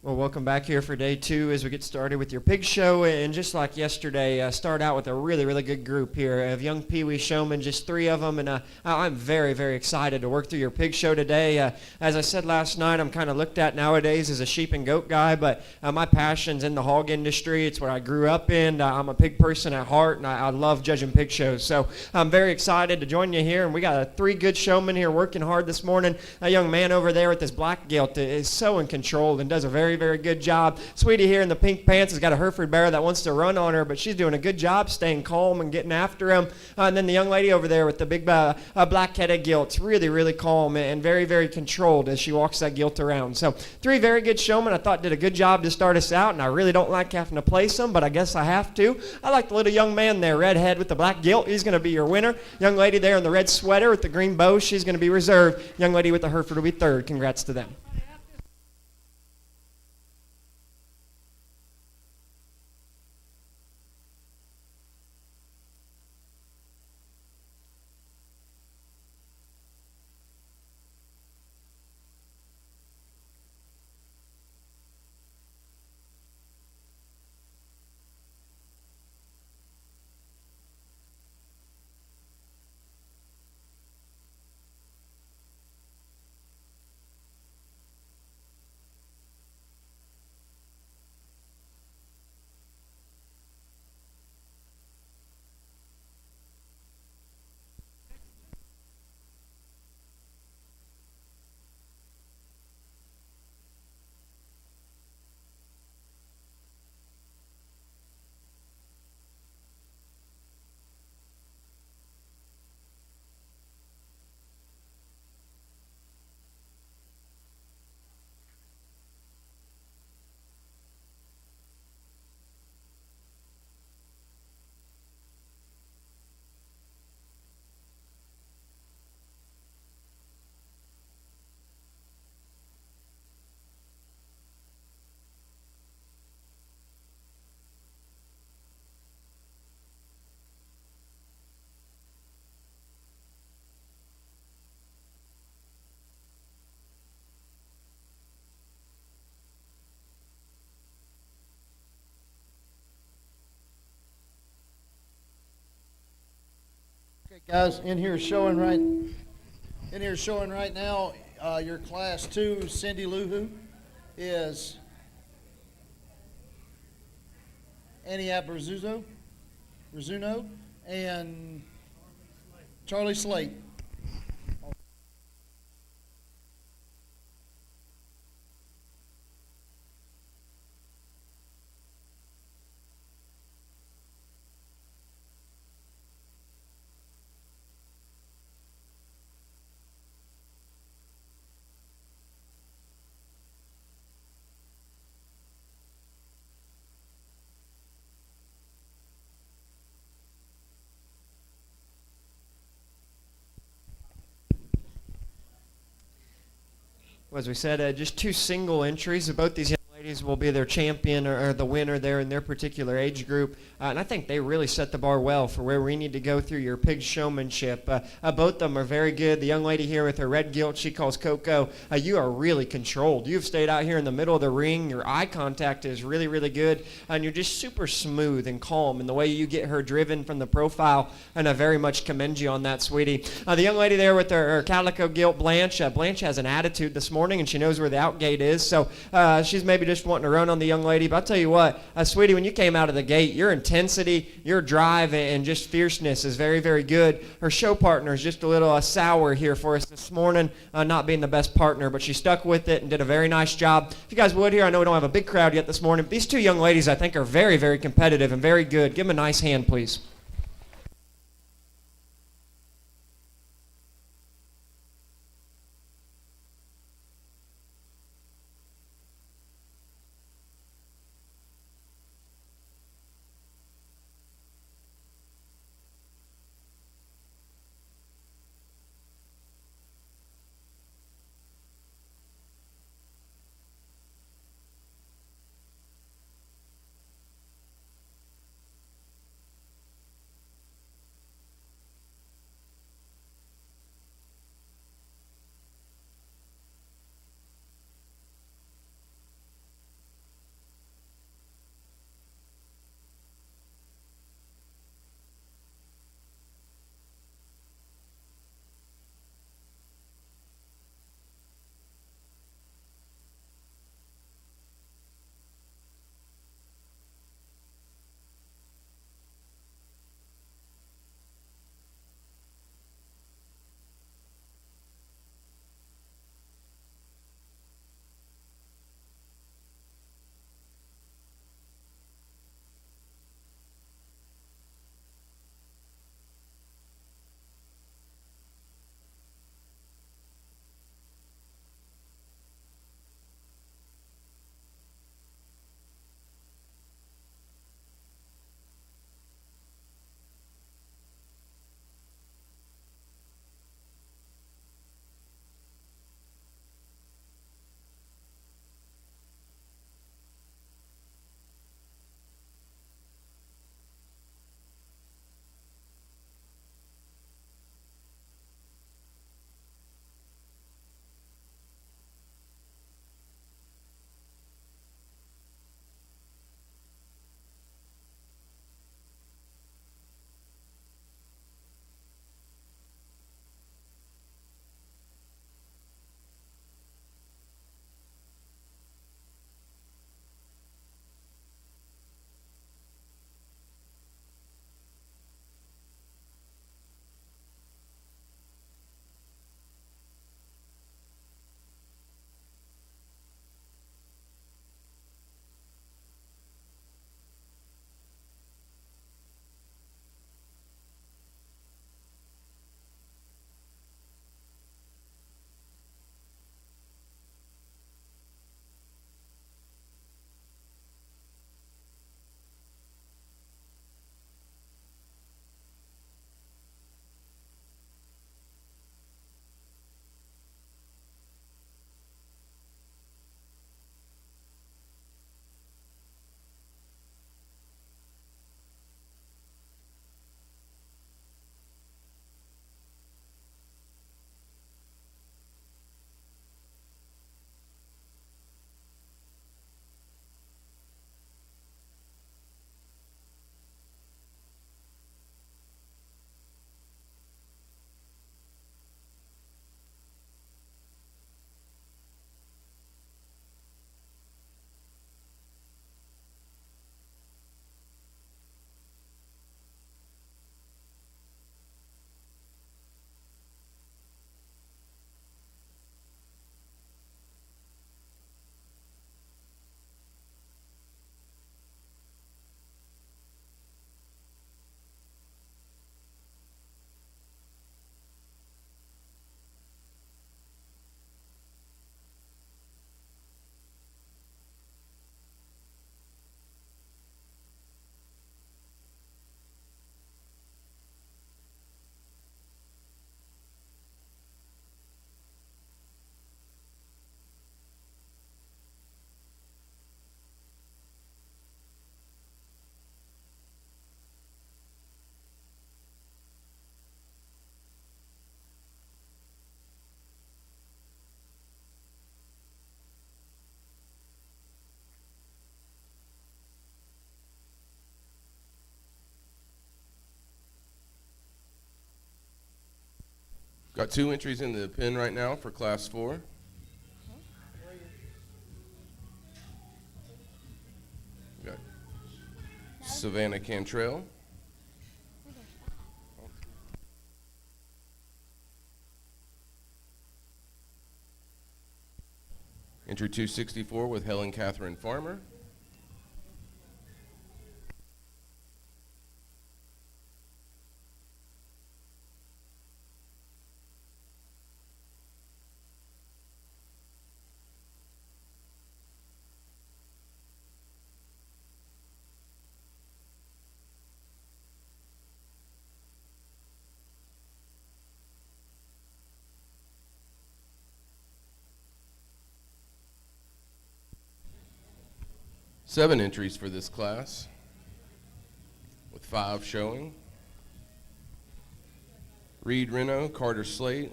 Well, welcome back here for day two as we get started with your pig show. And just like yesterday, start out with a really, really good group here of young Pee Wee showmen, just three of them. And I'm very, very excited to work through your pig show today. As I said last night, I'm kind of looked at nowadays as a sheep and goat guy, but my passion's in the hog industry. It's what I grew up in. I'm a pig person at heart, and I love judging pig shows. So I'm very excited to join you here. And we got three good showmen here working hard this morning. A young man over there with his black gilt is so in control and does a very, very good job. Sweetie here in the pink pants has got a Hereford bear that wants to run on her, but she's doing a good job staying calm and getting after him. And then the young lady over there with the big black-headed gilt's really, really calm and very, very controlled as she walks that gilt around. So three very good showmen I thought did a good job to start us out, and I really don't like having to place them, but I guess I have to. I like the little young man there, redhead with the black gilt. He's going to be your winner. Young lady there in the red sweater with the green bow, she's going to be reserved. Young lady with the Hereford will be third. Congrats to them. Okay, guys, showing right now, your class 2 Cindy Luhu is Annie Rizzuno, and Charlie Slate. Well, as we said, just two single entries. Both these young ladies will be their champion or the winner there in their particular age group. And I think they really set the bar well for where we need to go through your pig showmanship. Both of them are very good. The young lady here with her red gilt, she calls Coco. You are really controlled. You've stayed out here in the middle of the ring. Your eye contact is really, really good. And you're just super smooth and calm in the way you get her driven from the profile. And I very much commend you on that, sweetie. The young lady there with her calico gilt, Blanche. Blanche has an attitude this morning, and she knows where the outgate is. So she's maybe just wanting to run on the young lady. But I'll tell you what, sweetie, when you came out of the gate, your intensity, your drive, and just fierceness is very, very good. Her show partner is just a little sour here for us this morning, not being the best partner, but she stuck with it and did a very nice job. If you guys would here, I know we don't have a big crowd yet this morning, but these two young ladies I think are very, very competitive and very good. Give them a nice hand, please. Got 2 entries in the pen right now for Class 4. Got Savannah Cantrell. Entry 264 with Helen Catherine Farmer. Seven entries for this class, with 5 showing. Reed Reno, Carter Slate,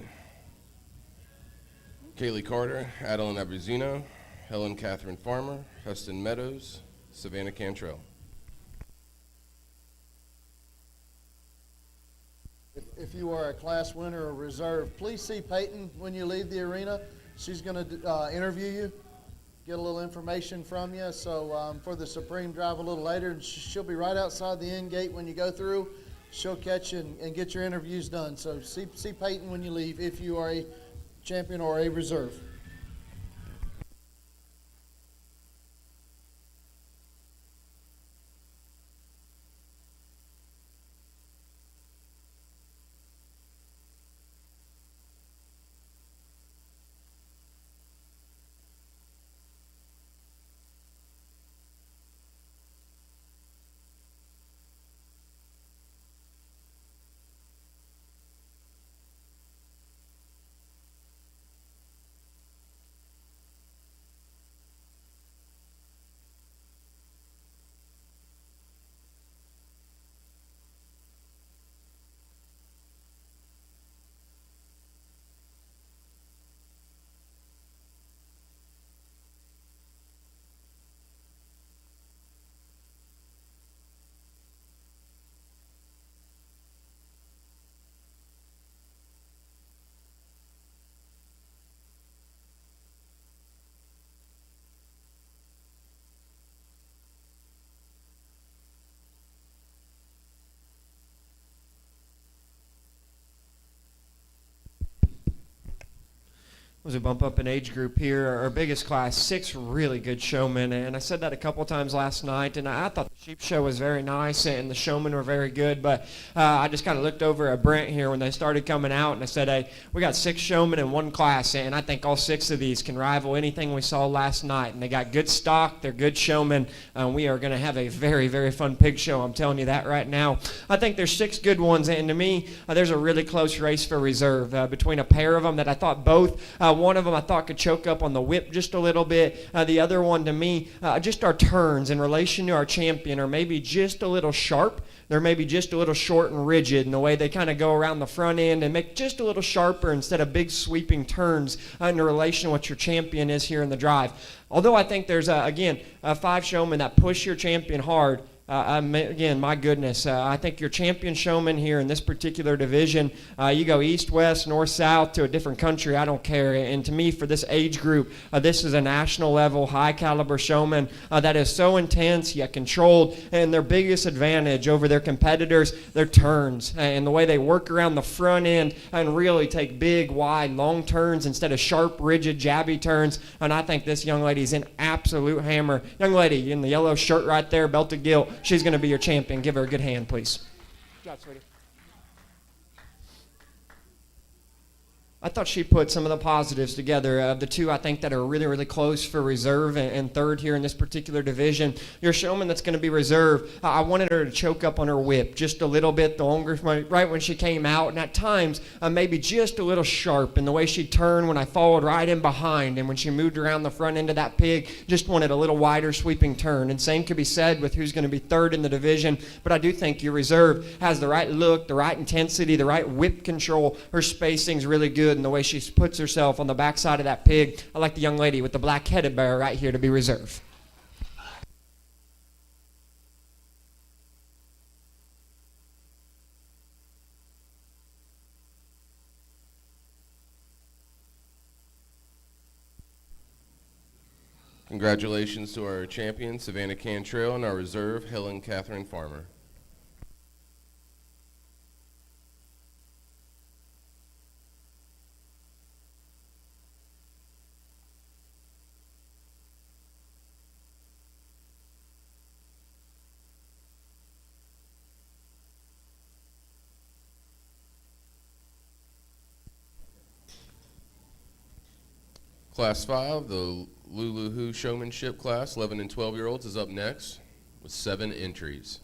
Kaylee Carter, Adeline Abuzino, Helen Catherine Farmer, Huston Meadows, Savannah Cantrell. If you are a class winner or reserve, please see Peyton when you leave the arena. She's going to interview you, get a little information from you. So for the Supreme Drive a little later, and she'll be right outside the end gate when you go through. She'll catch you and get your interviews done. So see Peyton when you leave if you are a champion or a reserve. Was a bump up in age group here. Our biggest class, 6 really good showmen, and I said that a couple times last night, and I thought the sheep show was very nice and the showmen were very good, but I just kind of looked over at Brent here when they started coming out, and I said, hey, we got 6 showmen in one class, and I think all 6 of these can rival anything we saw last night, and they got good stock, they're good showmen, we are going to have a very, very fun pig show, I'm telling you that right now. I think there's 6 good ones, and to me, there's a really close race for reserve between a pair of them that I thought both one of them I thought could choke up on the whip just a little bit. The other one, to me, just our turns in relation to our champion are maybe just a little sharp. They're maybe just a little short and rigid in the way they kind of go around the front end and make just a little sharper instead of big sweeping turns in relation to what your champion is here in the drive. Although I think there's, again, 5 showmen that push your champion hard. Again, my goodness, I think your champion showman here in this particular division, you go east, west, north, south to a different country, I don't care. And to me, for this age group, this is a national level, high caliber showman that is so intense yet controlled. And their biggest advantage over their competitors, their turns and the way they work around the front end and really take big, wide, long turns instead of sharp, rigid, jabby turns. And I think this young lady's an absolute hammer. Young lady in the yellow shirt right there, belted gilt. She's going to be your champion. Give her a good hand, please. Good job, sweetie. I thought she put some of the positives together. Of the 2, I think, that are really, really close for reserve and third here in this particular division. Your showman that's going to be reserve, I wanted her to choke up on her whip just a little bit, the longer, right when she came out, and at times maybe just a little sharp in the way she turned when I followed right in behind, and when she moved around the front end of that pig, just wanted a little wider sweeping turn. And same could be said with who's going to be third in the division, but I do think your reserve has the right look, the right intensity, the right whip control. Her spacing's really good. And the way she puts herself on the backside of that pig. I like the young lady with the black-headed bear right here to be reserve. Congratulations to our champion, Savannah Cantrell, and our reserve, Helen Catherine Farmer. Class 5, the Lulu Who Showmanship class, 11 and 12-year-olds, is up next with 7 entries.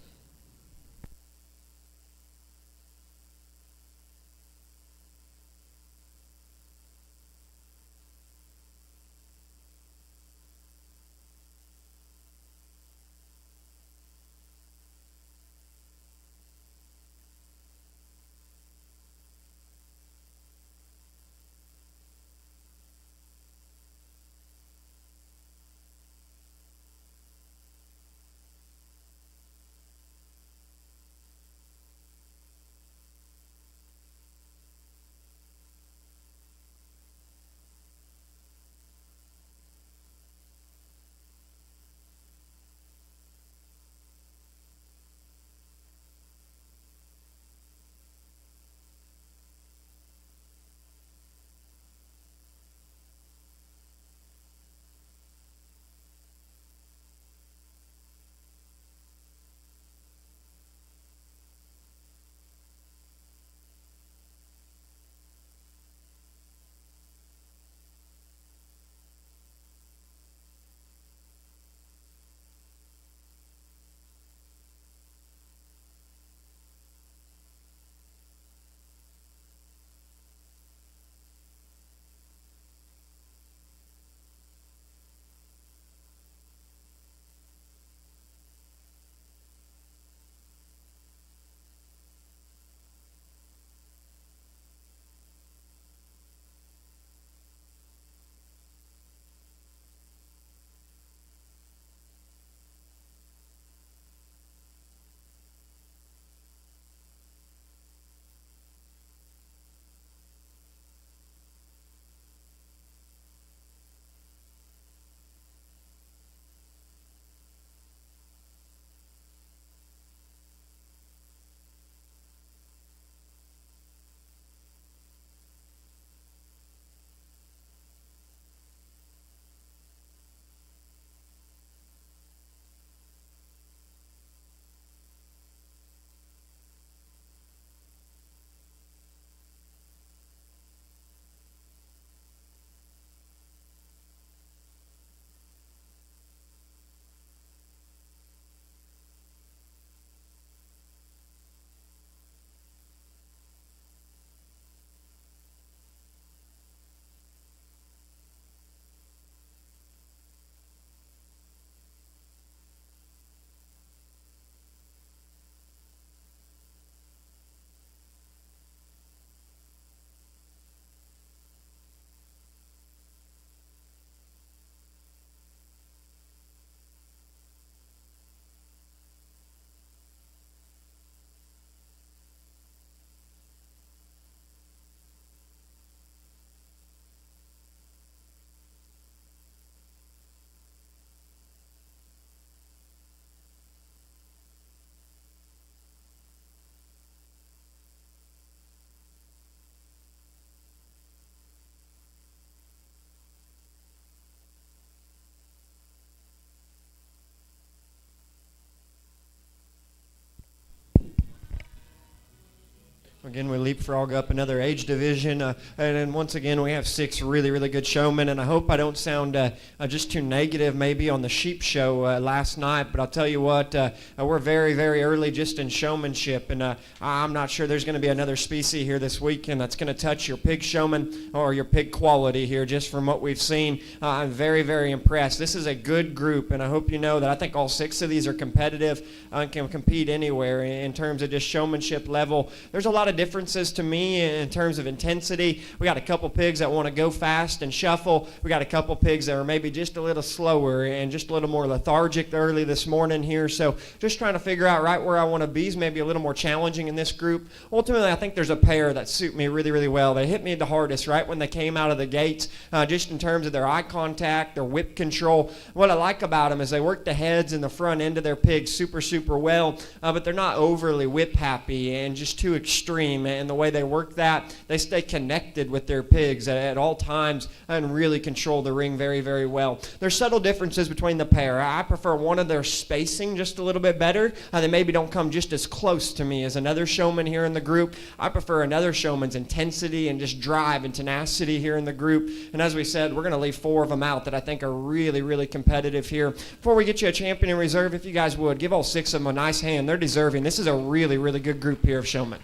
Again, we leapfrog up another age division, and then once again we have 6 really, really good showmen, and I hope I don't sound just too negative maybe on the sheep show last night, but I'll tell you what, we're very, very early just in showmanship, and I'm not sure there's going to be another species here this weekend that's going to touch your pig showman or your pig quality here just from what we've seen. I'm very, very impressed. This is a good group, and I hope you know that I think all 6 of these are competitive and can compete anywhere in terms of just showmanship level. There's a lot of of differences to me in terms of intensity. We got a couple pigs that want to go fast and shuffle. We got a couple pigs that are maybe just a little slower and just a little more lethargic early this morning here. So just trying to figure out right where I want to be is maybe a little more challenging in this group. Ultimately, I think there's a pair that suit me really, really well. They hit me the hardest right when they came out of the gates, just in terms of their eye contact, their whip control. What I like about them is they work the heads and the front end of their pigs super, super well, but they're not overly whip happy and just too extreme. And the way they work that, they stay connected with their pigs at all times and really control the ring very, very well. There's subtle differences between the pair. I prefer one of their spacing just a little bit better. They maybe don't come just as close to me as another showman here in the group. I prefer another showman's intensity and just drive and tenacity here in the group. And as we said, we're going to leave 4 of them out that I think are really, really competitive here. Before we get you a champion in reserve, if you guys would, give all 6 of them a nice hand. They're deserving. This is a really, really good group here of showmen.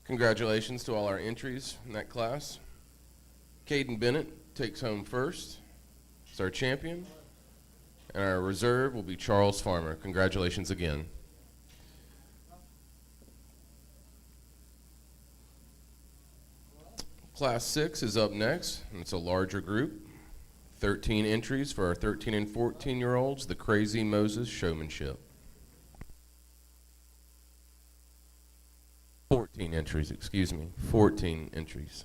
Congratulations to all our entries in that class. Caden Bennett takes home first. It's our champion. And our reserve will be Charles Farmer. Congratulations again. Class 6 is up next, and it's a larger group. 13 entries for our 13 and 14-year-olds, the Crazy Moses Showmanship. 14 entries, 14 entries.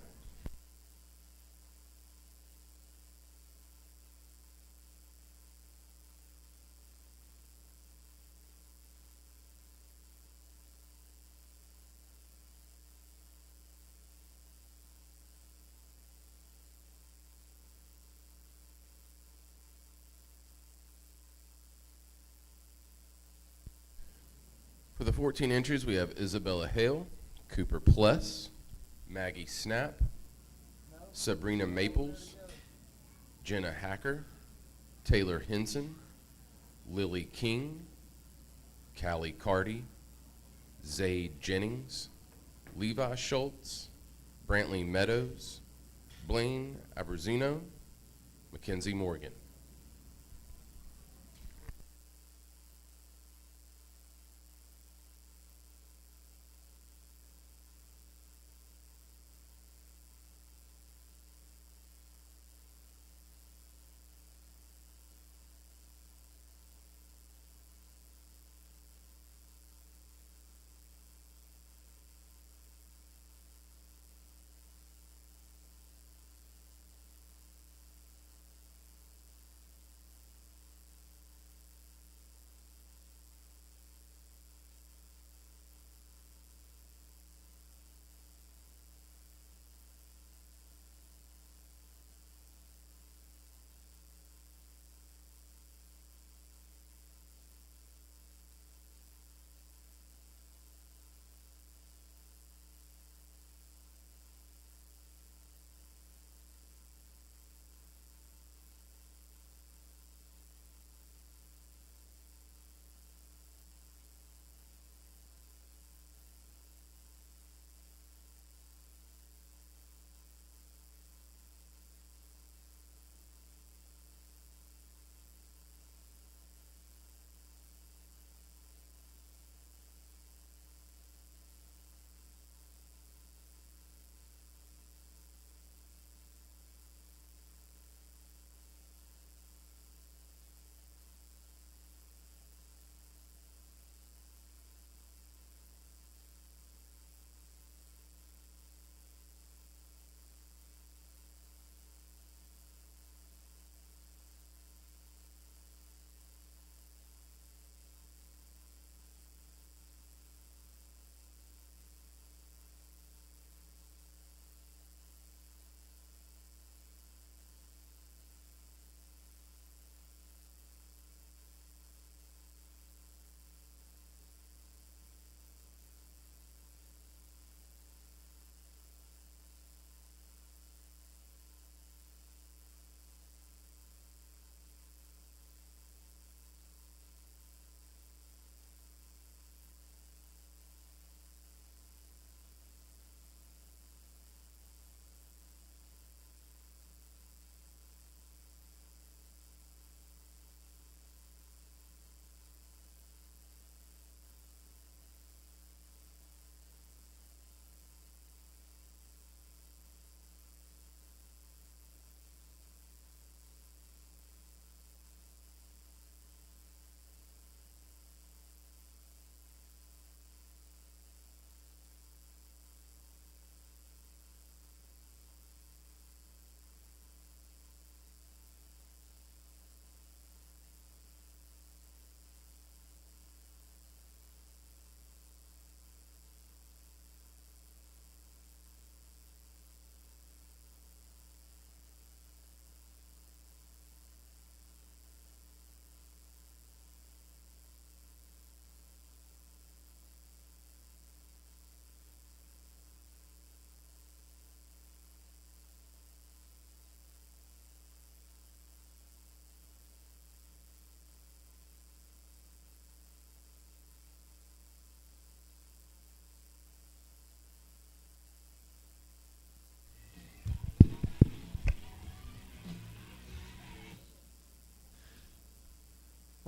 For the 14 entries, we have Isabella Hale, Cooper Pless, Maggie Snap, Sabrina Maples, Jenna Hacker, Taylor Henson, Lily King, Callie Carty, Zayd Jennings, Levi Schultz, Brantley Meadows, Blaine Aberzino, Mackenzie Morgan.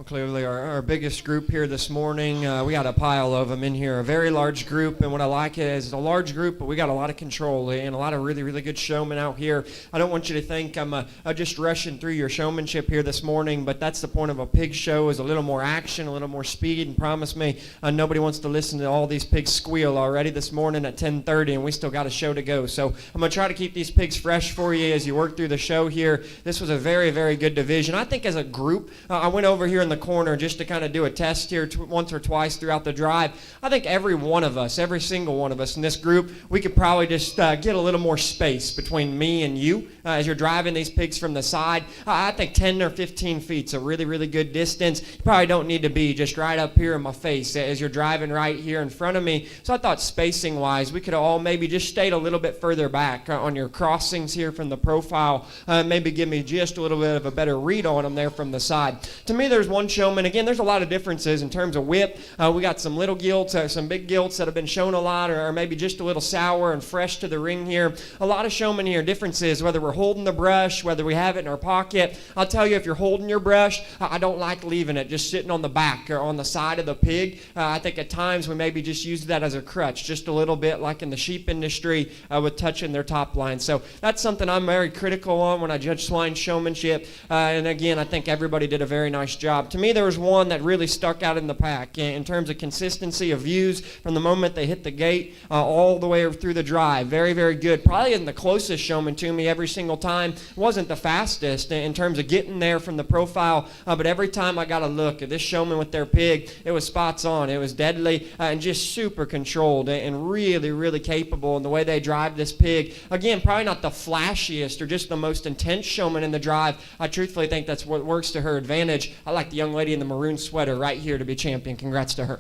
Well, clearly our biggest group here this morning, we got a pile of them in here, a very large group, and what I like is it's a large group, but we got a lot of control and a lot of really, really good showmen out here. I don't want you to think I'm just rushing through your showmanship here this morning, but that's the point of a pig show, is a little more action, a little more speed, and promise me, nobody wants to listen to all these pigs squeal already this morning at 10:30, and we still got a show to go. So I'm going to try to keep these pigs fresh for you as you work through the show here. This was a very, very good division. I think as a group, I went over here in the corner just to kind of do a test here once or twice throughout the drive. I think every one of us, every single one of us in this group, we could probably just get a little more space between me and you as you're driving these pigs from the side. I think 10 or 15 feet is a really, really good distance. You probably don't need to be just right up here in my face as you're driving right here in front of me. So I thought spacing-wise, we could have all maybe just stayed a little bit further back on your crossings here from the profile. Maybe give me just a little bit of a better read on them there from the side. To me, there's one showman. Again, there's a lot of differences in terms of whip. We got some little gilts, some big gilts that have been shown a lot, or maybe just a little sour and fresh to the ring here. A lot of showmen here, differences, whether we're holding the brush, whether we have it in our pocket. I'll tell you, if you're holding your brush, I don't like leaving it just sitting on the back or on the side of the pig. I think at times we maybe just use that as a crutch, just a little bit like in the sheep industry with touching their top line. So that's something I'm very critical on when I judge swine showmanship. And again, I think everybody did a very nice job. To me, there was one that really stuck out in the pack in terms of consistency of views from the moment they hit the gate all the way through the drive. Very, very good. Probably isn't the closest showman to me every single time. Wasn't the fastest in terms of getting there from the profile, but every time I got a look at this showman with their pig, it was spots on. It was deadly and just super controlled and really, really capable in the way they drive this pig. Again, probably not the flashiest or just the most intense showman in the drive. I truthfully think that's what works to her advantage. I like the young lady in the maroon sweater right here to be champion. Congrats to her.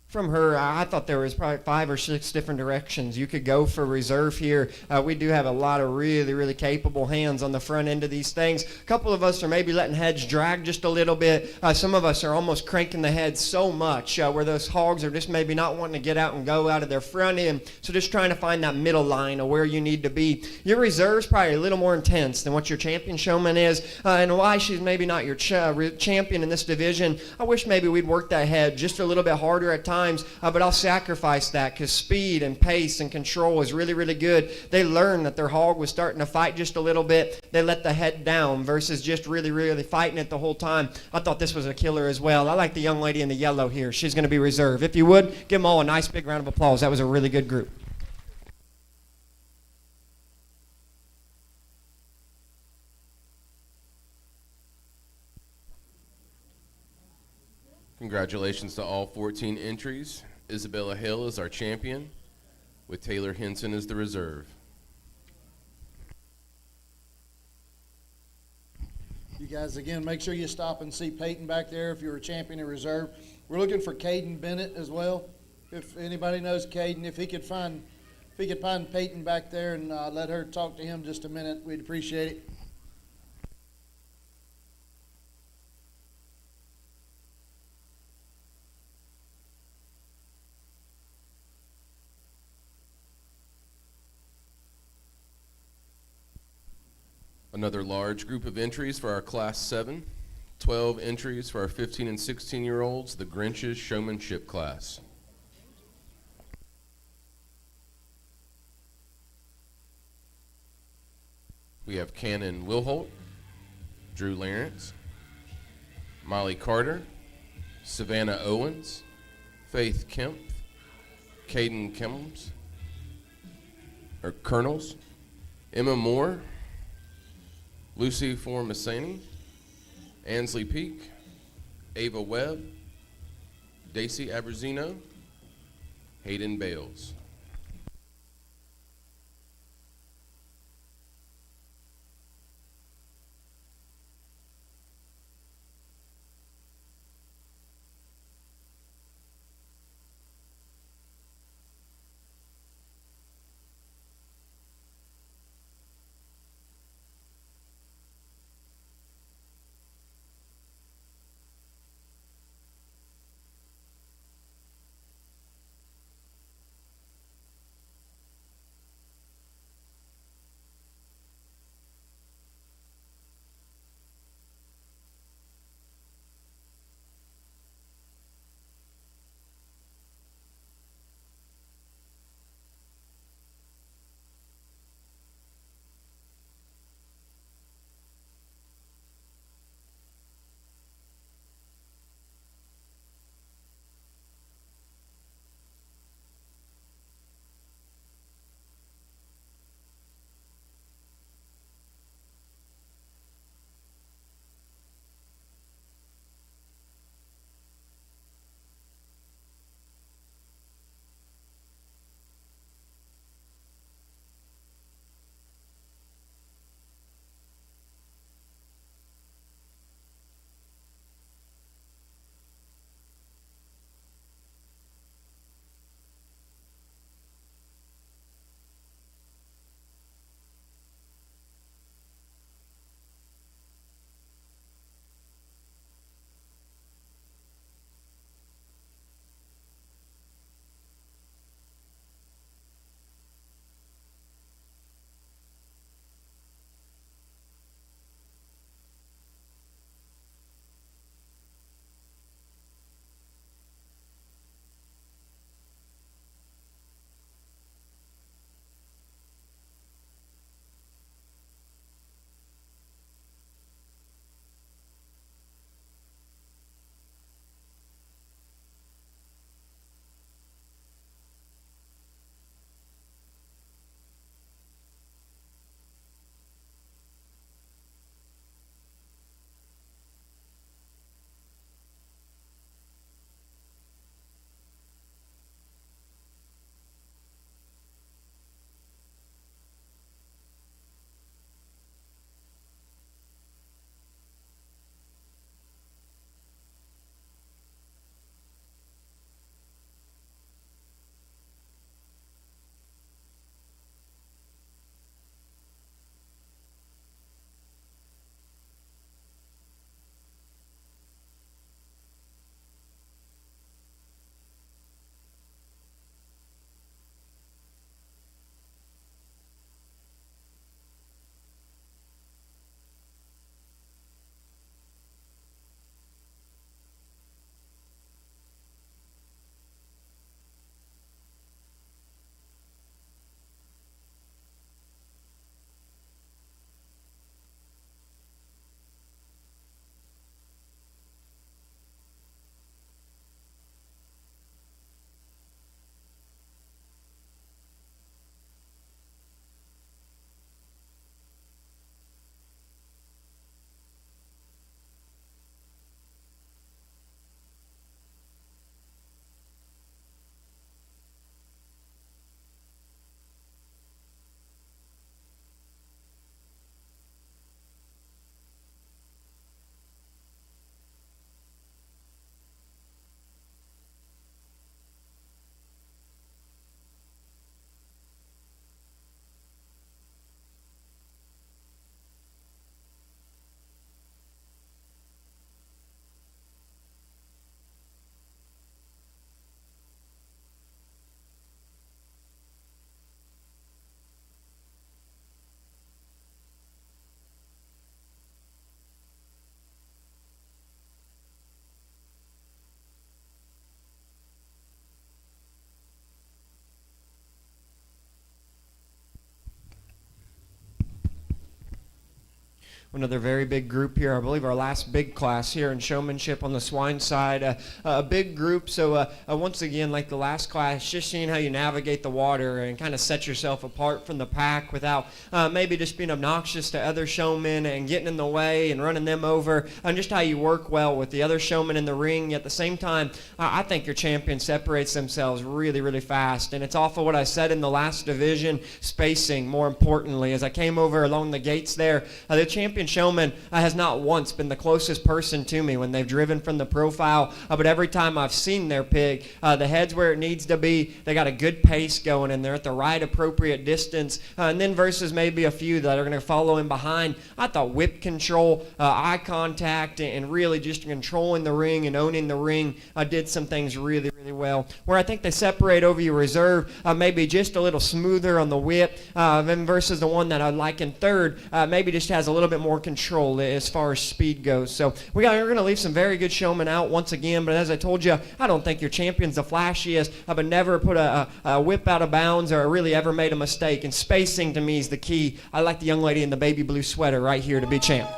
From her, I thought there was probably 5 or 6 different directions you could go for reserve here. We do have a lot of really, really capable hands on the front end of these things. A couple of us are maybe letting heads drag just a little bit. Some of us are almost cranking the head so much where those hogs are just maybe not wanting to get out and go out of their front end. So just trying to find that middle line of where you need to be. Your reserve's probably a little more intense than what your champion showman is. And why she's maybe not your champion in this division, I wish maybe we'd work that head just a little bit harder at times. But I'll sacrifice that because speed and pace and control is really, really good. They learned that their hog was starting to fight just a little bit. They let the head down versus just really, really fighting it the whole time. I thought this was a killer as well. I like the young lady in the yellow here. She's going to be reserve. If you would, give them all a nice big round of applause. That was a really good group. Congratulations to all 14 entries. Isabella Hill is our champion, with Taylor Henson as the reserve. You guys, again, make sure you stop and see Peyton back there if you're a champion in reserve. We're looking for Caden Bennett as well. If anybody knows Caden, if he could find Peyton back there and let her talk to him just a minute, we'd appreciate it. Another large group of entries for our Class 7. 12 entries for our 15 and 16-year-olds, the Grinch's Showmanship class. We have Cannon Wilholt, Drew Lawrence, Molly Carter, Savannah Owens, Faith Kemp, Caden Colonels, Emma Moore, Lucy Formasani, Ansley Peak, Ava Webb, Daisy Aberzino, Hayden Bales. another very big group here. I believe our last big class here in showmanship on the swine side. A big group. So once again, like the last class, just seeing how you navigate the water and kind of set yourself apart from the pack without maybe just being obnoxious to other showmen and getting in the way and running them over, and just how you work well with the other showmen in the ring. At the same time, I think your champion separates themselves really, really fast. And it's off of what I said in the last division, spacing, more importantly. As I came over along the gates there, the champion showman has not once been the closest person to me when they've driven from the profile, but every time I've seen their pig, the head's where it needs to be. They got a good pace going, and they're at the right appropriate distance. And then versus maybe a few that are going to follow in behind, I thought whip control, eye contact, and really just controlling the ring and owning the ring did some things really, really well. Where I think they separate over your reserve, maybe just a little smoother on the whip, then versus the one that I like in third, maybe just has a little bit more control as far as speed goes. So we're going to leave some very good showmen out once again, but as I told you, I don't think your champion's the flashiest, but never put a whip out of bounds or really ever made a mistake. And spacing to me is the key. I like the young lady in the baby blue sweater right here to be champ.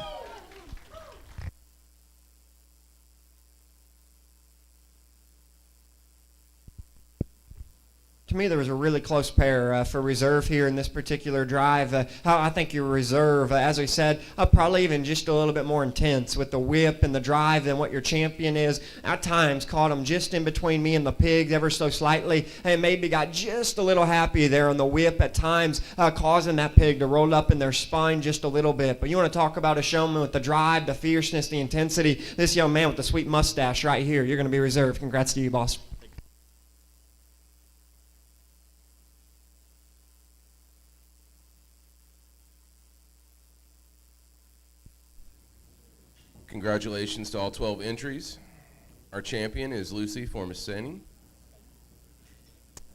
To me, there was a really close pair for reserve here in this particular drive. I think your reserve, as we said, probably even just a little bit more intense with the whip and the drive than what your champion is. At times, caught him just in between me and the pig ever so slightly, and maybe got just a little happy there on the whip at times, causing that pig to roll up in their spine just a little bit. But you want to talk about a showman with the drive, the fierceness, the intensity. This young man with the sweet mustache right here, you're going to be reserved. Congrats to you, boss. Congratulations to all 12 entries. Our champion is Lucy Formaseni,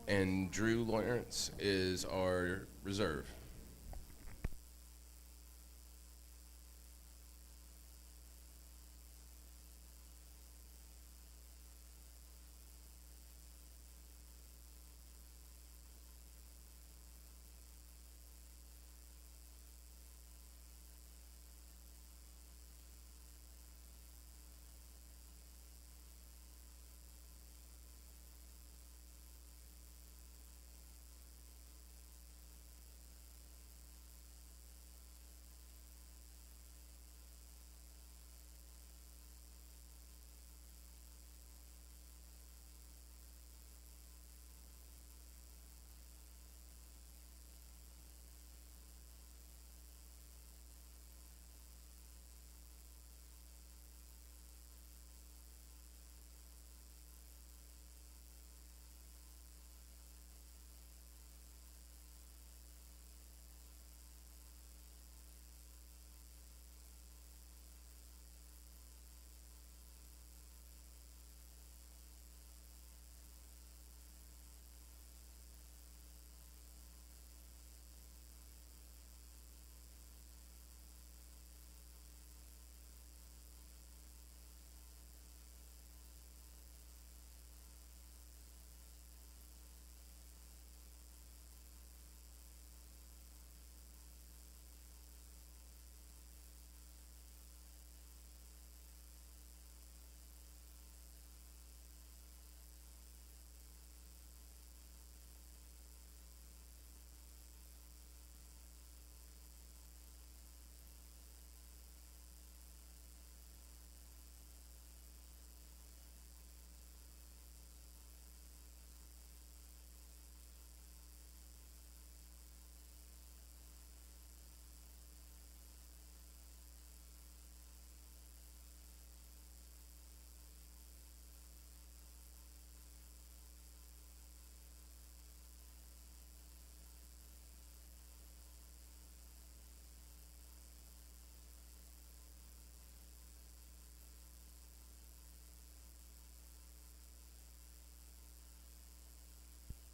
and Drew Lawrence is our reserve.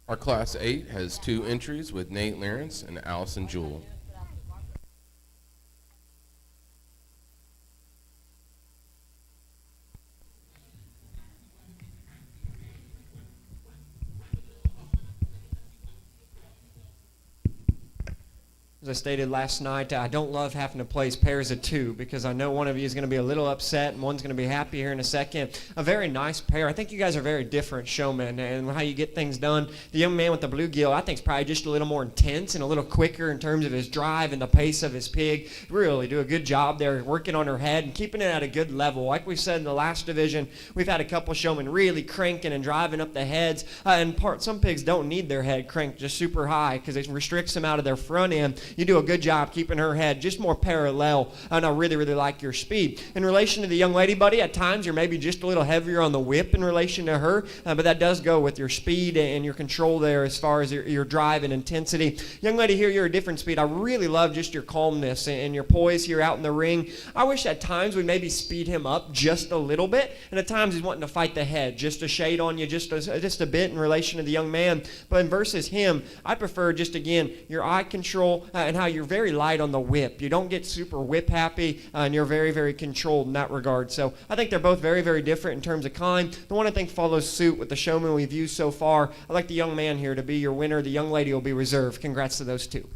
Our Class 8 has 2 entries with Nate Lawrence and Allison Jewell. As I stated last night, I don't love having to place pairs of two because I know one of you is going to be a little upset and one's going to be happy here in a second. A very nice pair. I think you guys are very different showmen and how you get things done. The young man with the bluegill, I think, is probably just a little more intense and a little quicker in terms of his drive and the pace of his pig. Really do a good job there working on her head and keeping it at a good level. Like we said in the last division, we've had a couple showmen really cranking and driving up the heads. Some pigs don't need their head cranked just super high because it restricts them out of their front end. You do a good job keeping her head just more parallel, and I really, really like your speed. In relation to the young lady, buddy, at times you're maybe just a little heavier on the whip in relation to her, but that does go with your speed and your control there as far as your drive and intensity. Young lady here, you're a different speed. I really love just your calmness and your poise here out in the ring. I wish at times we maybe speed him up just a little bit, and at times he's wanting to fight the head, just a shade on you, just a bit in relation to the young man. But versus him, I prefer just, again, your eye control and how you're very light on the whip. You don't get super whip happy, and you're very, very controlled in that regard. So I think they're both very, very different in terms of kind. The one I think follows suit with the showman we've used so far. I like the young man here to be your winner. The young lady will be reserved. Congrats to those two.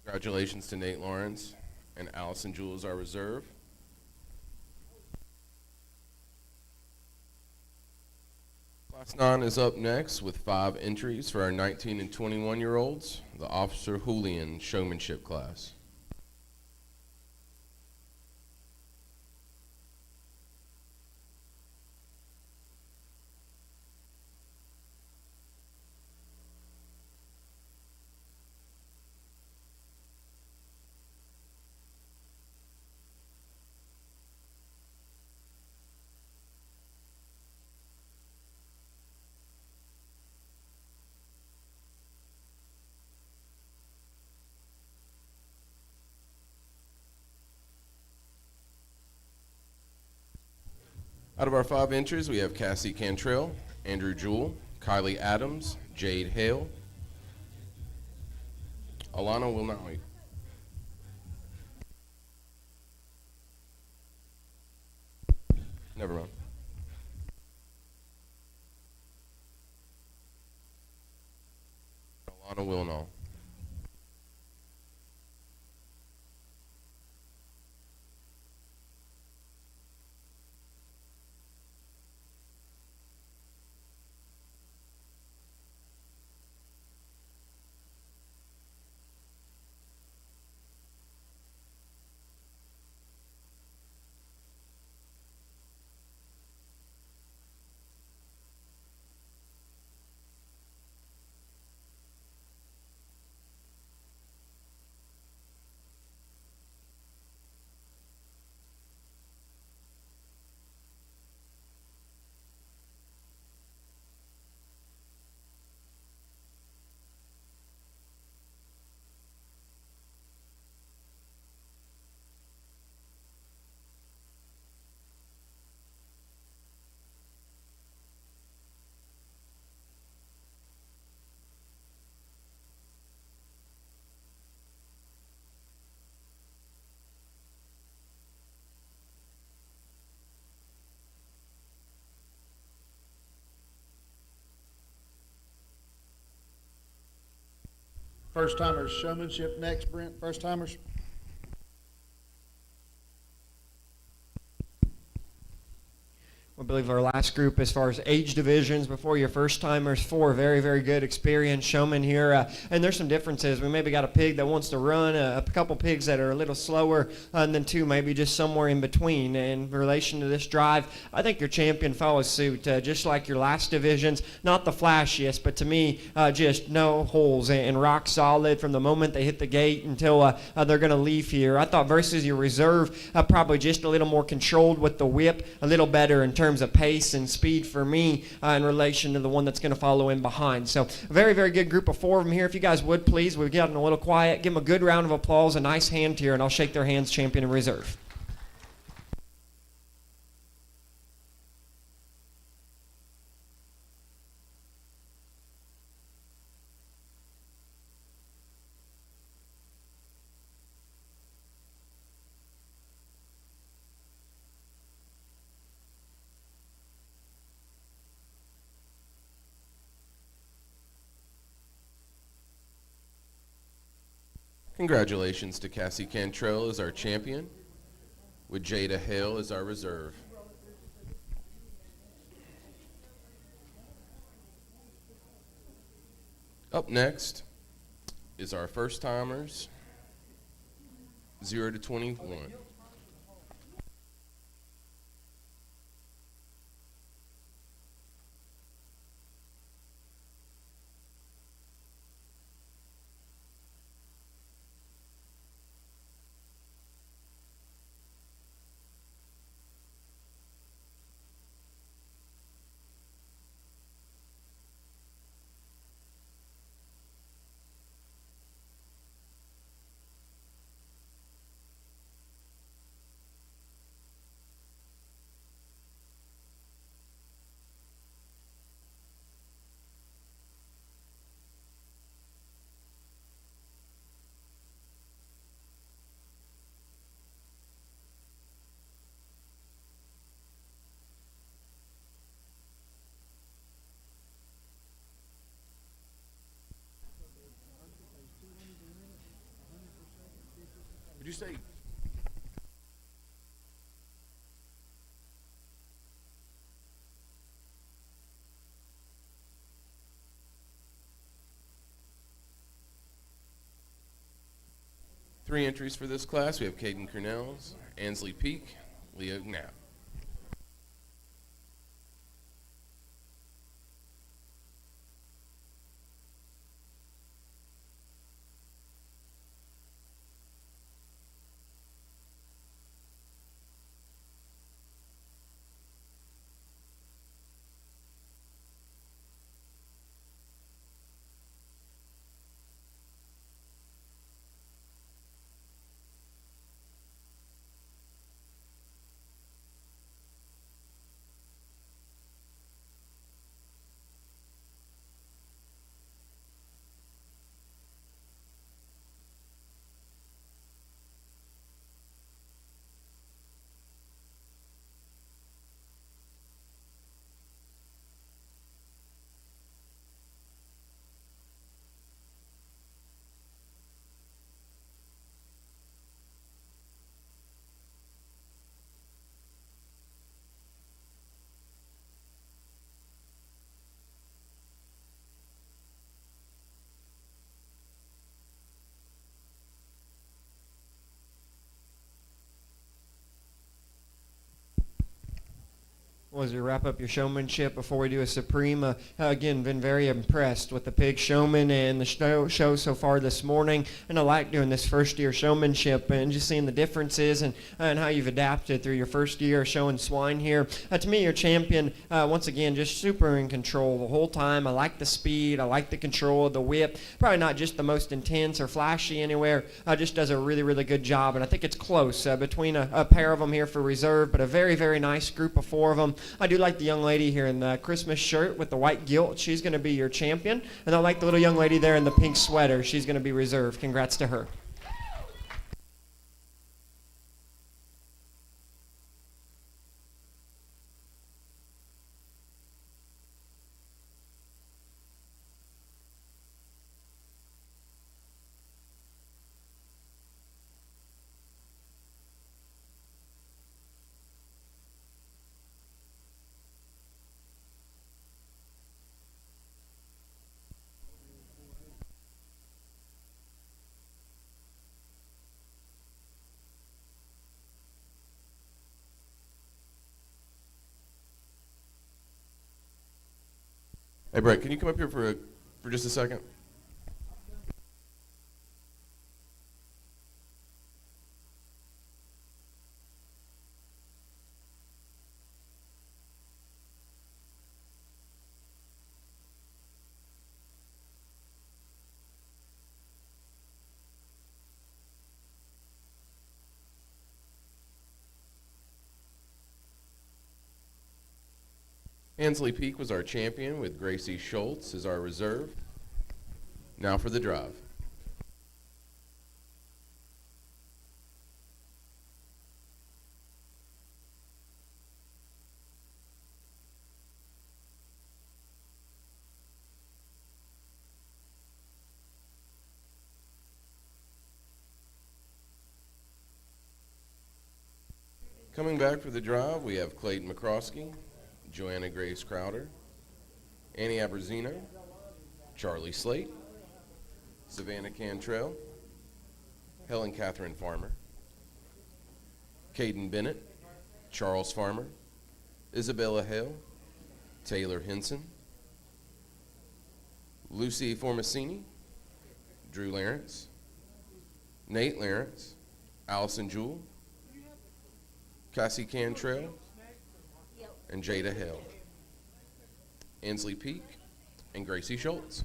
Congratulations to Nate Lawrence and Allison Jules, our reserve. Class 9 is up next with 5 entries for our 19 and 21-year-olds, the Officer Julian Showmanship class. Out of our 5 entries, we have Cassie Cantrell, Andrew Jewell, Kylie Adams, Jade Hale, Alana will not wait. Never mind. Alana will not. First timers showmanship next, Brent. First timers. I believe our last group as far as age divisions before your first timers, 4 very, very good experienced showmen here. And there's some differences. We maybe got a pig that wants to run, a couple pigs that are a little slower, and then 2 maybe just somewhere in between. In relation to this drive, I think your champion follows suit, just like your last divisions. Not the flashiest, but to me, just no holes and rock solid from the moment they hit the gate until they're going to leave here. I thought versus your reserve, probably just a little more controlled with the whip, a little better in terms of pace and speed for me in relation to the one that's going to follow in behind. So a very, very good group of 4 of them here. If you guys would, please, we've gotten a little quiet. Give them a good round of applause, a nice hand here, and I'll shake their hands, champion and reserve. Congratulations to Cassie Cantrell as our champion, with Jada Hale as our reserve. Up next is our first timers, 0 to 21. Would you say? Three entries for this class. We have Caden Cornells, Ansley Peak, Leo Knapp. Well, as we wrap up your showmanship before we do a Supreme, again, been very impressed with the pig showman and the show so far this morning. And I like doing this first year showmanship and just seeing the differences and how you've adapted through your first year showing swine here. To me, your champion, once again, just super in control the whole time. I like the speed. I like the control of the whip. Probably not just the most intense or flashy anywhere. Just does a really, really good job. And I think it's close between a pair of them here for reserve, but a very, very nice group of four of them. I do like the young lady here in the Christmas shirt with the white gilt. She's going to be your champion. And I like the little young lady there in the pink sweater. She's going to be reserve. Congrats to her. Hey, Brett, can you come up here for just a second? Ansley Peak was our champion with Gracie Schultz as our reserve. Now for the drive. Coming back for the drive, we have Clayton McCroskey, Joanna Grace Crowder, Annie Abrazino, Charlie Slate, Savannah Cantrell, Helen Catherine Farmer, Caden Bennett, Charles Farmer, Isabella Hale, Taylor Henson, Lucy Formacini, Drew Lawrence, Nate Lawrence, Allison Jewell, Cassie Cantrell, and Jada Hale, Ansley Peak, and Gracie Schultz.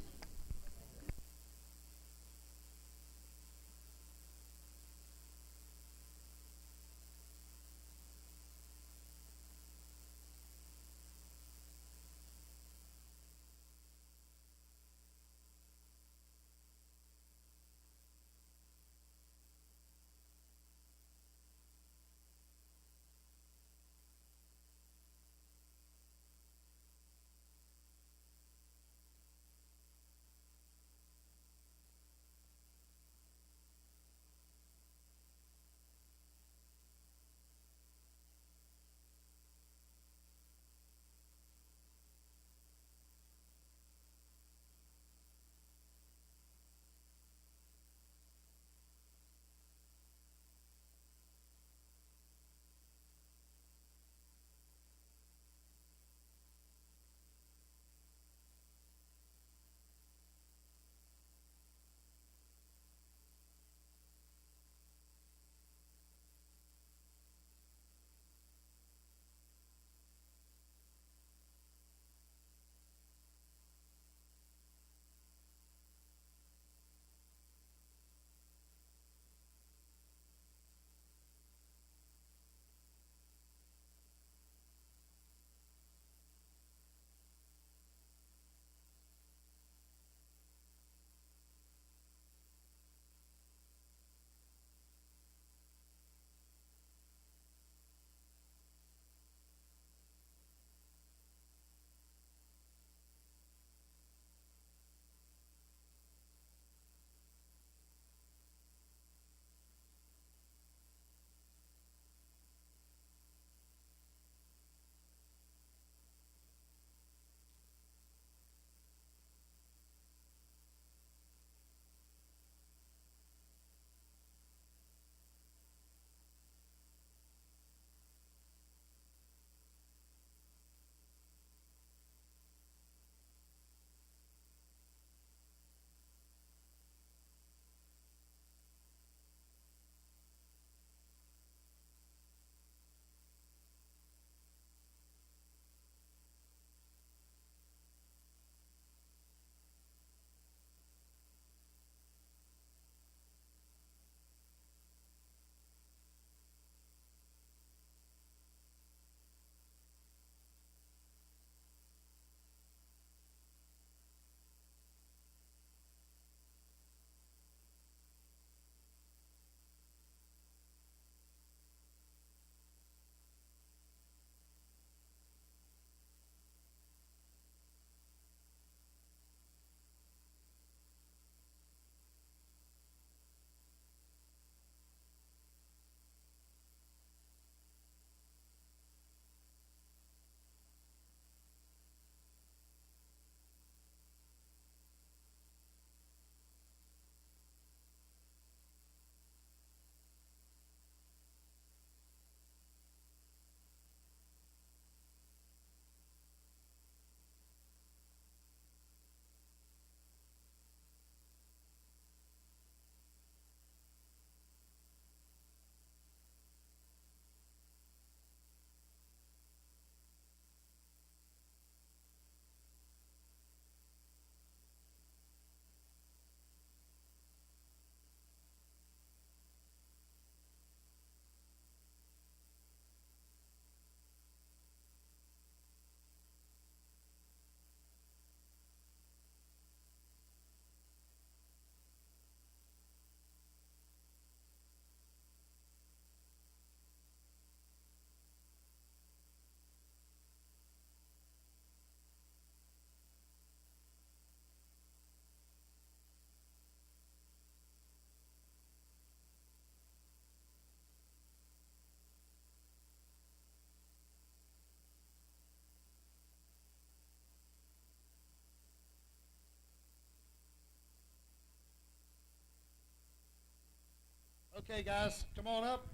Okay, guys, come on up.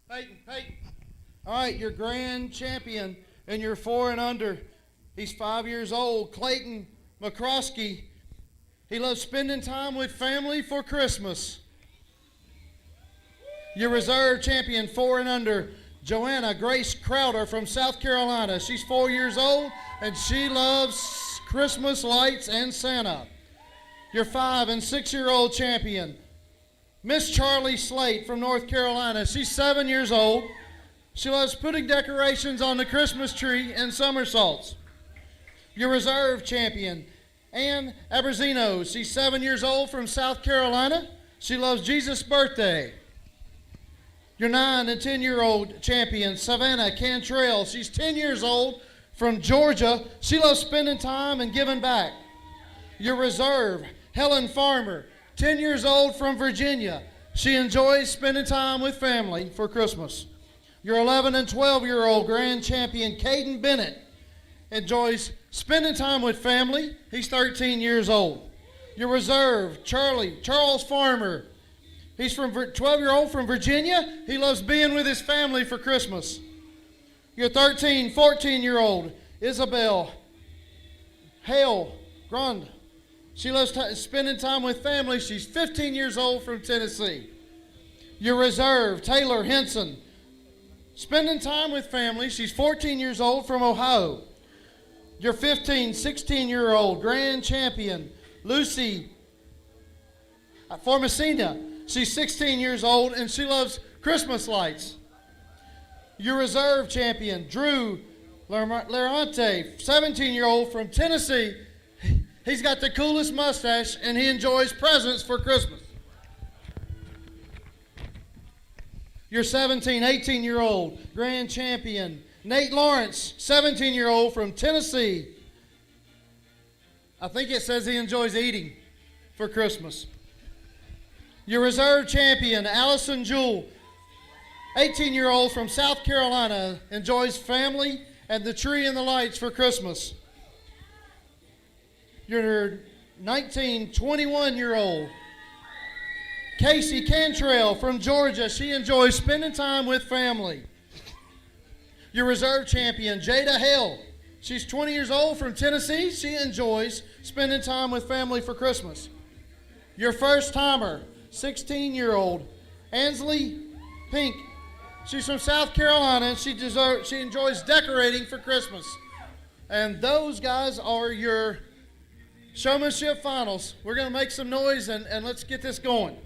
Peyton. All right, your grand champion and you're 4 and under. He's 5 years old. Clayton McCroskey. He loves spending time with family for Christmas. Your reserve champion, 4 and under, Joanna Grace Crowder from South Carolina. She's 4 years old, and she loves Christmas lights and Santa. Your 5 and 6-year-old champion, Miss Charlie Slate from North Carolina. She's 7 years old. She loves putting decorations on the Christmas tree and somersaults. Your reserve champion, Ann Aberzino. She's 7 years old from South Carolina. She loves Jesus' birthday. Your 9 and 10-year-old champion, Savannah Cantrell. She's 10 years old from Georgia. She loves spending time and giving back. Your reserve, Helen Farmer, 10 years old from Virginia. She enjoys spending time with family for Christmas. Your 11 and 12-year-old grand champion, Caden Bennett, enjoys spending time with family. He's 13 years old. Your reserve, Charles Farmer. He's 12-year-old from Virginia. He loves being with his family for Christmas. Your 13, 14-year-old, Isabel Hale Grund. She loves spending time with family. She's 15 years old from Tennessee. Your reserve, Taylor Henson, spending time with family. She's 14 years old from Ohio. Your 15, 16-year-old grand champion, Lucy Formicina. She's 16 years old, and she loves Christmas lights. Your reserve champion, Drew Larante, 17-year-old from Tennessee. He's got the coolest mustache, and he enjoys presents for Christmas. Your 17, 18-year-old grand champion, Nate Lawrence, 17-year-old from Tennessee. I think it says he enjoys eating for Christmas. Your reserve champion, Allison Jewell, 18-year-old from South Carolina, enjoys family and the tree and the lights for Christmas. Your 19, 21-year-old, Casey Cantrell from Georgia. She enjoys spending time with family. Your reserve champion, Jada Hale. She's 20 years old from Tennessee. She enjoys spending time with family for Christmas. Your first timer, 16-year-old, Ansley Pink. She's from South Carolina, and she enjoys decorating for Christmas. And those guys are your showmanship finals. We're going to make some noise, and let's get this going.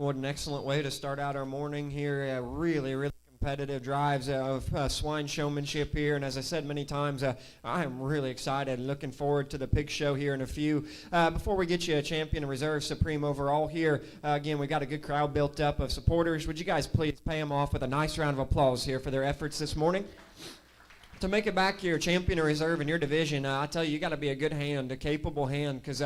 What an excellent way to start out our morning here. Really, really competitive drives of swine showmanship here. And as I said many times, I am really excited and looking forward to the pig show here in a few. Before we get you a champion and reserve supreme overall here, again, we got a good crowd built up of supporters. Would you guys please pay them off with a nice round of applause here for their efforts this morning? To make it back here, champion or reserve in your division, I tell you got to be a good hand, a capable hand, because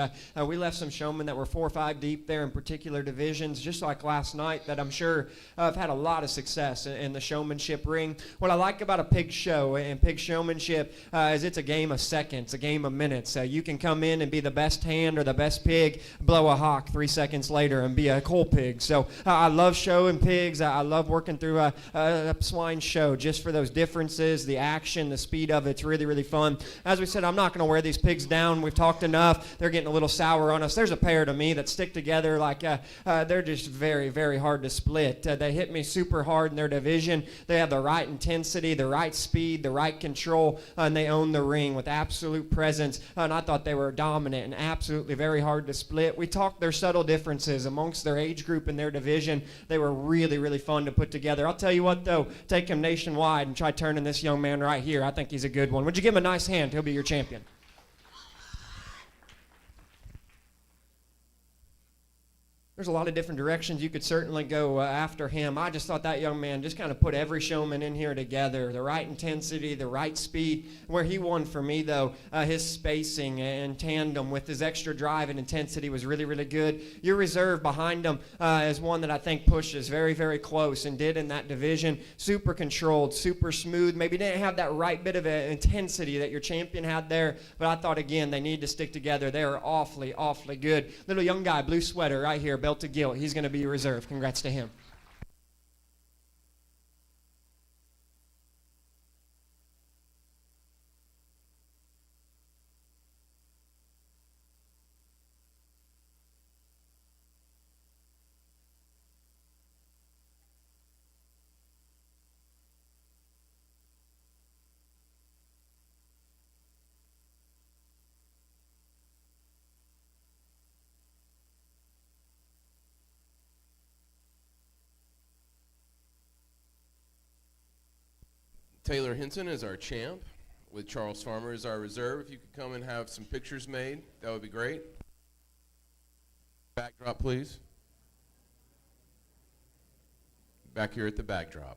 we left some showmen that were 4 or 5 deep there in particular divisions, just like last night, that I'm sure have had a lot of success in the showmanship ring. What I like about a pig show and pig showmanship is it's a game of seconds, a game of minutes. You can come in and be the best hand or the best pig, blow a hawk 3 seconds later and be a coal pig. So I love showing pigs. I love working through a swine show just for those differences, the action, the speed of it's really, really fun. As we said, I'm not going to wear these pigs down. We've talked enough. They're getting a little sour on us. There's a pair to me that stick together like they're just very, very hard to split. They hit me super hard in their division. They have the right intensity, the right speed, the right control, and they own the ring with absolute presence. And I thought they were dominant and absolutely very hard to split. We talked their subtle differences amongst their age group and their division. They were really, really fun to put together. I'll tell you what, though, take him nationwide and try turning this young man right here. I think he's a good one. Would you give him a nice hand? He'll be your champion. There's a lot of different directions you could certainly go after him. I just thought that young man just kind of put every showman in here together. The right intensity, the right speed. Where he won for me, though, his spacing and tandem with his extra drive and intensity was really, really good. Your reserve behind him is one that I think pushes very, very close and did in that division. Super controlled, super smooth. Maybe didn't have that right bit of intensity that your champion had there, but I thought, again, they need to stick together. They are awfully, awfully good. Little young guy, blue sweater right here, belt to gilt. He's going to be reserved. Congrats to him. Taylor Hinson is our champ, with Charles Farmer as our reserve. If you could come and have some pictures made, that would be great. Backdrop, please. Back here at the backdrop.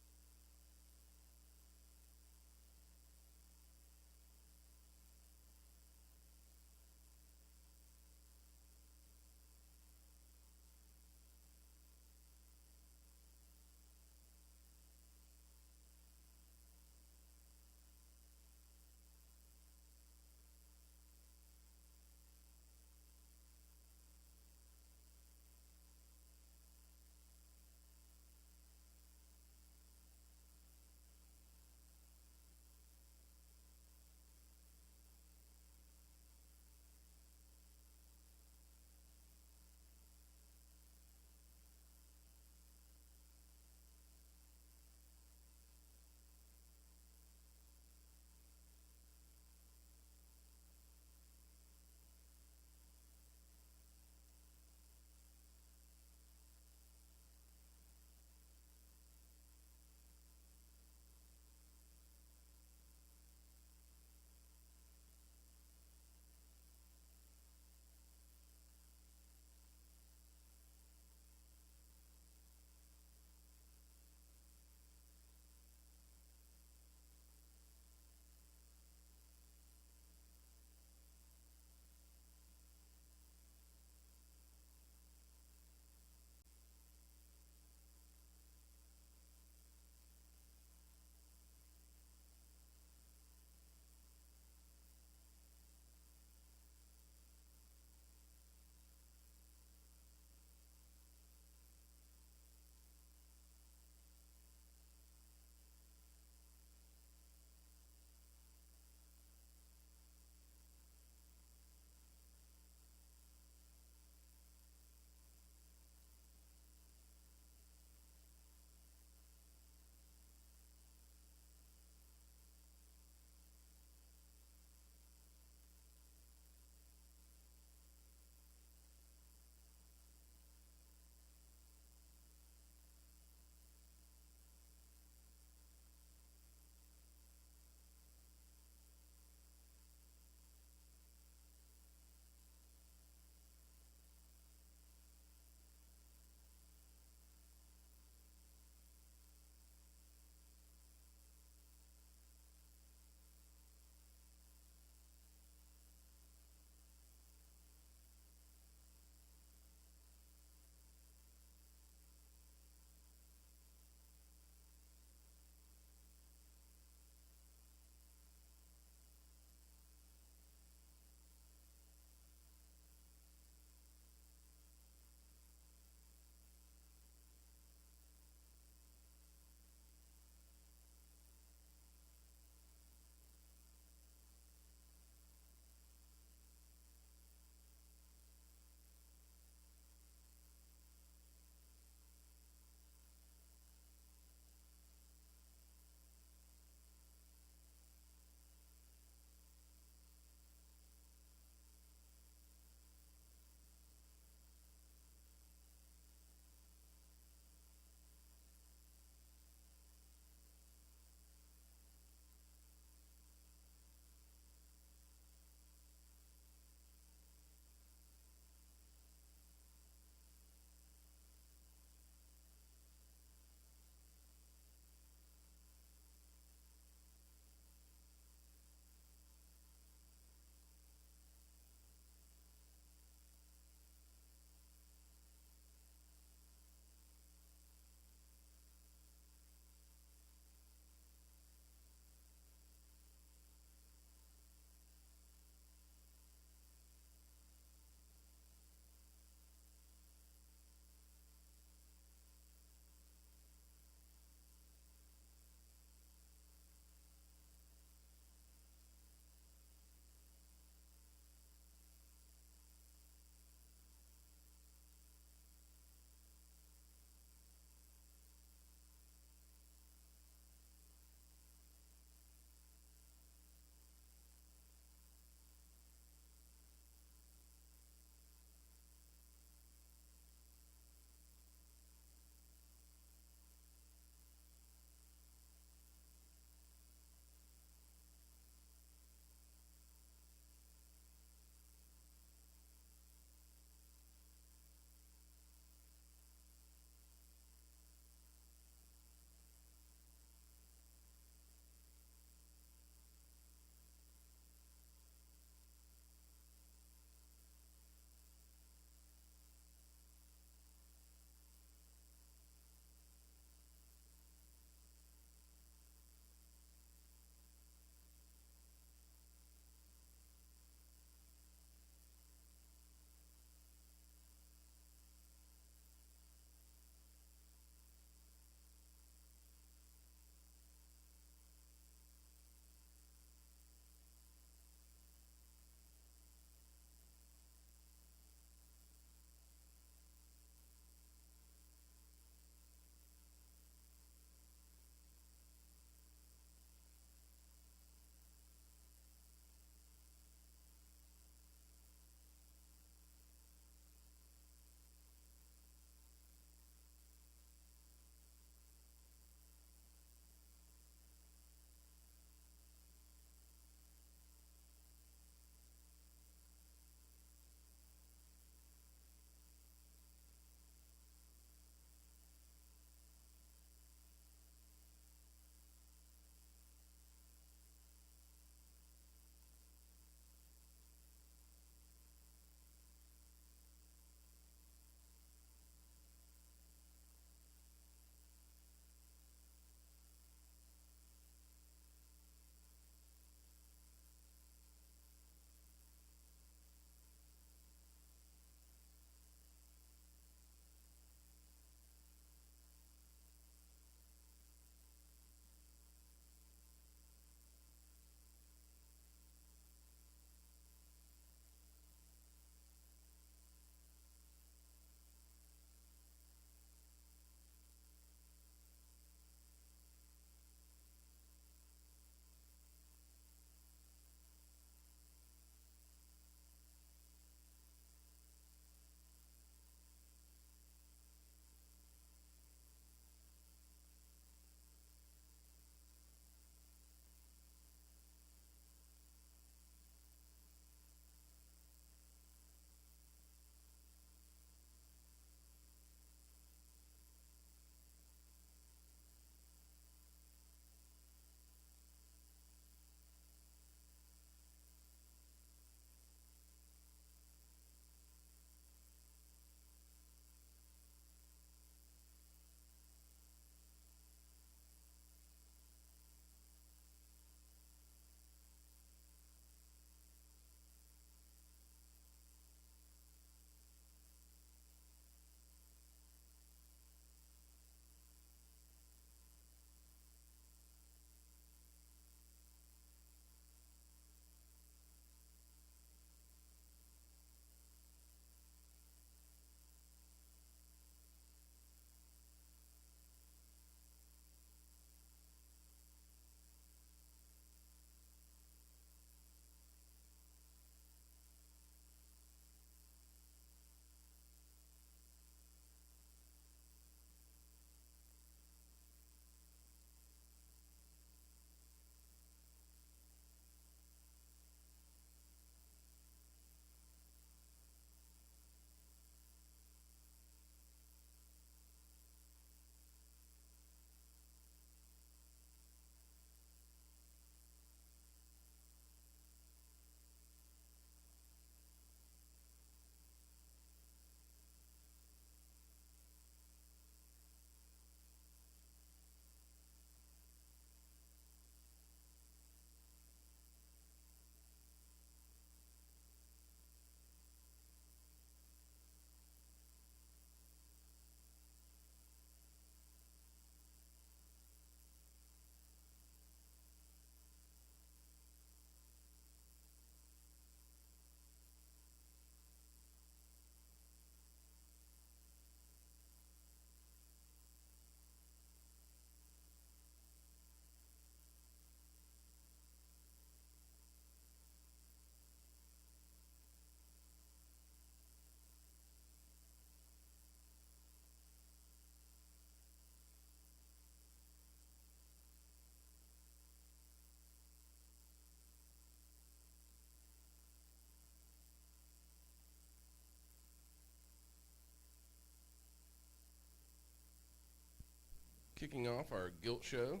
Kicking off our gilt show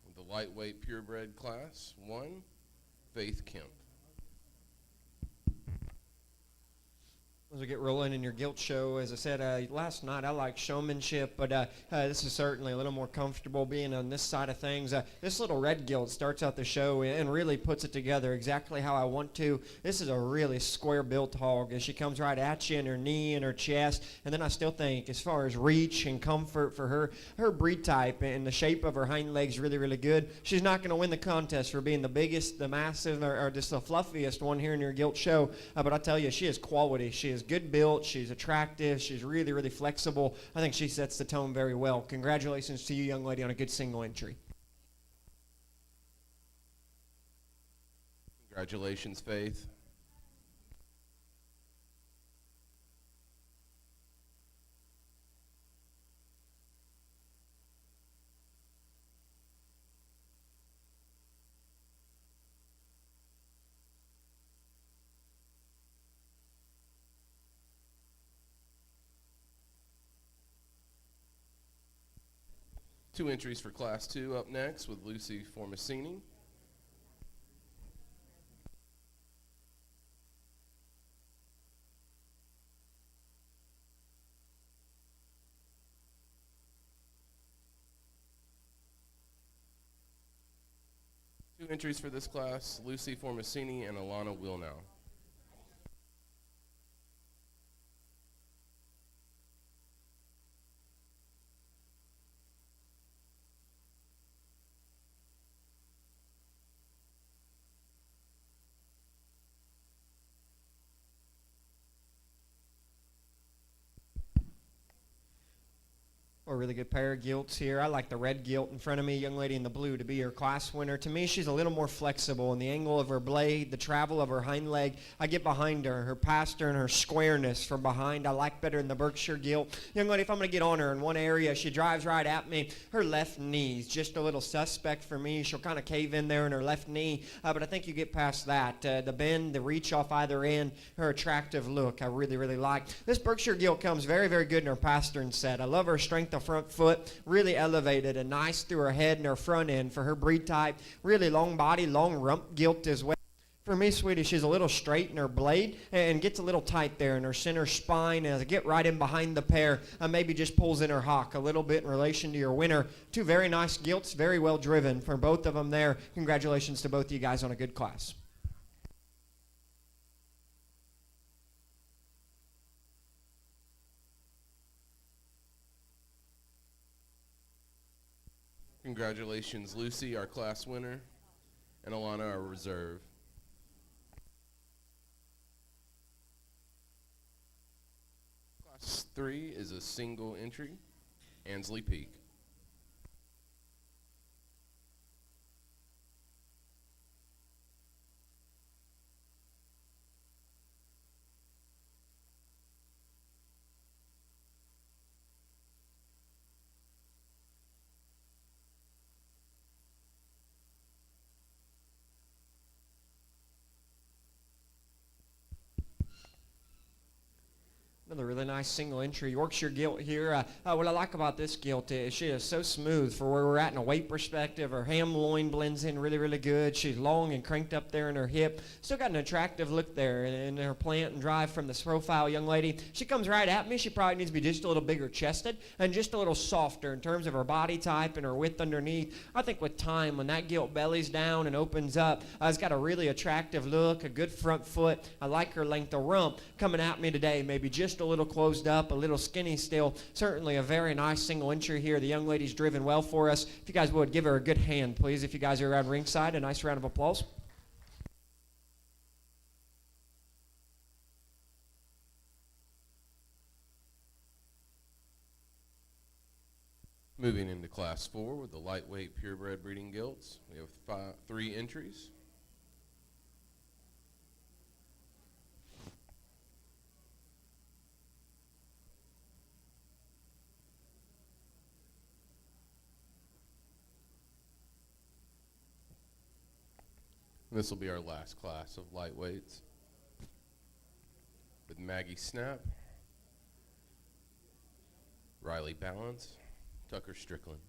with the lightweight purebred class 1, Faith Kemp. As we get rolling in your gilt show, as I said last night, I like showmanship, but this is certainly a little more comfortable being on this side of things. This little red gilt starts out the show and really puts it together exactly how I want to. This is a really square-built hog as she comes right at you in her knee and her chest. And then I still think, as far as reach and comfort for her breed type and the shape of her hind legs really, really good. She's not going to win the contest for being the biggest, the massive, or just the fluffiest one here in your gilt show. But I tell you, she is quality. She is good built, she's attractive, she's really, really flexible. I think she sets the tone very well. Congratulations to you, young lady, on a good single entry. Congratulations, Faith. Two entries for Class 2 up next with Lucy Formasini. Two entries for this class, Lucy Formasini and Alana Wilnow. A really good pair of gilts here. I like the red gilt in front of me, young lady in the blue, to be her class winner. To me, she's a little more flexible in the angle of her blade, the travel of her hind leg. I get behind her pasture and her squareness from behind. I like better than the Berkshire gilt. Young lady, if I'm going to get on her in one area, she drives right at me. Her left knee's just a little suspect for me. She'll kind of cave in there in her left knee, but I think you get past that. The bend, the reach off either end, her attractive look, I really, really like. This Berkshire gilt comes very, very good in her pastern set. I love her strength of front foot, really elevated and nice through her head and her front end for her breed type. Really long body, long rump gilt as well. For me, sweetie, she's a little straight in her blade and gets a little tight there in her center spine. As I get right in behind the pair, maybe just pulls in her hock a little bit in relation to your winner. Two very nice gilts, very well driven for both of them there. Congratulations to both of you guys on a good class. Congratulations, Lucy, our class winner, and Alana, our reserve. Class 3 is a single entry, Ansley Peak. Another really nice single entry Yorkshire gilt here. What I like about this gilt is she is so smooth for where we're at in a weight perspective. Her ham loin blends in really, really good. She's long and cranked up there in her hip. Still got an attractive look there in her plant and drive from this profile, young lady. She comes right at me. She probably needs to be just a little bigger chested and just a little softer in terms of her body type and her width underneath. I think with time, when that gilt bellies down and opens up, it's got a really attractive look, a good front foot. I like her length of rump coming at me today, maybe just a little closed up, a little skinny still. Certainly a very nice single entry here. The young lady's driven well for us. If you guys would, give her a good hand, please. If you guys are around ringside, a nice round of applause. Moving into Class 4 with the lightweight purebred breeding gilts, we have 3 entries. This will be our last class of lightweights with Maggie Snap, Riley Balance, Tucker Strickland.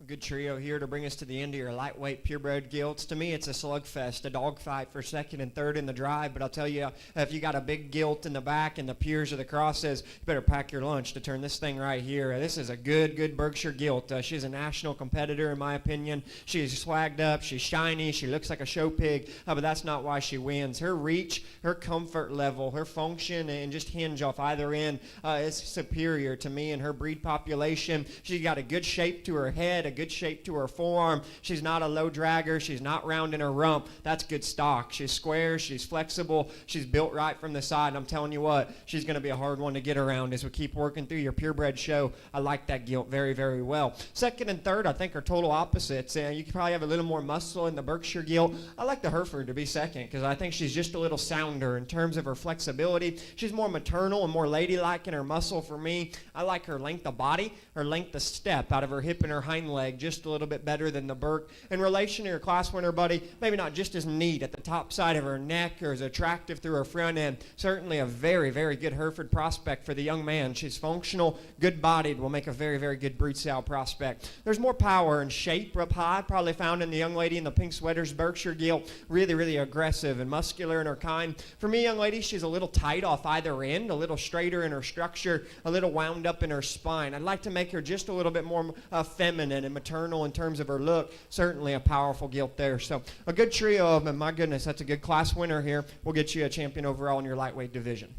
good trio here to bring us to the end of your lightweight purebred gilts. To me, it's a slugfest, a dogfight for second and third in the drive. But I'll tell you, if you got a big gilt in the back and the pures or the crosses, you better pack your lunch to turn this thing right here. This is a good Berkshire gilt. She's a national competitor, in my opinion. She's swagged up. She's shiny. She looks like a show pig. But that's not why she wins. Her reach, her comfort level, her function, and just hinge off either end is superior to me and her breed population. She's got a good shape to her head, a good shape to her forearm. She's not a low dragger. She's not round in her rump. That's good stock. She's square. She's flexible. She's built right from the side. And I'm telling you what, she's going to be a hard one to get around as we keep working through your purebred show. I like that gilt very well. Second and third, I think, are total opposites. You can probably have a little more muscle in the Berkshire gilt. I like the Hereford to be second because I think she's just a little sounder in terms of her flexibility. She's more maternal and more ladylike in her muscle for me. I like her length of body, her length of step out of her hip and her hind leg just a little bit better than the Berk. In relation to your class winner, buddy, maybe not just as neat at the top side of her neck or as attractive through her front end. Certainly a very good Hereford prospect for the young man. She's functional, good-bodied, will make a very good breed style prospect. There's more power and shape up high, probably found in the young lady in the pink sweaters Berkshire gilt. Really aggressive and muscular in her kind. For me, young lady, she's a little tight off either end, a little straighter in her structure, a little wound up in her spine. I'd like to make her just a little bit more feminine and maternal in terms of her look. Certainly a powerful gilt there. So a good trio of them. My goodness, that's a good class winner here. We'll get you a champion overall in your lightweight division.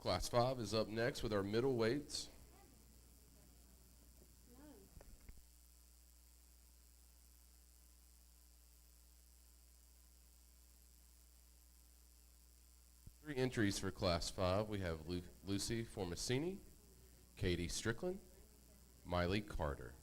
Class 5 is up next with our middleweights. Three entries for Class 5. We have Lucy Formicini, Katie Strickland, Miley Carter.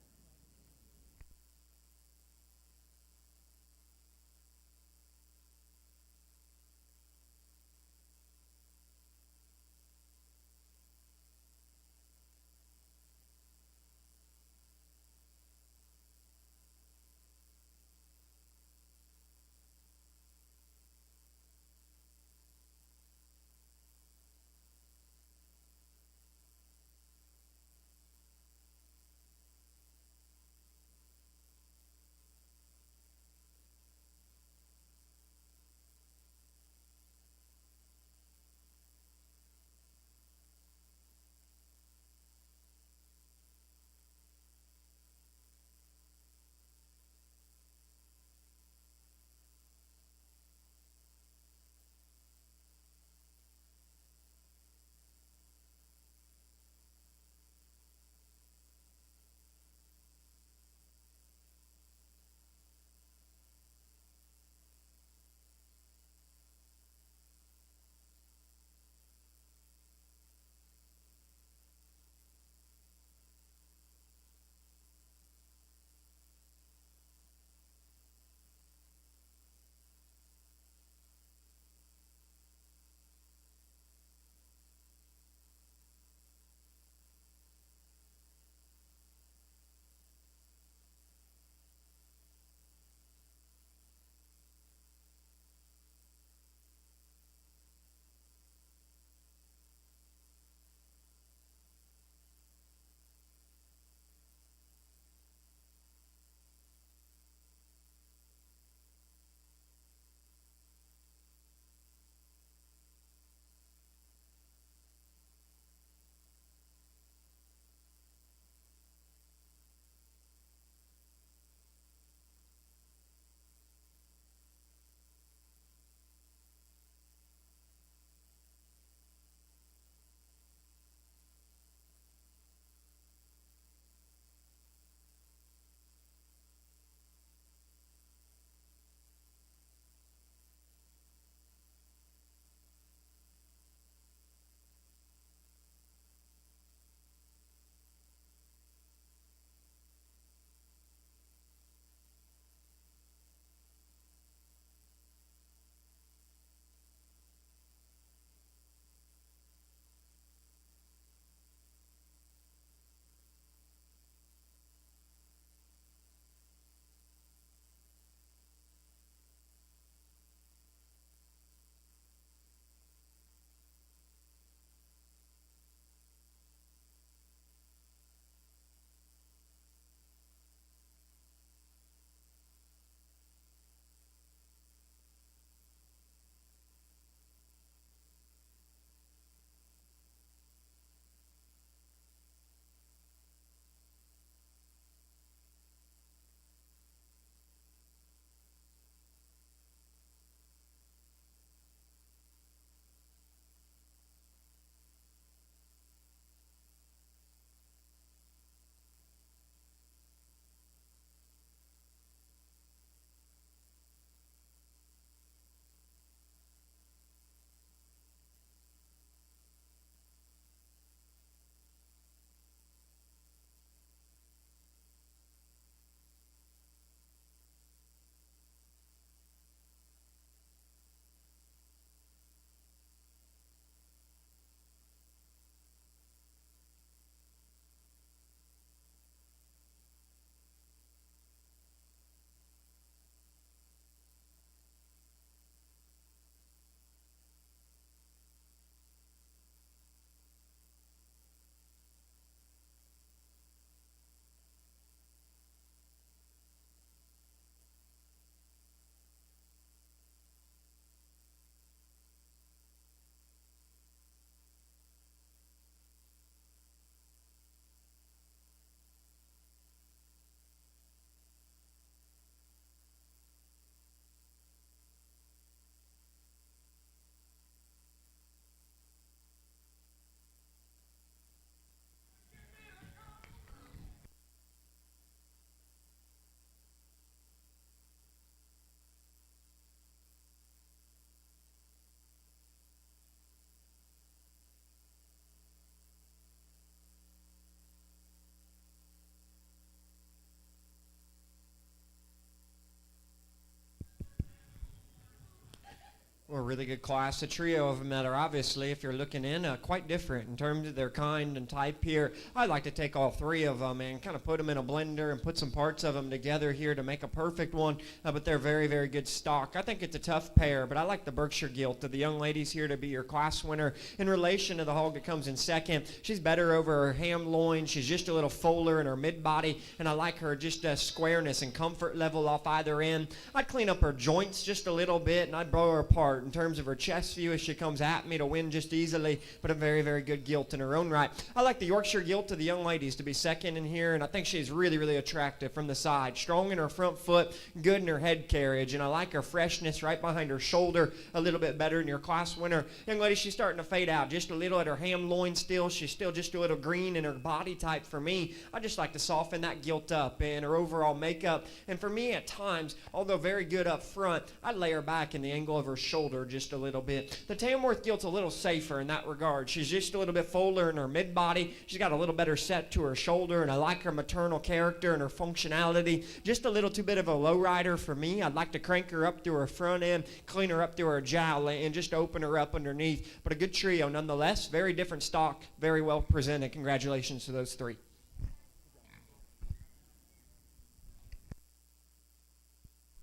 Well, a really good class, a trio of them that are obviously, if you're looking in, quite different in terms of their kind and type here. I'd like to take all three of them and kind of put them in a blender and put some parts of them together here to make a perfect one, but they're very, very good stock. I think it's a tough pair, but I like the Berkshire Gilt of the young ladies here to be your class winner. In relation to the hog that comes in second, she's better over her ham loin. She's just a little fuller in her mid-body, and I like her just squareness and comfort level off either end. I'd clean up her joints just a little bit, and I'd blow her apart in terms of her chest view as she comes at me to win just easily, but a very, very good gilt in her own right. I like the Yorkshire Gilt of the young ladies to be second in here, and I think she's really, really attractive from the side. Strong in her front foot, good in her head carriage, and I like her freshness right behind her shoulder a little bit better than your class winner. Young lady, she's starting to fade out just a little at her ham loin still. She's still just a little green in her body type for me. I just like to soften that gilt up and her overall makeup, and for me at times, although very good up front, I'd lay her back in the angle of her shoulder just a little bit. The Tamworth Gilt's a little safer in that regard. She's just a little bit fuller in her mid-body. She's got a little better set to her shoulder, and I like her maternal character and her functionality. Just a little too bit of a low rider for me. I'd like to crank her up through her front end, clean her up through her jowl, and just open her up underneath. But a good trio nonetheless. Very different stock, very well presented. Congratulations to those three.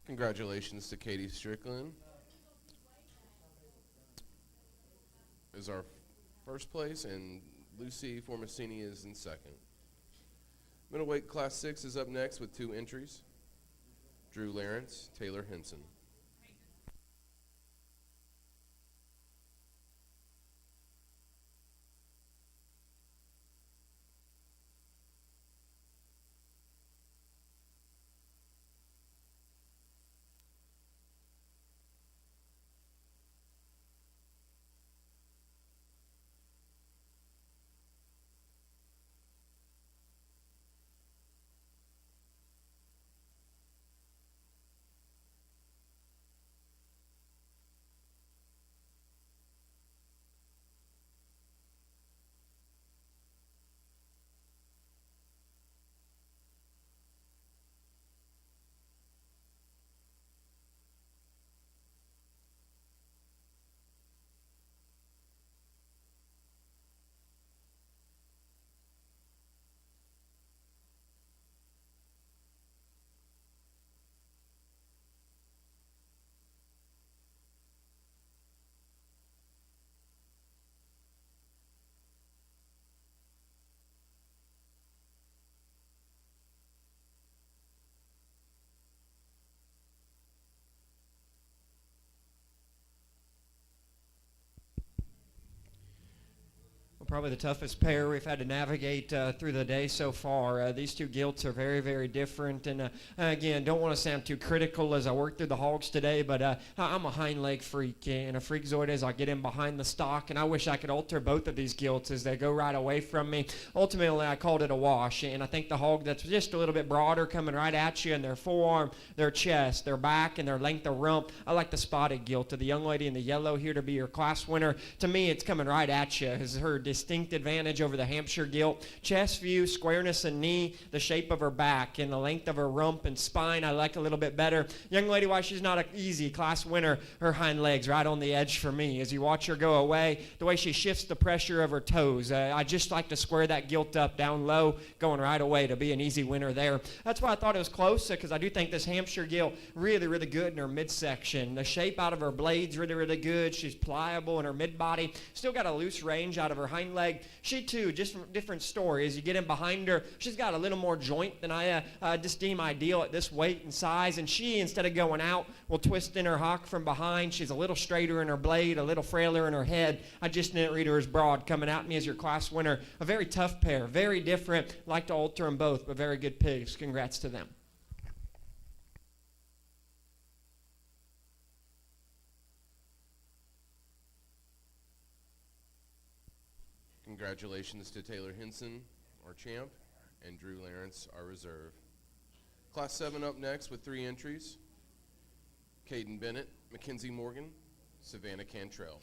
Congratulations to Katie Strickland is our first place, and Lucy Formacini is in second. Middleweight Class 6 is up next with 2 entries. Drew Lawrence, Taylor Henson. Probably the toughest pair we've had to navigate through the day so far. These two gilts are very, very different. And again, don't want to sound too critical as I work through the hogs today, but I'm a hind leg freak and a freakazoid as I get in behind the stock. And I wish I could alter both of these gilts as they go right away from me. Ultimately, I called it a wash. And I think the hog that's just a little bit broader coming right at you in their forearm, their chest, their back, and their length of rump. I like the spotted gilt of the young lady in the yellow here to be your class winner. To me, it's coming right at you as her distinct advantage over the Hampshire gilt. Chest view, squareness and knee, the shape of her back, and the length of her rump and spine I like a little bit better. Young lady, why she's not an easy class winner, her hind legs right on the edge for me. As you watch her go away, the way she shifts the pressure of her toes, I just like to square that gilt up down low, going right away to be an easy winner there. That's why I thought it was close, because I do think this Hampshire gilt really, really good in her midsection. The shape out of her blades really, really good. She's pliable in her mid-body. Still got a loose range out of her hind leg. She too, just different story. As you get in behind her, she's got a little more joint than I just deem ideal at this weight and size. And she, instead of going out, will twist in her hock from behind. She's a little straighter in her blade, a little frailer in her head. I just didn't read her as broad coming at me as your class winner. A very tough pair, very different. Like to alter them both, but very good pigs. Congrats to them. Congratulations to Taylor Henson, our champ, and Drew Lawrence, our reserve. Class 7 up next with 3 entries. Caden Bennett, Mackenzie Morgan, Savannah Cantrell.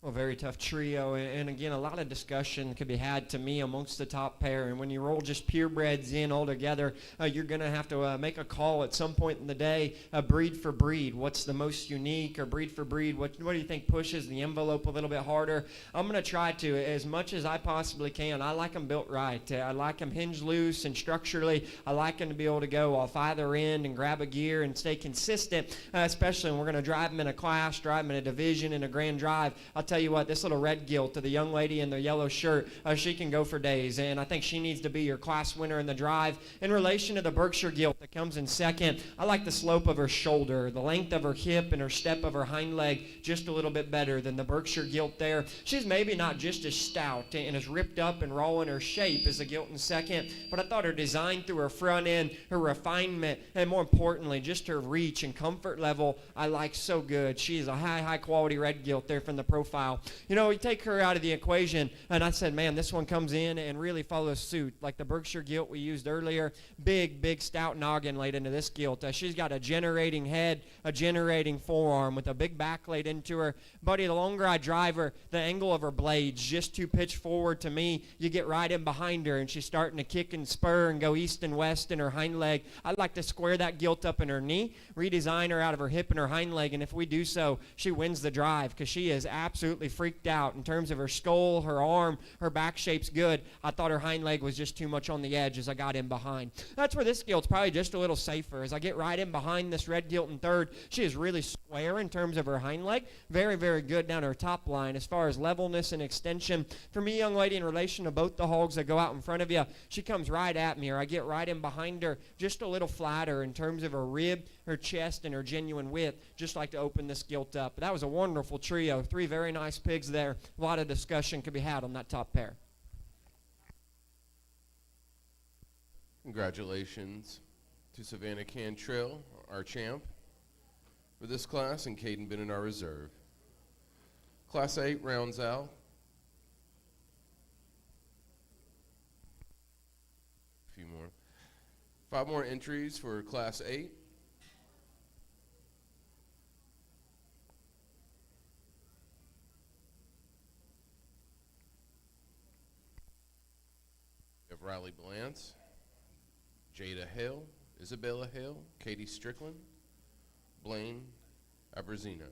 Well, very tough trio, and again, a lot of discussion could be had to me amongst the top pair. And when you roll just purebreds in all together, you're going to have to make a call at some point in the day, breed for breed. What's the most unique, or breed for breed? What do you think pushes the envelope a little bit harder? I'm going to try to, as much as I possibly can. I like them built right. I like them hinged loose, and structurally, I like them to be able to go off either end and grab a gear and stay consistent, especially when we're going to drive them in a class, drive them in a division, in a grand drive. I'll tell you what, this little red gilt to the young lady in the yellow shirt, she can go for days, and I think she needs to be your class winner in the drive. In relation to the Berkshire gilt that comes in second, I like the slope of her shoulder, the length of her hip, and her step of her hind leg just a little bit better than the Berkshire gilt there. She's maybe not just as stout and as ripped up and raw in her shape as the gilt in second, but I thought her design through her front end, her refinement, and more importantly, just her reach and comfort level, I like so good. She is a high quality red gilt there from the profile. You know, we take her out of the equation, and I said, man, this one comes in and really follows suit. Like the Berkshire gilt we used earlier, big, stout noggin laid into this gilt. She's got a generating head, a generating forearm with a big back laid into her. Buddy, the longer I drive her, the angle of her blades just too pitched forward to me. You get right in behind her, and she's starting to kick and spur and go east and west in her hind leg. I'd like to square that gilt up in her knee, redesign her out of her hip and her hind leg, and if we do so, she wins the drive because she is absolutely freaked out in terms of her skull, her arm, her back shape's good. I thought her hind leg was just too much on the edge as I got in behind. That's where this gilt's probably just a little safer. As I get right in behind this red gilt in third, she is really square in terms of her hind leg. Very good down her top line as far as levelness and extension. For me, young lady, in relation to both the hogs that go out in front of you, she comes right at me, or I get right in behind her, just a little flatter in terms of her rib, her chest, and her genuine width. Just like to open this gilt up. But that was a wonderful trio. Three very nice pigs there. A lot of discussion could be had on that top pair. Congratulations to Savannah Cantrell, our champ for this class, and Caden Bennett, our reserve. Class 8 rounds out. A few more. 5 more entries for Class 8. We have Riley Balance, Jada Hill, Isabella Hill, Katie Strickland, Blaine Abrazino.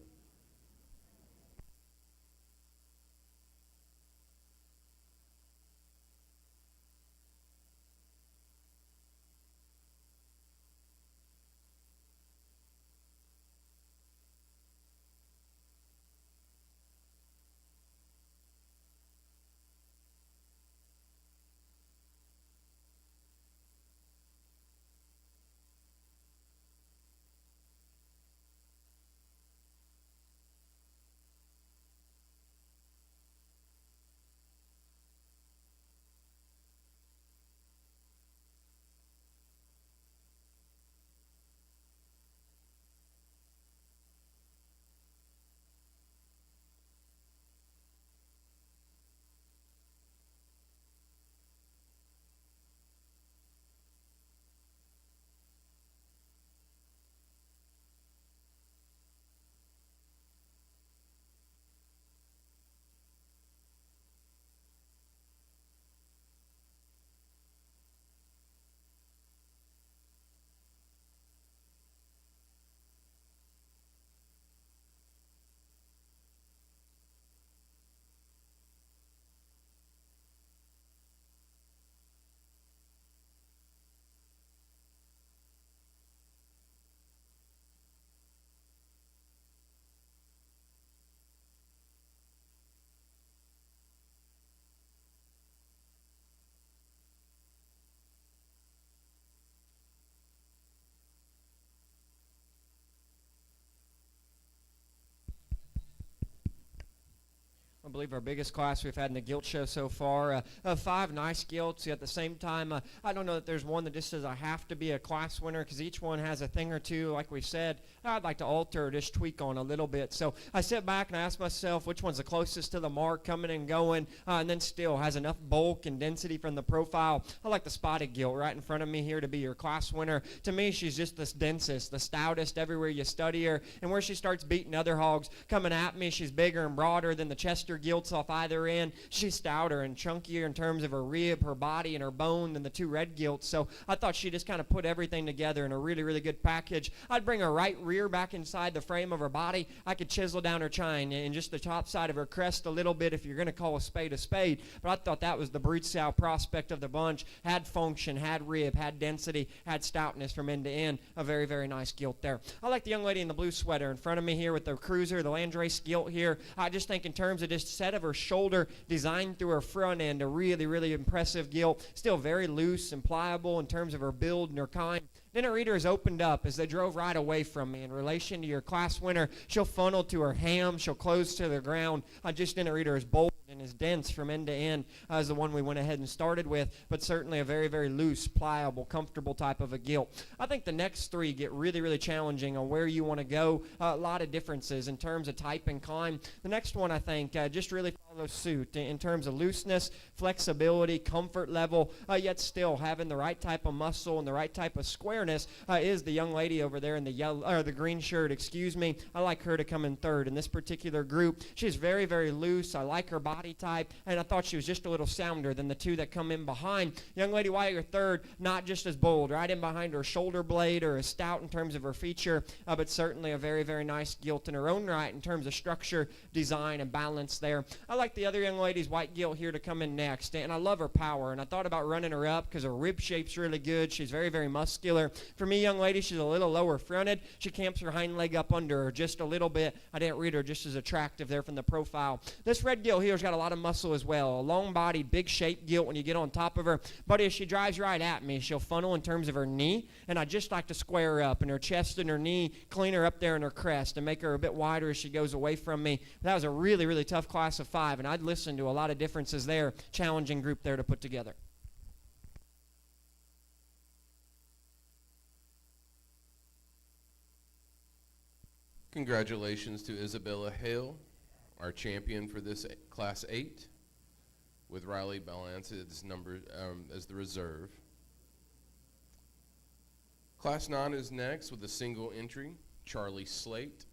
I believe our biggest class we've had in the gilt show so far. 5 nice gilts. At the same time, I don't know that there's one that just says I have to be a class winner, because each one has a thing or two, like we said, I'd like to alter or just tweak on a little bit. So I sit back and I ask myself which one's the closest to the mark, coming and going, and then still has enough bulk and density from the profile. I like the spotted gilt right in front of me here to be your class winner. To me, she's just the densest, the stoutest everywhere you study her, and where she starts beating other hogs coming at me, she's bigger and broader than the Chester gilts off either end. She's stouter and chunkier in terms of her rib, her body, and her bone than the 2 red gilts. So I thought she just kind of put everything together in a really, really good package. I'd bring her right rear back inside the frame of her body. I could chisel down her chine and just the top side of her crest a little bit if you're going to call a spade a spade. But I thought that was the brood sow prospect of the bunch. Had function, had rib, had density, had stoutness from end to end. A very, very nice gilt there. I like the young lady in the blue sweater in front of me here with the cruiser, the Landrace gilt here. I just think in terms of just set of her shoulder, designed through her front end, a really, really impressive gilt. Still very loose and pliable in terms of her build and her kind. Then her eater is opened up as they drove right away from me. In relation to your class winner, she'll funnel to her ham. She'll close to the ground. Just in her eater is bold and is dense from end to end as the one we went ahead and started with, but certainly a very, very loose, pliable, comfortable type of a gilt. I think the next 3 get really, really challenging on where you want to go. A lot of differences in terms of type and kind. The next one, I think, just really follows suit in terms of looseness, flexibility, comfort level, yet still having the right type of muscle and the right type of squareness is the young lady over there in the yellow, or the green shirt, excuse me. I like her to come in third in this particular group. She's very, very loose. I like her body type, and I thought she was just a little sounder than the 2 that come in behind. Young lady white, your third, not just as bold, right in behind her shoulder blade, or as stout in terms of her feature, but certainly a very, very nice gilt in her own right in terms of structure, design, and balance there. I like the other young lady's white gilt here to come in next, and I love her power, and I thought about running her up because her rib shape's really good. She's very, very muscular. For me, young lady, she's a little lower fronted. She camps her hind leg up under her just a little bit. I didn't read her just as attractive there from the profile. This red gilt here's got a lot of muscle as well. A long-bodied, big-shaped gilt when you get on top of her. But as she drives right at me, she'll funnel in terms of her knee, and I just like to square her up in her chest and her knee, clean her up there in her crest, and make her a bit wider as she goes away from me. That was a really, really tough class of 5, and I'd listen to a lot of differences there. Challenging group there to put together. Congratulations to Isabella Hale, our champion for this Class 8, with Riley Balance as the reserve. Class 9 is next with a single entry, Charlie Slate.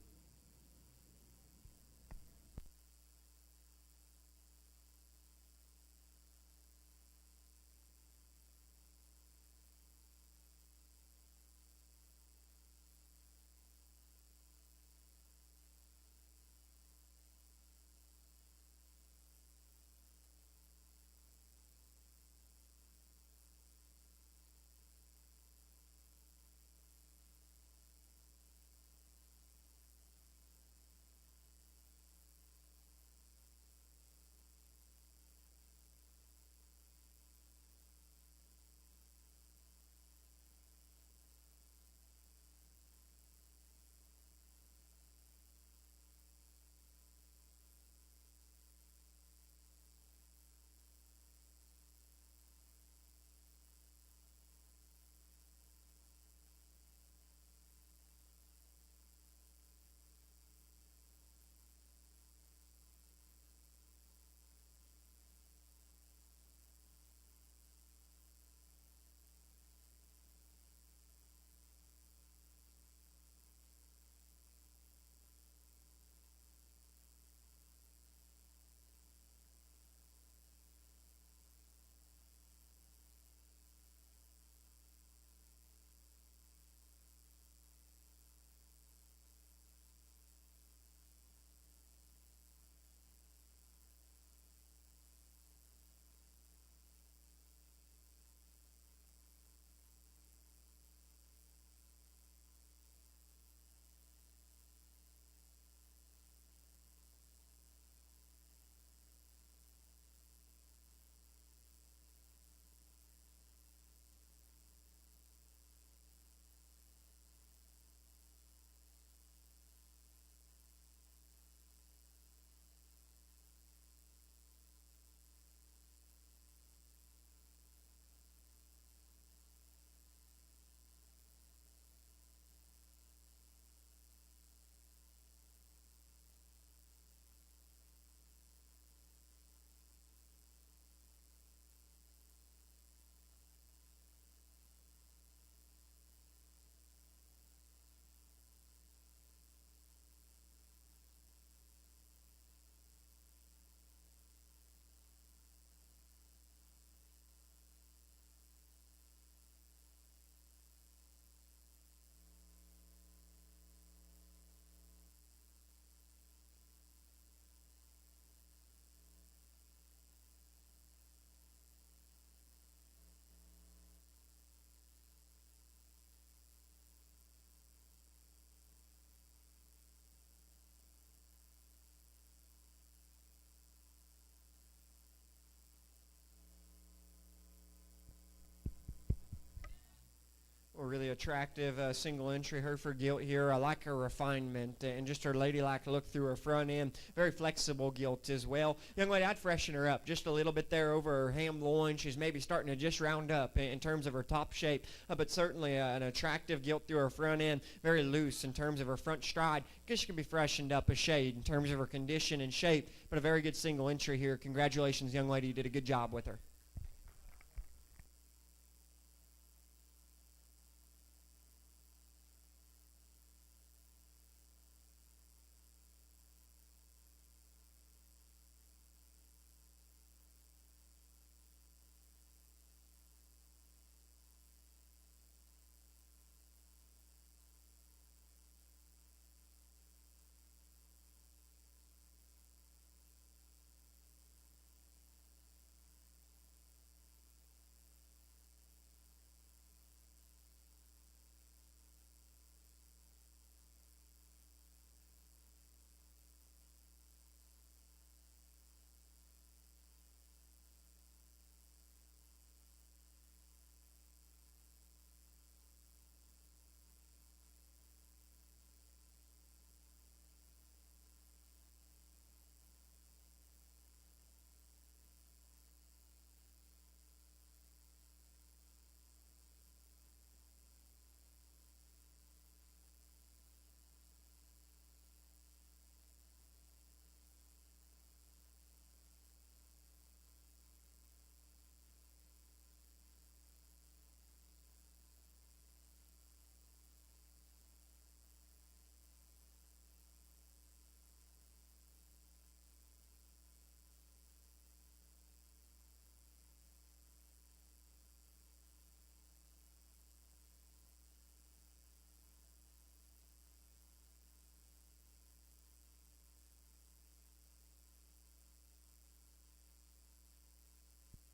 A really attractive single entry Hereford gilt here. I like her refinement and just her ladylike look through her front end. Very flexible gilt as well. Young lady, I'd freshen her up just a little bit there over her ham loin. She's maybe starting to just round up in terms of her top shape, but certainly an attractive gilt through her front end. Very loose in terms of her front stride. Guess she can be freshened up a shade in terms of her condition and shape, but a very good single entry here. Congratulations, young lady. You did a good job with her.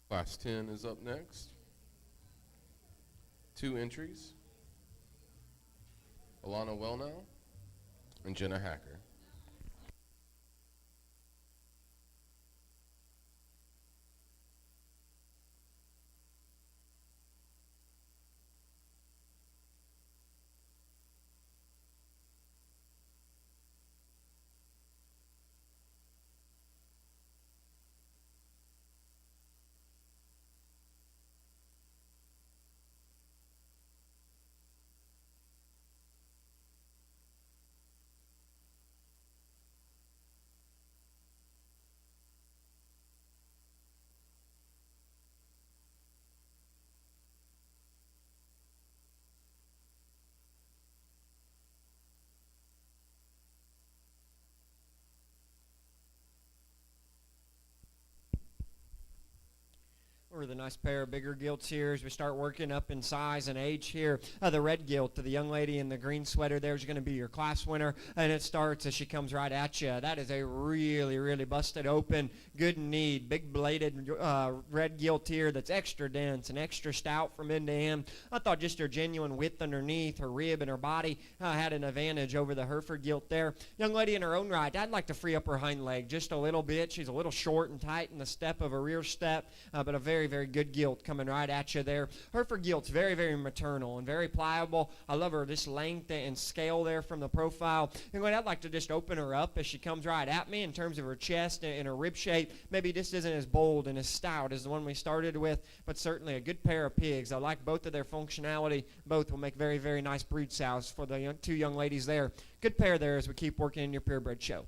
Class 10 is up next. 2 entries. Alana Wellnow and Jenna Hacker. With a nice pair of bigger gilts here as we start working up in size and age here. The red gilt to the young lady in the green sweater there is going to be your class winner, and it starts as she comes right at you. That is a really, really busted open, good kneed, big bladed red gilt here that's extra dense and extra stout from end to end. I thought just her genuine width underneath, her rib and her body had an advantage over the Hereford gilt there. Young lady in her own right, I'd like to free up her hind leg just a little bit. She's a little short and tight in the step of her rear step, but a very, very good gilt coming right at you there. Hereford gilt's very, very maternal and very pliable. I love her this length and scale there from the profile. And I'd like to just open her up as she comes right at me in terms of her chest and her rib shape. Maybe this isn't as bold and as stout as the one we started with, but certainly a good pair of pigs. I like both of their functionality. Both will make very, very nice brood sows for the two young ladies there. Good pair there as we keep working in your purebred show.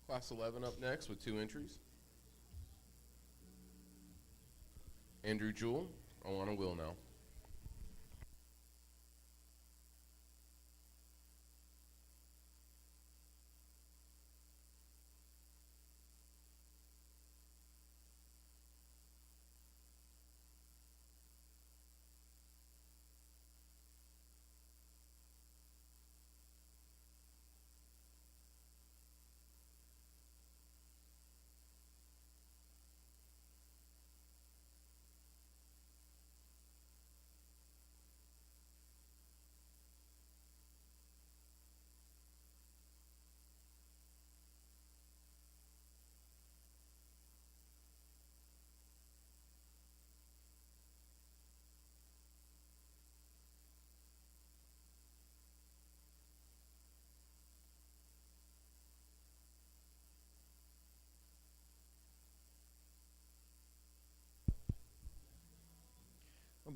Class 11 up next with 2 entries. Andrew Jewell, Alana Wellnow.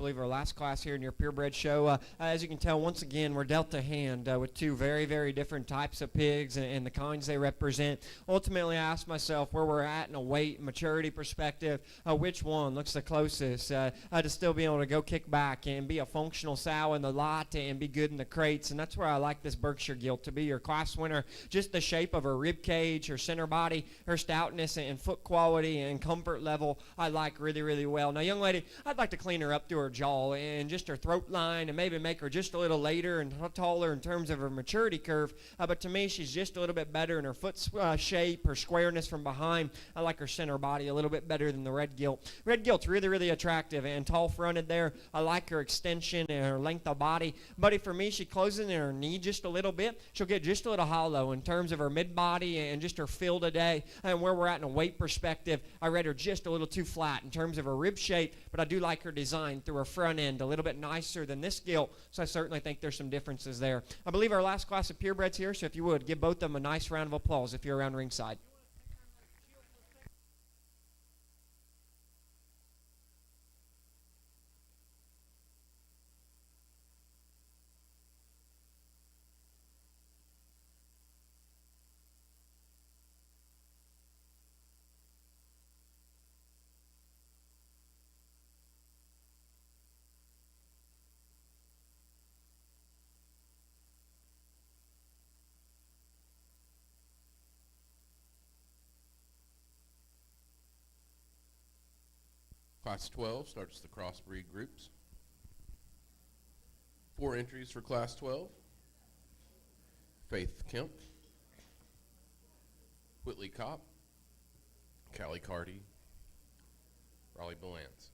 believe our last class here in your purebred show. As you can tell, once again, we're dealt a hand with two very, very different types of pigs and the kinds they represent. Ultimately, I asked myself where we're at in a weight and maturity perspective, which one looks the closest to still be able to go kick back and be a functional sow in the lot and be good in the crates. And that's where I like this Berkshire gilt to be your class winner. Just the shape of her rib cage, her center body, her stoutness and foot quality and comfort level I like really, really well. Now, young lady, I'd like to clean her up to her jaw and just her throat line and maybe make her just a little later and taller in terms of her maturity curve. But to me, she's just a little bit better in her foot shape, her squareness from behind. I like her center body a little bit better than the red gilt. Red gilt's really, really attractive and tall fronted there. I like her extension and her length of body. But for me, she closes in her knee just a little bit. She'll get just a little hollow in terms of her mid body and just her feel today. And where we're at in a weight perspective, I read her just a little too flat in terms of her rib shape, but I do like her design through her front end a little bit nicer than this gilt, so I certainly think there's some differences there. I believe our last class of purebreds here, so if you would, give both of them a nice round of applause if you're around ringside. Class 12 starts the crossbreed groups. 4 entries for Class 12. Faith Kemp, Whitley Kopp, Callie Carty, Raleigh Belance.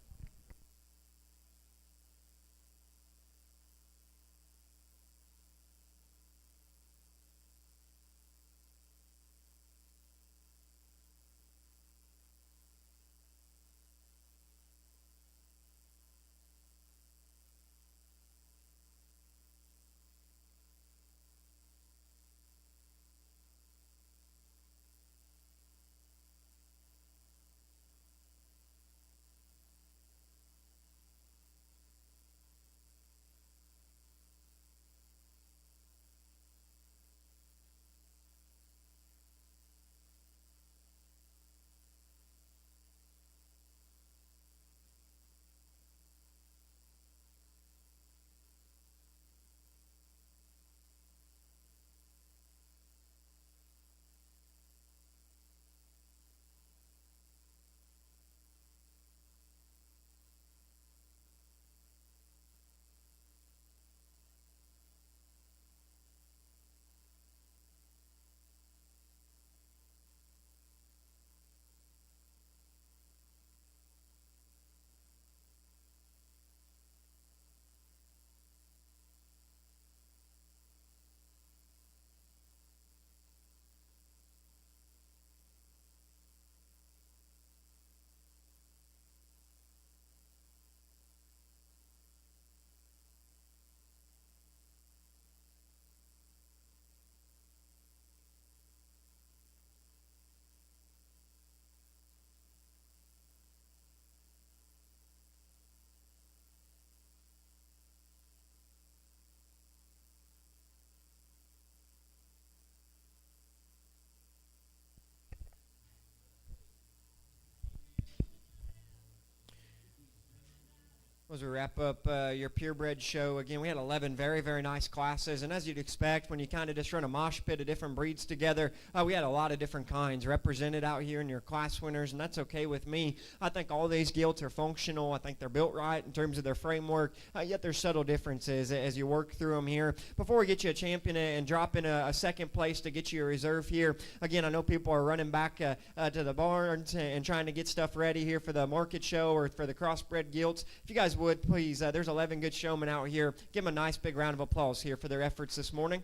As we wrap up your purebred show, again, we had 11 very, very nice classes. And as you'd expect, when you kind of just run a mosh pit of different breeds together, we had a lot of different kinds represented out here in your class winners, and that's okay with me. I think all these gilts are functional. I think they're built right in terms of their framework, yet there's subtle differences as you work through them here. Before we get you a champion and drop in a second place to get you a reserve here, again, I know people are running back to the barns and trying to get stuff ready here for the market show or for the crossbred gilts. If you guys would, please, there's 11 good showmen out here. Give them a nice big round of applause here for their efforts this morning.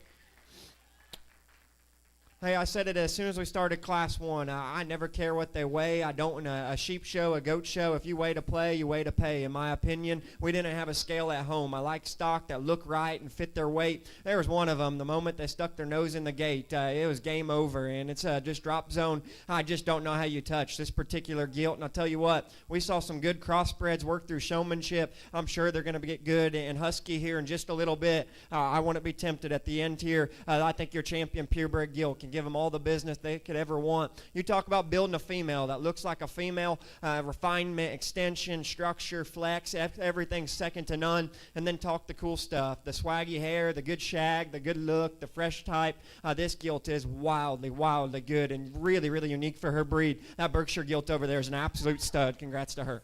Hey, I said it as soon as we started Class 1. I never care what they weigh. I don't in a sheep show, a goat show. If you weigh to play, you weigh to pay. In my opinion, we didn't have a scale at home. I like stock that look right and fit their weight. There was one of them. The moment they stuck their nose in the gate, it was game over, and it's just drop zone. I just don't know how you touch this particular gilt. And I'll tell you what, we saw some good crossbreds work through showmanship. I'm sure they're going to get good and husky here in just a little bit. I wouldn't be tempted at the end here. I think your champion purebred gilt can give them all the business they could ever want. You talk about building a female that looks like a female, refinement, extension, structure, flex, everything's second to none. And then talk the cool stuff, the swaggy hair, the good shag, the good look, the fresh type. This gilt is wildly, wildly good and really, really unique for her breed. That Berkshire gilt over there is an absolute stud. Congrats to her.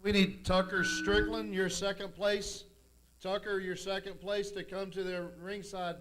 We need Tucker Strickland, your second place. Tucker, your second place, to come to the ringside.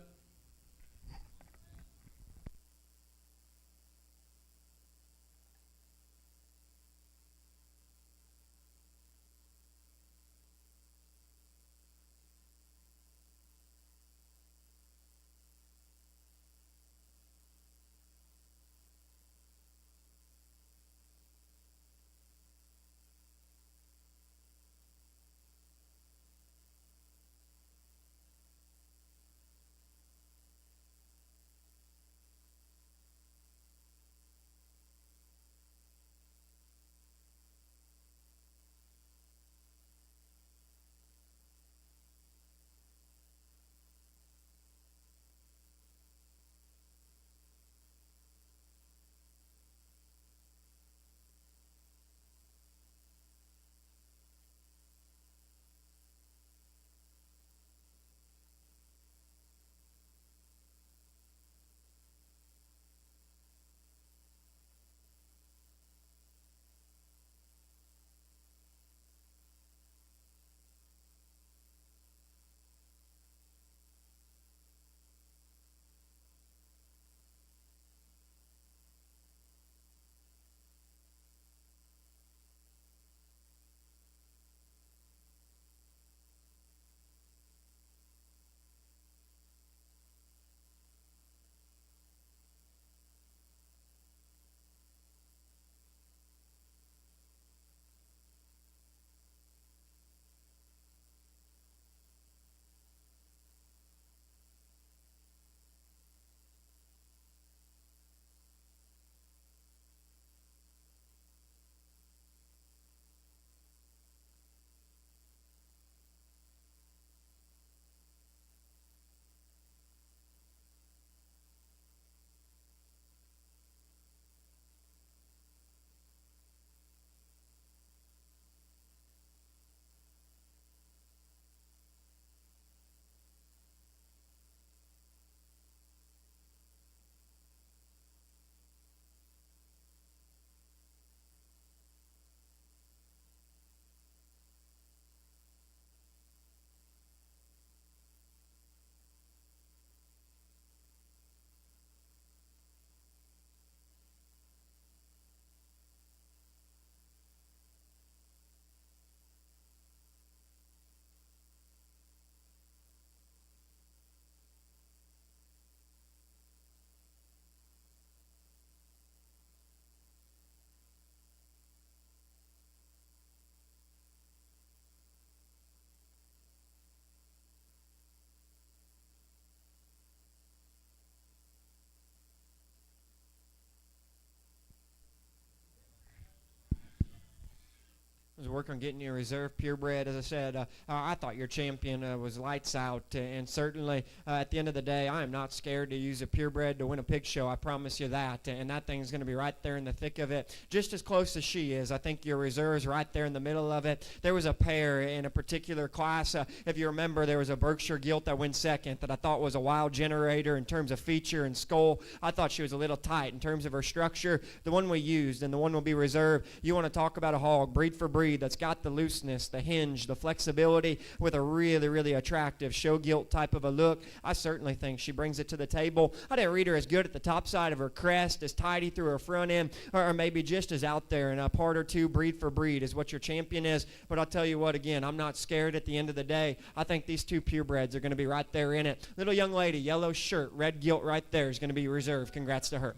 Was working on getting your reserve purebred. As I said, I thought your champion was lights out, and certainly at the end of the day, I am not scared to use a purebred to win a pig show. I promise you that, and that thing's going to be right there in the thick of it, just as close as she is. I think your reserve's right there in the middle of it. There was a pair in a particular class. If you remember, there was a Berkshire gilt that went second that I thought was a wild generator in terms of feature and skull. I thought she was a little tight in terms of her structure. The one we used and the one will be reserved. You want to talk about a hog, breed for breed, that's got the looseness, the hinge, the flexibility with a really, really attractive show gilt type of a look. I certainly think she brings it to the table. I didn't read her as good at the top side of her crest, as tidy through her front end, or maybe just as out there in a part or two, breed for breed, is what your champion is. But I'll tell you what, again, I'm not scared at the end of the day. I think these two purebreds are going to be right there in it. Little young lady, yellow shirt, red gilt right there is going to be reserved. Congrats to her.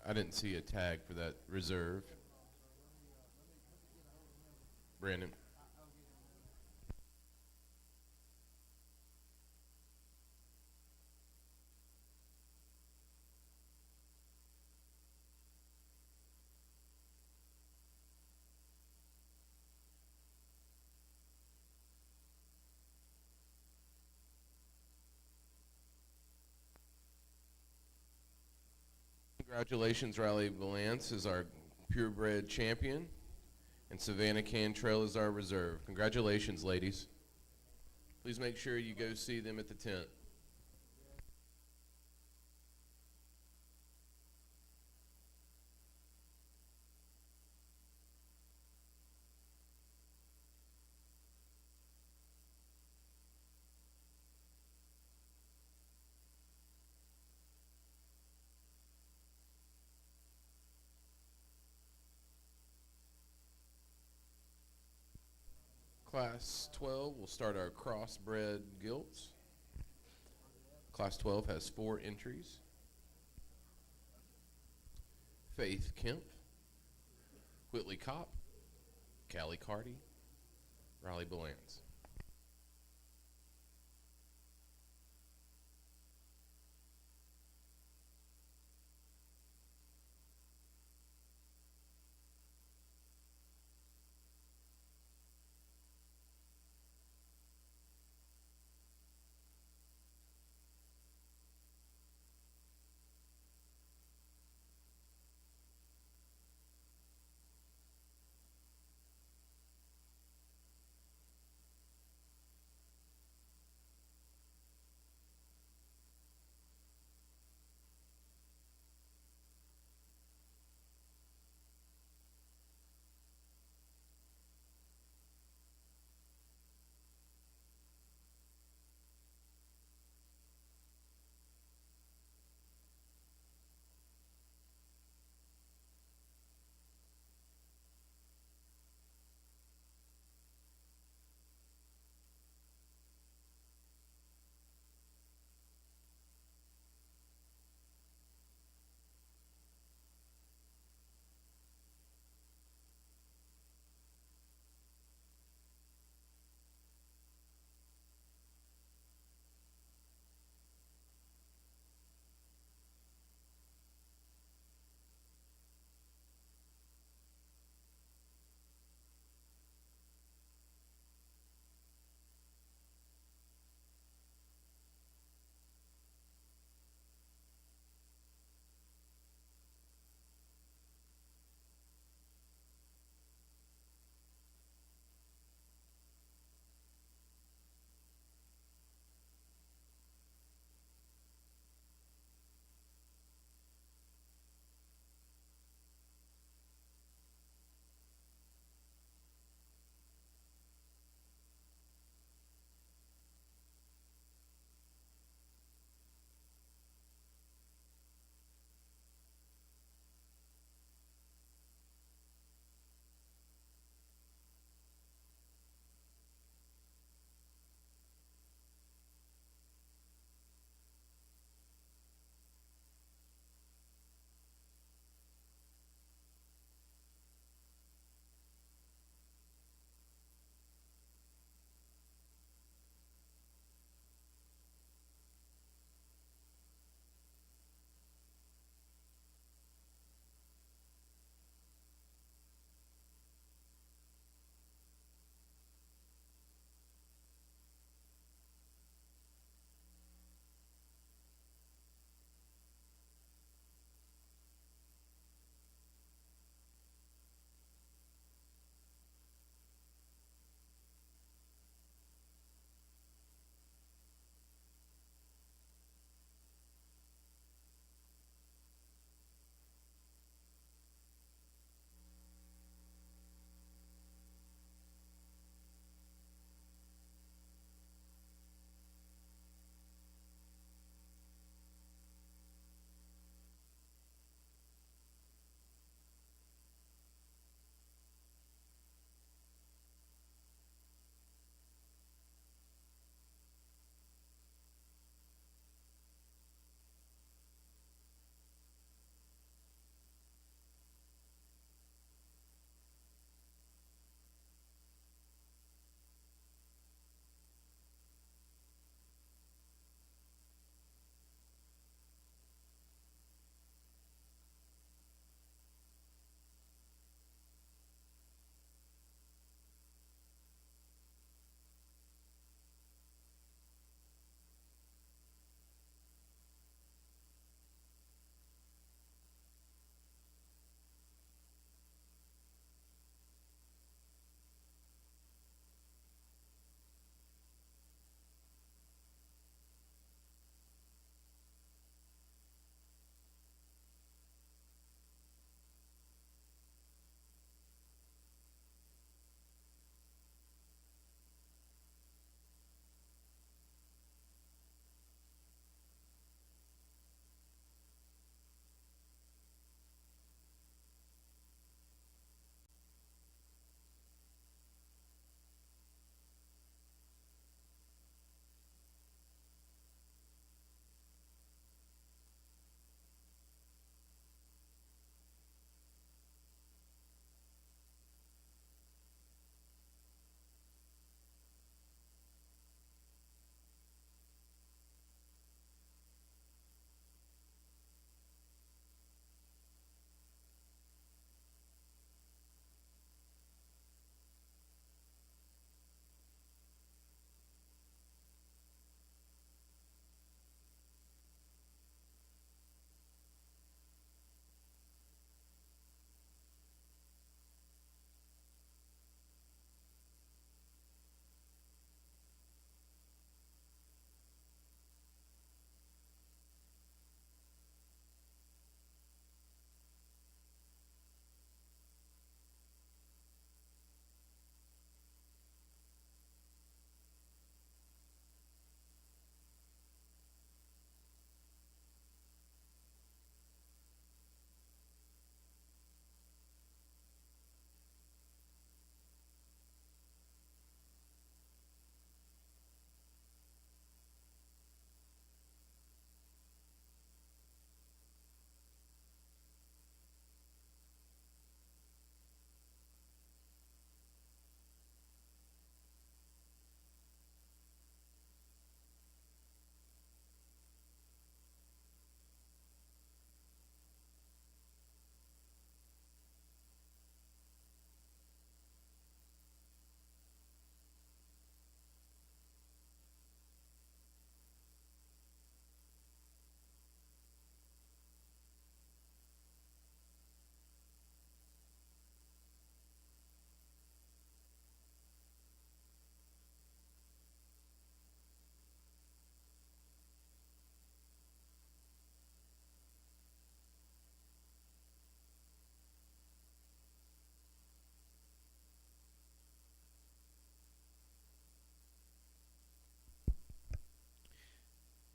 I didn't see a tag for that reserve. Brandon. Congratulations, Riley Valance is our purebred champion, and Savannah Cantrell is our reserve. Congratulations, ladies. Please make sure you go see them at the tent. Class 12 will start our crossbred gilts. Class 12 has 4 entries. Faith Kemp, Whitley Kopp, Callie Carty, Riley Balance.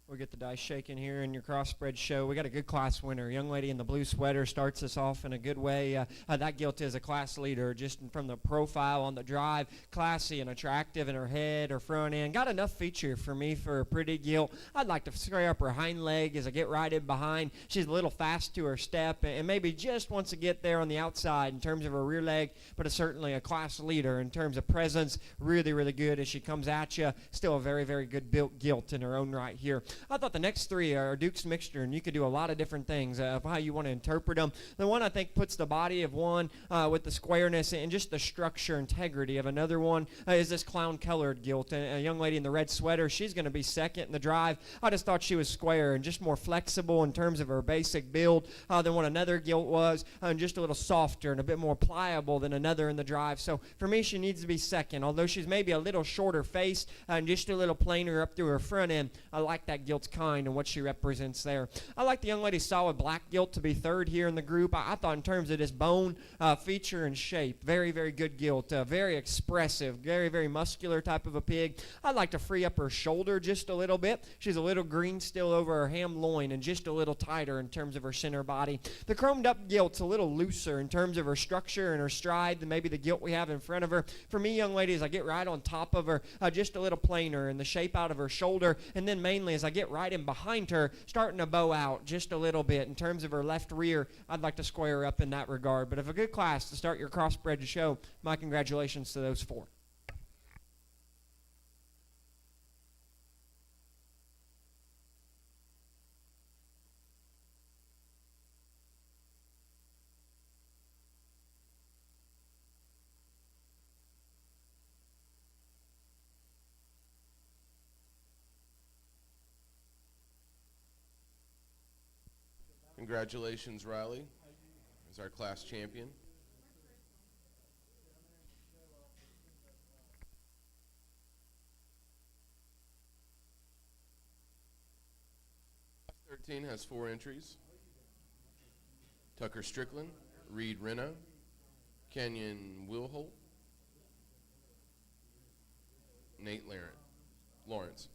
We'll get the dice shaking here in your crossbred show. We got a good class winner. A young lady in the blue sweater starts us off in a good way. That gilt is a class leader just from the profile on the drive. Classy and attractive in her head, her front end. Got enough feature for me for a pretty gilt. I'd like to square up her hind leg as I get right in behind. She's a little fast to her step and maybe just wants to get there on the outside in terms of her rear leg, but is certainly a class leader in terms of presence. Really, really good as she comes at you. Still a very, very good built gilt in her own right here. I thought the next three are Duke's Mixture, and you could do a lot of different things of how you want to interpret them. The one I think puts the body of one with the squareness and just the structure integrity of another one is this clown-colored gilt. And a young lady in the red sweater, she's going to be second in the drive. I just thought she was square and just more flexible in terms of her basic build than what another gilt was, and just a little softer and a bit more pliable than another in the drive. So for me, she needs to be second. Although she's maybe a little shorter faced and just a little plainer up through her front end, I like that gilt's kind and what she represents there. I like the young lady's solid black gilt to be third here in the group. I thought in terms of this bone feature and shape, very, very good gilt. Very expressive, very, very muscular type of a pig. I'd like to free up her shoulder just a little bit. She's a little green still over her ham loin and just a little tighter in terms of her center body. The chromed up gilt's a little looser in terms of her structure and her stride than maybe the gilt we have in front of her. For me, young lady, as I get right on top of her, just a little plainer in the shape out of her shoulder, and then mainly as I get right in behind her, starting to bow out just a little bit in terms of her left rear. I'd like to square her up in that regard. But if a good class to start your crossbred show, my congratulations to those four. Congratulations, Riley, as our class champion. Class 13 has 4 entries. Tucker Strickland, Reed Reno, Kenyon Wilholt, Nate Lawrence.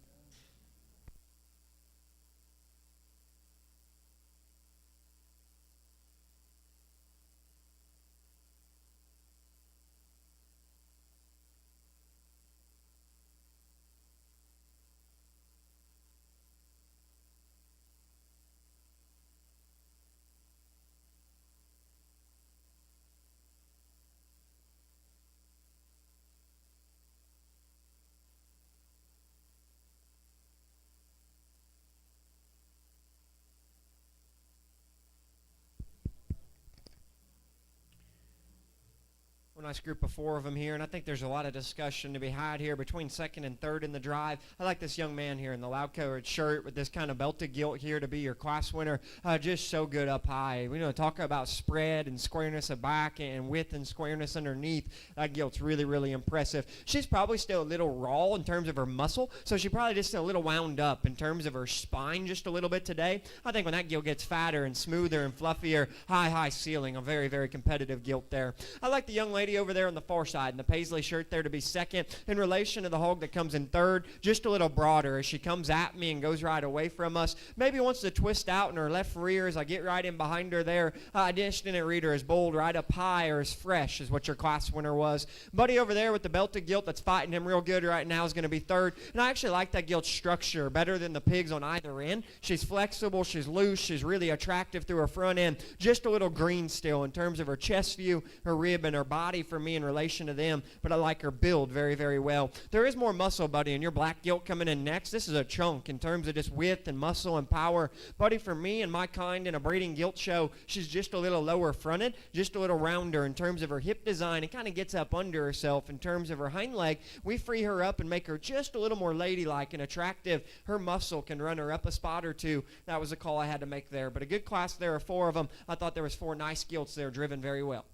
A nice group of 4 of them here, and I think there's a lot of discussion to be had here between second and third in the drive. I like this young man here in the loud-colored shirt with this kind of belted gilt here to be your class winner. Just so good up high. We talk about spread and squareness of back and width and squareness underneath. That gilt's really, really impressive. She's probably still a little raw in terms of her muscle, so she probably just a little wound up in terms of her spine just a little bit today. I think when that gilt gets fatter and smoother and fluffier, high ceiling, a very, very competitive gilt there. I like the young lady over there on the far side in the paisley shirt there to be second in relation to the hog that comes in third, just a little broader as she comes at me and goes right away from us. Maybe wants to twist out in her left rear as I get right in behind her there. I just didn't read her as bold right up high or as fresh as what your class winner was. Buddy over there with the belted gilt that's fighting him real good right now is going to be third, and I actually like that gilt structure better than the pigs on either end. She's flexible, she's loose, she's really attractive through her front end, just a little green still in terms of her chest view, her rib, and her body for me in relation to them, but I like her build very, very well. There is more muscle, Buddy, in your black gilt coming in next. This is a chunk in terms of just width and muscle and power. Buddy, for me and my kind in a breeding gilt show, she's just a little lower fronted, just a little rounder in terms of her hip design and kind of gets up under herself in terms of her hind leg. We free her up and make her just a little more ladylike and attractive. Her muscle can run her up a spot or two. That was a call I had to make there, but a good class. There are 4 of them. I thought there was 4 nice gilts there driven very well.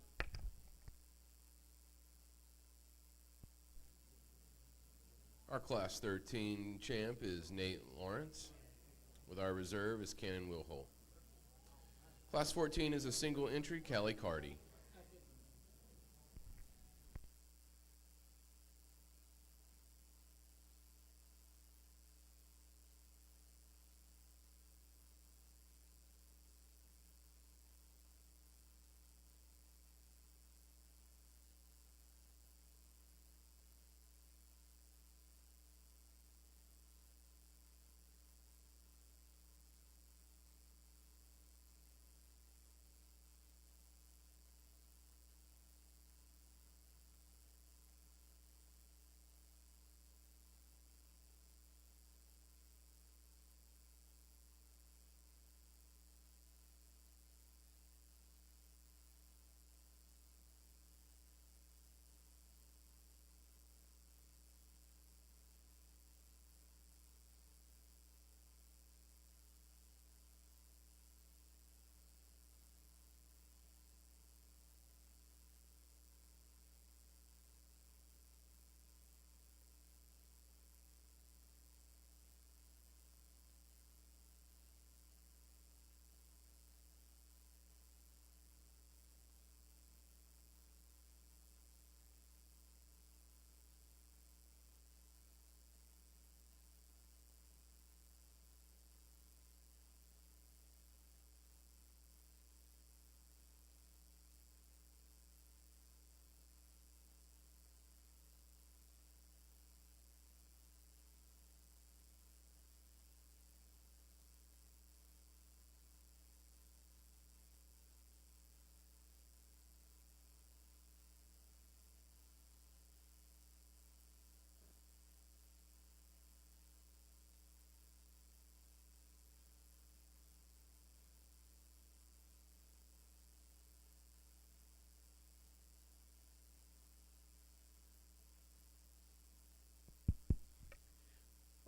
Our Class 13 champ is Nate Lawrence, with our reserve is Cannon Wilholt. Class 14 is a single entry, Callie Carty.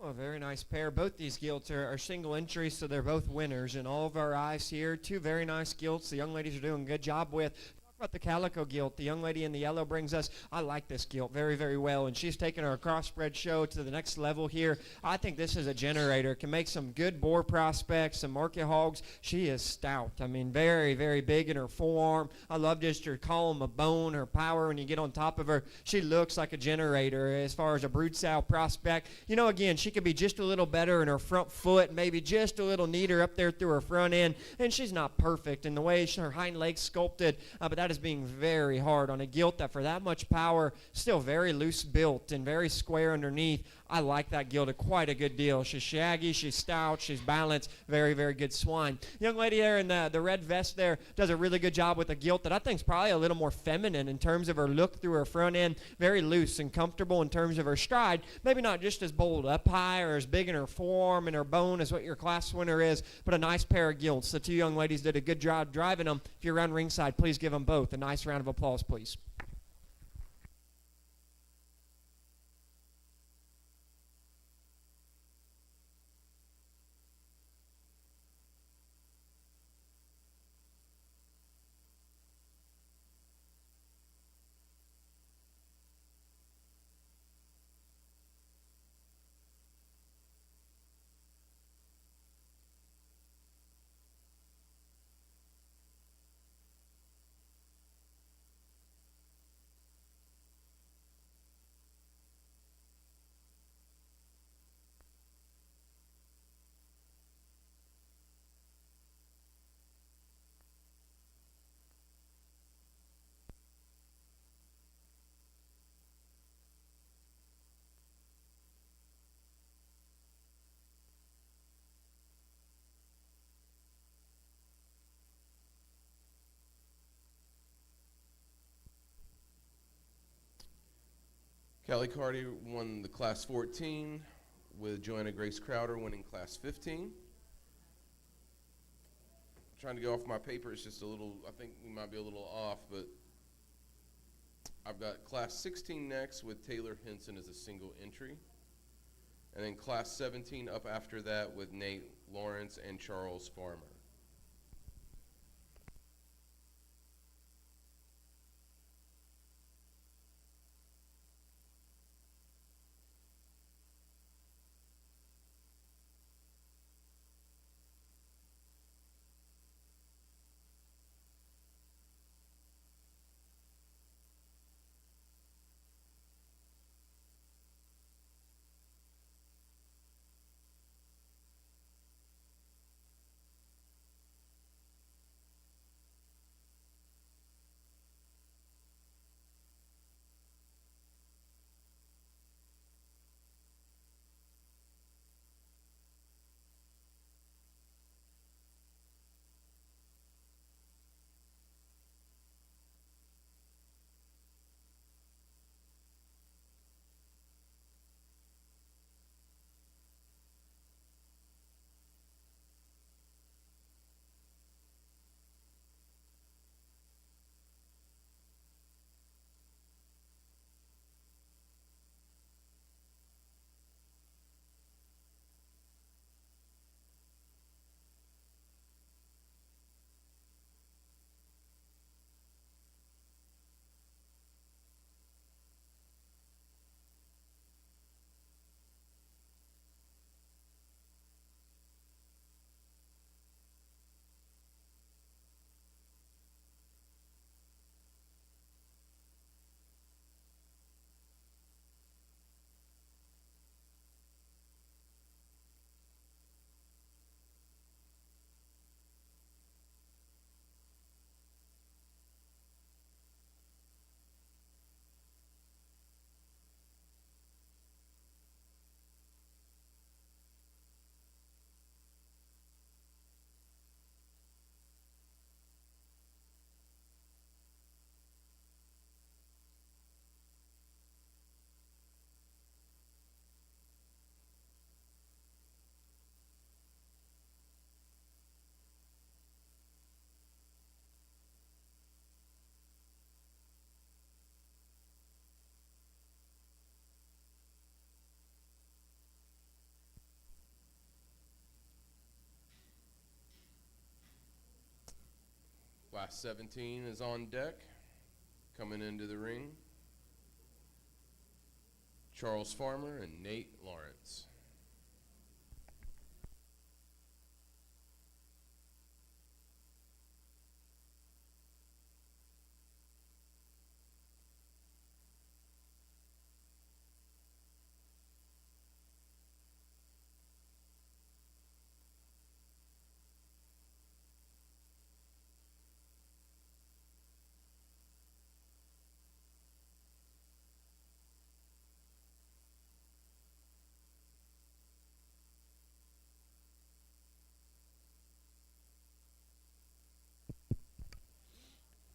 Oh, a very nice pair. Both these gilts are single entries, so they're both winners in all of our eyes here. Two very nice gilts the young ladies are doing a good job with. Talk about the calico gilt the young lady in the yellow brings us. I like this gilt very, very well, and she's taking our crossbred show to the next level here. I think this is a generator. Can make some good boar prospects, some market hogs. She is stout. I mean, very, very big in her forearm. I love just her column of bone, her power when you get on top of her. She looks like a generator as far as a brood sow prospect. You know, again, she could be just a little better in her front foot, maybe just a little neater up there through her front end, and she's not perfect in the way her hind legs sculpted, but that is being very hard on a gilt that for that much power, still very loose built and very square underneath. I like that gilt quite a good deal. She's shaggy, she's stout, she's balanced, very, very good swine. Young lady there in the red vest there does a really good job with a gilt that I think is probably a little more feminine in terms of her look through her front end, very loose and comfortable in terms of her stride, maybe not just as bold up high or as big in her forearm and her bone as what your class winner is, but a nice pair of gilts. The two young ladies did a good job driving them. If you're around ringside, please give them both a nice round of applause, please. Kelly Carty won the Class 14, with Joanna Grace Crowder winning Class 15. Trying to go off my paper, it's just a little, I think we might be a little off, but I've got Class 16 next with Taylor Henson as a single entry. And then Class 17 up after that with Nate Lawrence and Charles Farmer. Class 17 is on deck. Coming into the ring, Charles Farmer and Nate Lawrence.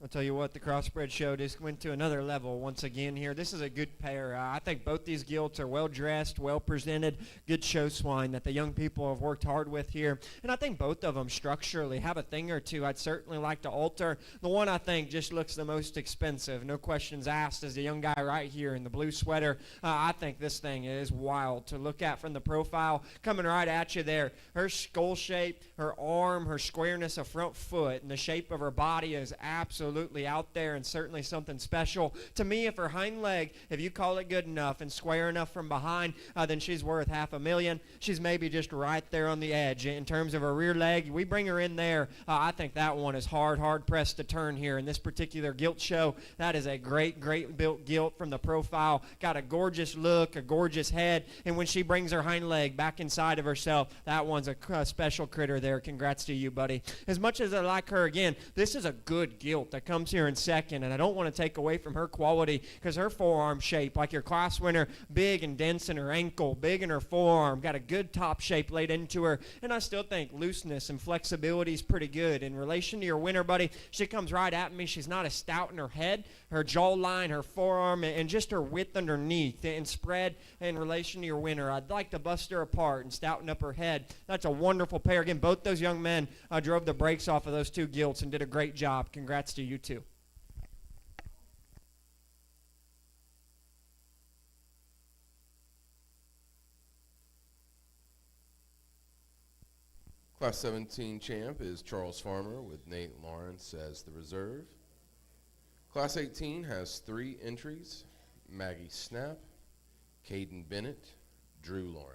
I'll tell you what, the crossbred show just went to another level once again here. This is a good pair. I think both these gilts are well-dressed, well-presented, good show swine that the young people have worked hard with here. And I think both of them structurally have a thing or two I'd certainly like to alter. The one I think just looks the most expensive, no questions asked, is the young guy right here in the blue sweater. I think this thing is wild to look at from the profile. Coming right at you there. Her skull shape, her arm, her squareness of front foot, and the shape of her body is absolutely out there and certainly something special. To me, if her hind leg, if you call it good enough and square enough from behind, then she's worth $500,000. She's maybe just right there on the edge. In terms of her rear leg, we bring her in there. I think that one is hard pressed to turn here in this particular gilt show. That is a great built gilt from the profile. Got a gorgeous look, a gorgeous head, and when she brings her hind leg back inside of herself, that one's a special critter there. Congrats to you, buddy. As much as I like her, again, this is a good gilt that comes here in second, and I don't want to take away from her quality because her forearm shape, like your class winner, big and dense in her ankle, big in her forearm, got a good top shape laid into her, and I still think looseness and flexibility is pretty good. In relation to your winner, buddy, she comes right at me. She's not as stout in her head, her jawline, her forearm, and just her width underneath and spread in relation to your winner. I'd like to bust her apart and stouten up her head. That's a wonderful pair. Again, both those young men drove the brakes off of those two gilts and did a great job. Congrats to you two. Class 17 champ is Charles Farmer with Nate Lawrence as the reserve. Class 18 has 3 entries: Maggie Snap, Caden Bennett, Drew Lawrence.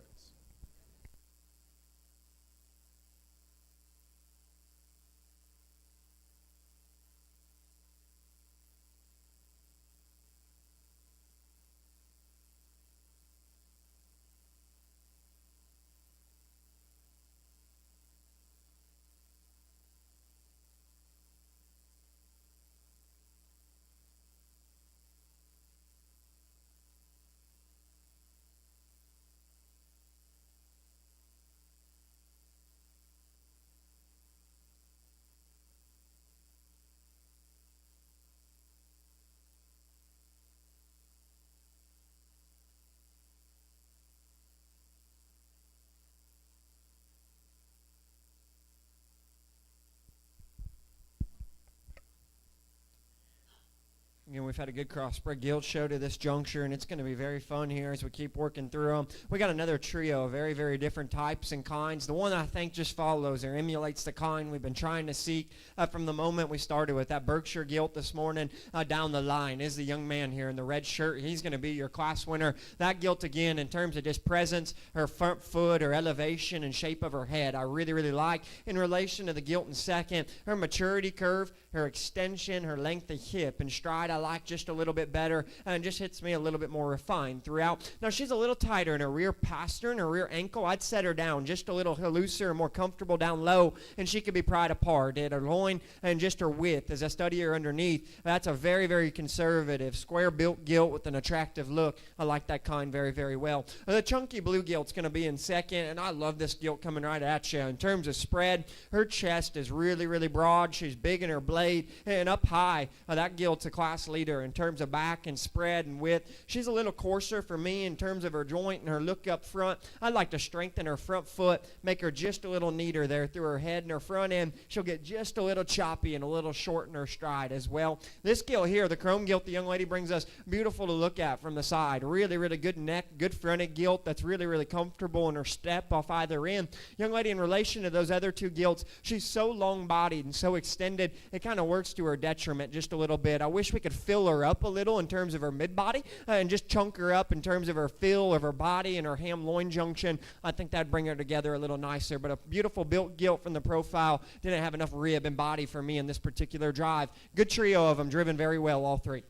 Again, we've had a good crossbred gilt show to this juncture, and it's going to be very fun here as we keep working through them. We got another trio of very different types and kinds. The one I think just follows or emulates the kind we've been trying to seek from the moment we started with that Berkshire gilt this morning down the line is the young man here in the red shirt. He's going to be your class winner. That gilt, again, in terms of just presence, her front foot, her elevation, and shape of her head, I really like. In relation to the gilt in second, her maturity curve, her extension, her length of hip and stride, I like just a little bit better, and just hits me a little bit more refined throughout. Now, she's a little tighter in her rear pastern, her rear ankle. I'd set her down just a little looser and more comfortable down low, and she could be pried apart at her loin and just her width. As I study her underneath, that's a very conservative, square-built gilt with an attractive look. I like that kind very well. The chunky blue gilt's going to be in second, and I love this gilt coming right at you. In terms of spread, her chest is really broad. She's big in her blade and up high. That gilt's a class leader in terms of back and spread and width. She's a little coarser for me in terms of her joint and her look up front. I'd like to strengthen her front foot, make her just a little neater there through her head and her front end. She'll get just a little choppy and a little short in her stride as well. This gilt here, the chrome gilt the young lady brings us, beautiful to look at from the side. Really, really good neck, good fronted gilt that's really, really comfortable in her step off either end. Young lady, in relation to those other two gilts, she's so long-bodied and so extended, it kind of works to her detriment just a little bit. I wish we could fill her up a little in terms of her mid-body and just chunk her up in terms of her fill of her body and her ham-loin junction. I think that'd bring her together a little nicer. But a beautiful built gilt from the profile. Didn't have enough rib and body for me in this particular drive. Good trio of them, driven very well, all three.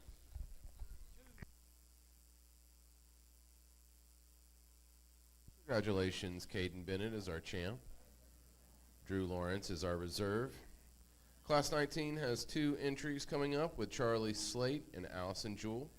Congratulations, Caden Bennett is our champ. Drew Lawrence is our reserve. Class 19 has 2 entries coming up with Charlie Slate and Allison Jewell.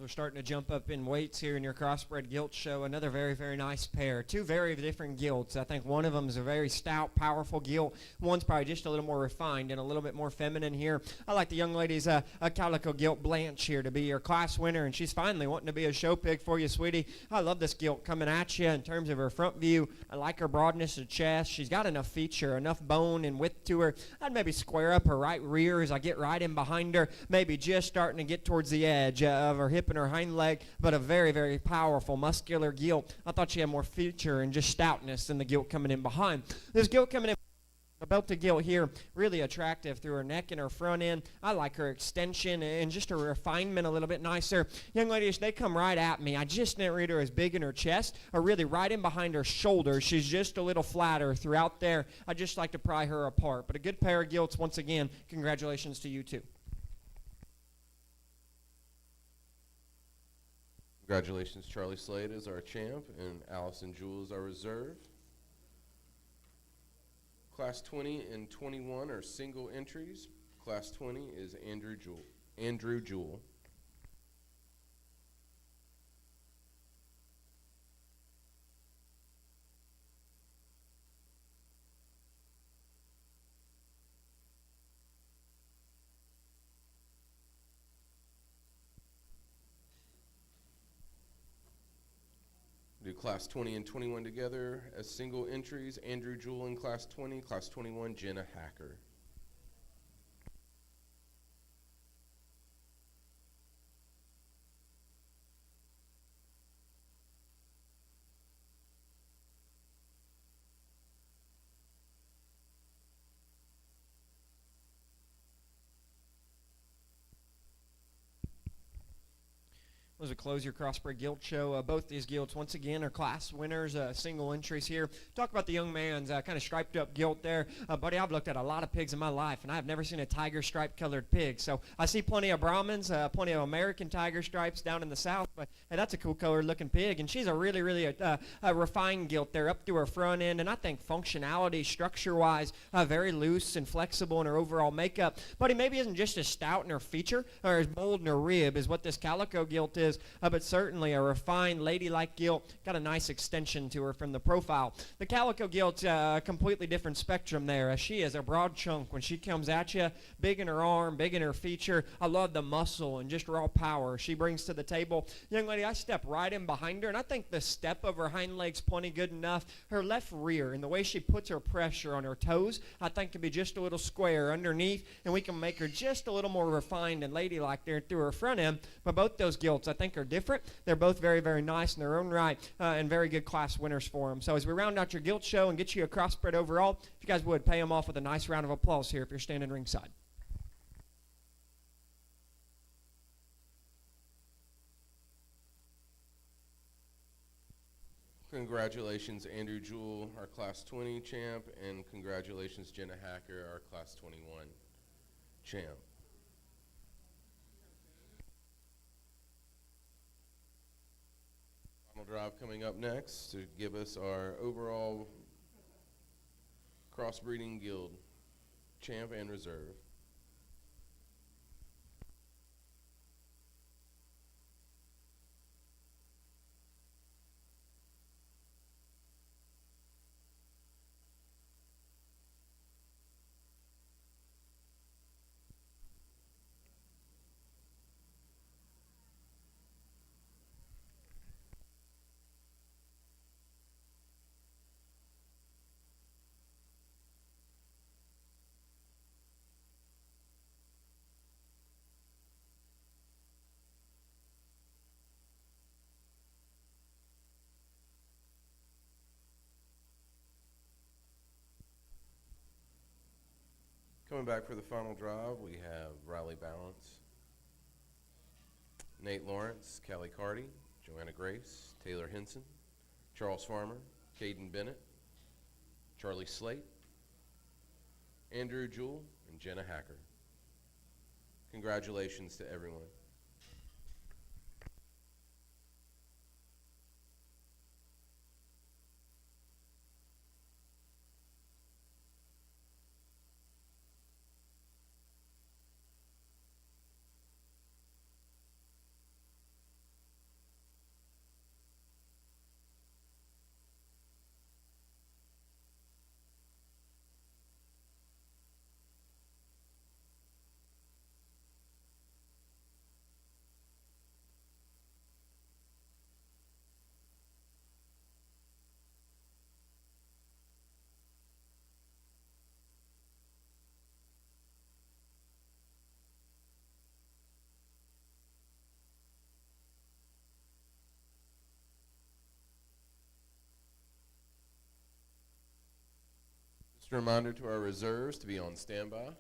We're starting to jump up in weights here in your crossbred gilt show. Another very, very nice pair. 2 very different gilts. I think one of them is a very stout, powerful gilt. One's probably just a little more refined and a little bit more feminine here. I like the young lady's a calico gilt Blanche here to be your class winner, and she's finally wanting to be a show pig for you, sweetie. I love this gilt coming at you in terms of her front view. I like her broadness of chest. She's got enough feature, enough bone and width to her. I'd maybe square up her right rear as I get right in behind her, maybe just starting to get towards the edge of her hip and her hind leg, but a very, very powerful, muscular gilt. I thought she had more feature and just stoutness than the gilt coming in behind. This gilt coming in, the belted gilt here, really attractive through her neck and her front end. I like her extension and just her refinement a little bit nicer. Young ladies, they come right at me. I just didn't read her as big in her chest or really right in behind her shoulders. She's just a little flatter throughout there. I just like to pry her apart. But a good pair of gilts, once again, congratulations to you two. Congratulations, Charlie Slade is our champ, and Allison Jewell is our reserve. Class 20 and 21 are single entries. Class 20 is Andrew Jewell. Do Class 20 and 21 together as single entries. Andrew Jewell in Class 20, Class 21, Jenna Hacker. Those will close your crossbred gilt show. Both these gilts, once again, are class winners, single entries here. Talk about the young man's kind of striped up gilt there. Buddy, I've looked at a lot of pigs in my life, and I've never seen a tiger stripe colored pig. So I see plenty of Brahmins, plenty of American tiger stripes down in the south, but hey, that's a cool colored looking pig. And she's a really, really a refined gilt there up through her front end. And I think functionality, structure-wise, very loose and flexible in her overall makeup. Buddy maybe isn't just as stout in her feature or as bold in her rib as what this calico gilt is. But certainly a refined, ladylike gilt. Got a nice extension to her from the profile. The calico gilt's a completely different spectrum there. She is a broad chunk when she comes at you. Big in her arm, big in her feature. I love the muscle and just raw power she brings to the table. Young lady, I step right in behind her, and I think the step of her hind leg's plenty good enough. Her left rear and the way she puts her pressure on her toes, I think can be just a little square underneath, and we can make her just a little more refined and ladylike there through her front end. But both those gilts, I think, are different. They're both very, very nice in their own right and very good class winners for them. So as we round out your gilt show and get you a crossbred overall, if you guys would, pay them off with a nice round of applause here if you're standing ringside. congratulations, Andrew Jewell, our Class 20 champ, and congratulations, Jenna Hacker, our Class 21 champ. Final drive coming up next to give us our overall Crossbreeding Guild champ and reserve. Coming back for the final drive, we have Riley Balance, Nate Lawrence, Callie Carty, Joanna Grace, Taylor Henson, Charles Farmer, Caden Bennett, Charlie Slate, Andrew Jewell, and Jenna Hacker. Congratulations to everyone. Just a reminder to our reserves to be on standby.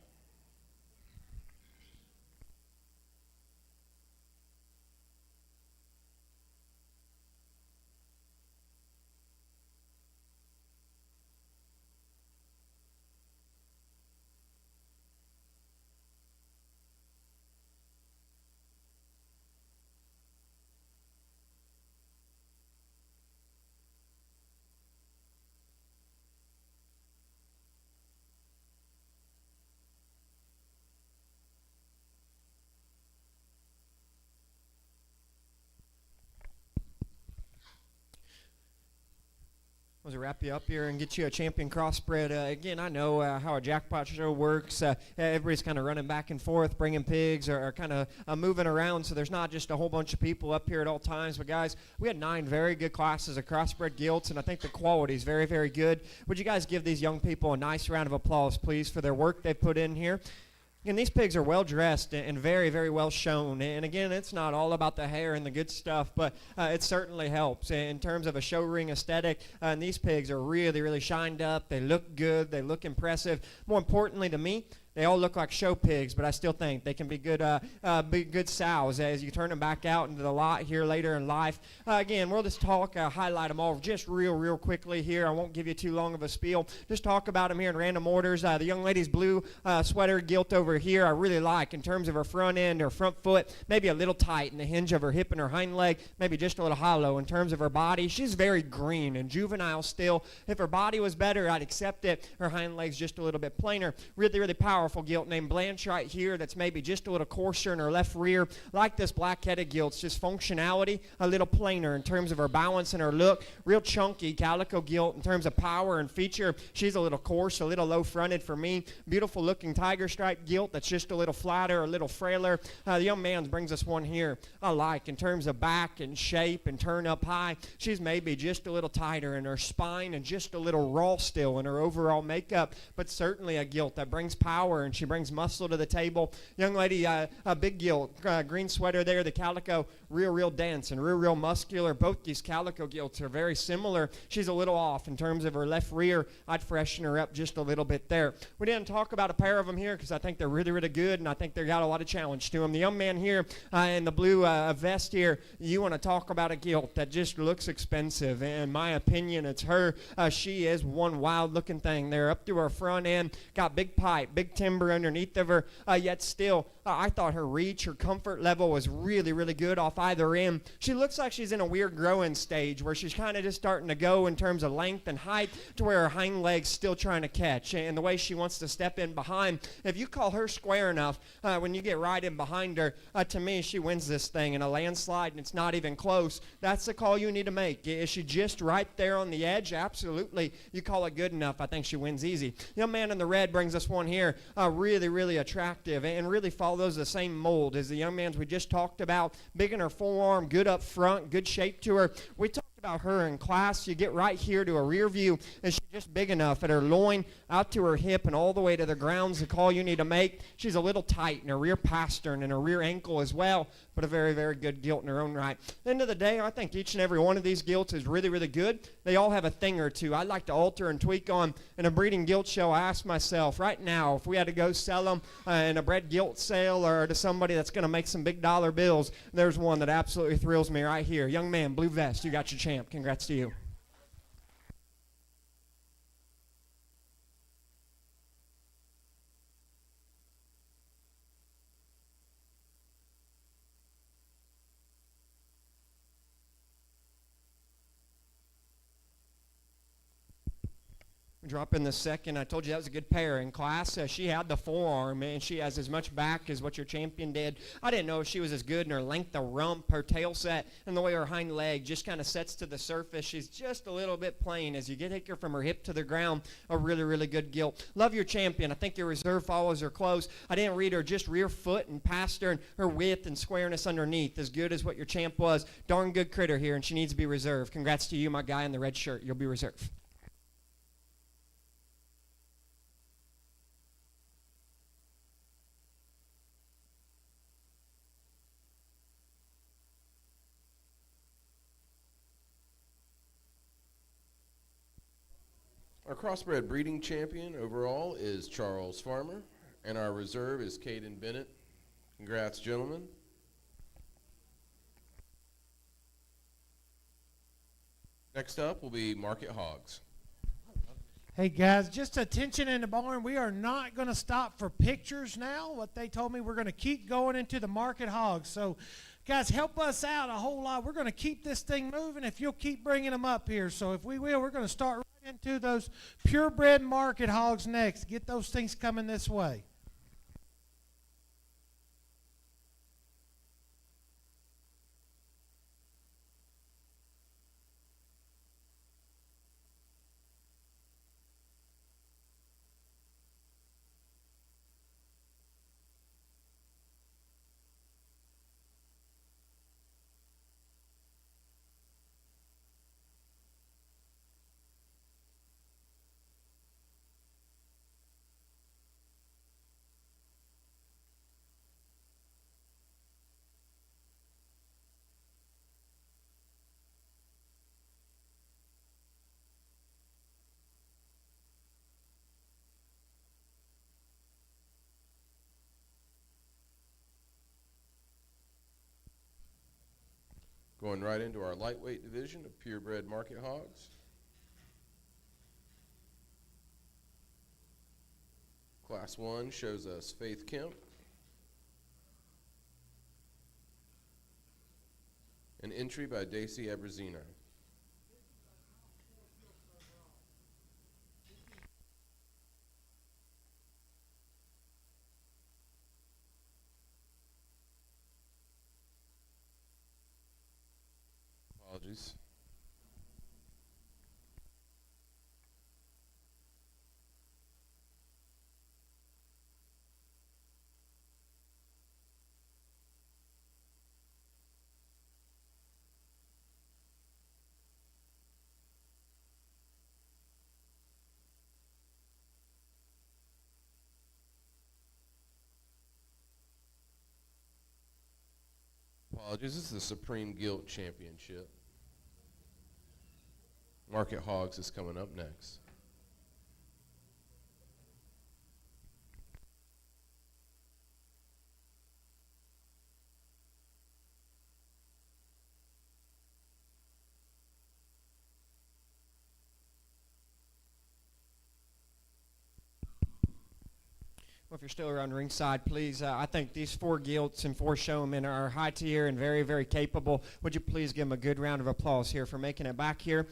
To wrap you up here and get you a champion crossbred. Again, I know how a jackpot show works. Everybody's kind of running back and forth, bringing pigs or kind of moving around, so there's not just a whole bunch of people up here at all times. But, guys, we had 9 very good classes of crossbred gilts, and I think the quality is very, very good. Would you guys give these young people a nice round of applause, please, for their work they've put in here? And these pigs are well dressed and very, very well shown. And again, it's not all about the hair and the good stuff, but it certainly helps in terms of a show ring aesthetic. And these pigs are really, really shined up. They look good. They look impressive. More importantly to me, they all look like show pigs, but I still think they can be good sows as you turn them back out into the lot here later in life. Again, we'll just highlight them all just real quickly here. I won't give you too long of a spiel. Just talk about them here in random orders. The young lady's blue sweater gilt over here I really like in terms of her front end, her front foot, maybe a little tight in the hinge of her hip and her hind leg, maybe just a little hollow in terms of her body. She's very green and juvenile still. If her body was better, I'd accept it. Her hind leg's just a little bit plainer. Really, really powerful gilt named Blanche right here that's maybe just a little coarser in her left rear. Like this black-headed gilt, it's just functionality, a little plainer in terms of her balance and her look. Real chunky calico gilt in terms of power and feature. She's a little coarse, a little low-fronted for me. Beautiful looking tiger stripe gilt that's just a little flatter, a little frailer. The young man brings us one here I like in terms of back and shape and turn up high. She's maybe just a little tighter in her spine and just a little raw still in her overall makeup, but certainly a gilt that brings power power and she brings muscle to the table. Young lady, a big gilt, green sweater there, the calico, real dense and real muscular. Both these calico gilts are very similar. She's a little off in terms of her left rear. I'd freshen her up just a little bit there. We didn't talk about a pair of them here because I think they're really good, and I think they got a lot of challenge to them. The young man here in the blue vest here, you want to talk about a gilt that just looks expensive. In my opinion, it's her. She is one wild-looking thing there. Up to her front end, got big pipe, big timber underneath of her, yet still, I thought her reach, her comfort level was really good off either end. She looks like she's in a weird growing stage where she's kind of just starting to go in terms of length and height to where her hind legs still trying to catch. And the way she wants to step in behind, if you call her square enough, when you get right in behind her, to me, she wins this thing in a landslide, and it's not even close. That's the call you need to make. Is she just right there on the edge? Absolutely. You call it good enough, I think she wins easy. Young man in the red brings us one here, really attractive and really follows the same mold as the young man's we just talked about. Big in her forearm, good up front, good shape to her. We talked about her in class. You get right here to a rear view, and she's just big enough at her loin, out to her hip, and all the way to the ground's the call you need to make. She's a little tight in her rear pastern and her rear ankle as well, but a very good gilt in her own right. At the end of the day, I think each and every one of these gilts is really good. They all have a thing or two I'd like to alter and tweak on. In a breeding gilt show, I asked myself, right now, if we had to go sell them in a bred gilt sale or to somebody that's going to make some big dollar bills, there's one that absolutely thrills me right here. Young man, blue vest, you got your champ. Congrats to you. Drop in the second. I told you that was a good pair in class. She had the forearm, and she has as much back as what your champion did. I didn't know if she was as good in her length of rump, her tail set, and the way her hind leg just kind of sets to the surface. She's just a little bit plain as you take her from her hip to the ground. A really good gilt. Love your champion. I think your reserve follows her close. I didn't read her just rear foot and pastern, her width and squareness underneath. As good as what your champ was. Darn good critter here, and she needs to be reserved. Congrats to you, my guy in the red shirt. You'll be reserved. Our crossbred breeding champion overall is Charles Farmer, and our reserve is Caden Bennett. Congrats, gentlemen. Next up will be Market Hogs. Hey guys, just attention in the barn. We are not going to stop for pictures now. What they told me, we're going to keep going into the market hogs. So guys, help us out a whole lot. We're going to keep this thing moving if you'll keep bringing them up here. So if we will, we're going to start right into those purebred market hogs next. Get those things coming this way. Going right into our lightweight division of purebred market hogs. Class 1 shows us Faith Kemp. An entry by Daisy Abrazino. Apologies. Apologies, this is the Supreme Gilt Championship. Market Hogs is coming up next. Well, if you're still around ringside, please, I think these 4 gilts and 4 showmen are high tier and very, very capable. Would you please give them a good round of applause here for making it back here?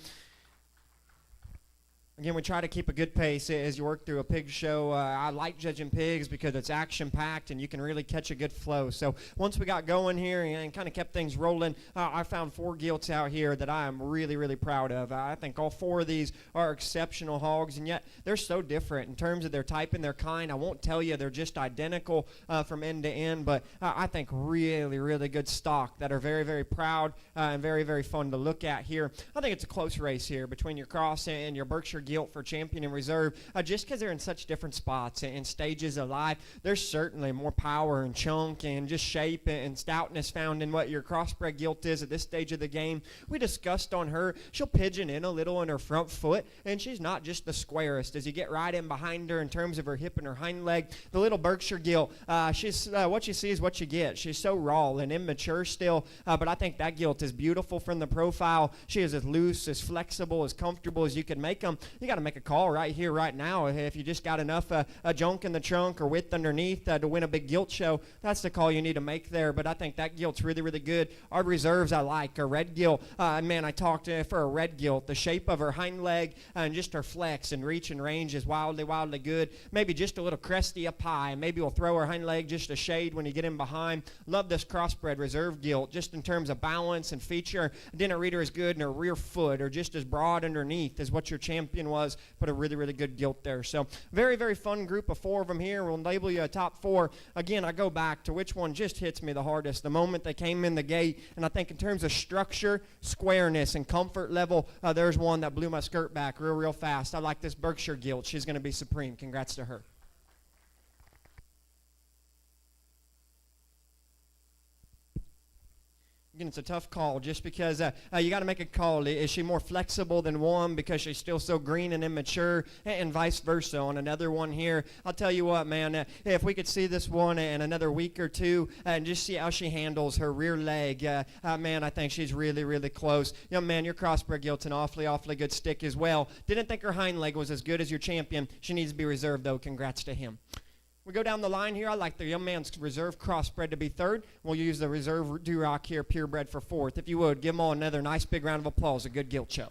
Again, we try to keep a good pace as you work through a pig show. I like judging pigs because it's action-packed and you can really catch a good flow. So once we got going here and kind of kept things rolling, I found 4 gilts out here that I am really, really proud of. I think all 4 of these are exceptional hogs, and yet they're so different in terms of their type and their kind. I won't tell you they're just identical from end to end, but I think really, really good stock that are very, very proud and very, very fun to look at here. I think it's a close race here between your Cross and your Berkshire gilt for champion and reserve, just because they're in such different spots and stages of life. There's certainly more power and chunk and just shape and stoutness found in what your crossbred gilt is at this stage of the game. We discussed on her, she'll pigeon in a little on her front foot, and she's not just the squarest. As you get right in behind her in terms of her hip and her hind leg, the little Berkshire gilt, she's what you see is what you get. She's so raw and immature still, but I think that gilt is beautiful from the profile. She is as loose, as flexible, as comfortable as you can make them. You got to make a call right here, right now. If you just got enough junk in the trunk or width underneath to win a big gilt show, that's the call you need to make there. But I think that gilt's really, really good. Our reserves I like. A red gilt, man, I talked for a red gilt. The shape of her hind leg and just her flex and reach and range is wildly, wildly good. Maybe just a little cresty up high. Maybe we'll throw her hind leg just a shade when you get in behind. Love this crossbred reserve gilt just in terms of balance and feature. Didn't read her as good in her rear foot or just as broad underneath as what your champion was. Put a really, really good gilt there. So very, very fun group of 4 of them here. We'll label you a top 4. Again, I go back to which one just hits me the hardest. The moment they came in the gate, and I think in terms of structure, squareness, and comfort level, there's one that blew my skirt back real, real fast. I like this Berkshire gilt. She's going to be supreme. Congrats to her. Again, it's a tough call just because you got to make a call. Is she more flexible than one because she's still so green and immature, and vice versa on another one here? I'll tell you what, man, if we could see this one in another week or 2 and just see how she handles her rear leg, man, I think she's really, really close. Young man, your crossbred gilt's an awfully, awfully good stick as well. Didn't think her hind leg was as good as your champion. She needs to be reserved, though. Congrats to him. We go down the line here. I like the young man's reserve crossbred to be 3rd. We'll use the reserve Duroc here, purebred, for 4th. If you would, give them all another nice big round of applause. A good gilt show.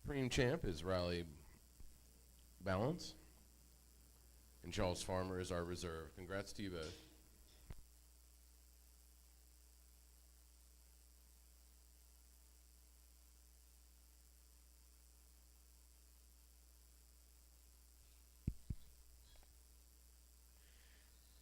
Supreme champ is Riley Balance, and Charles Farmer is our reserve. Congrats to you both.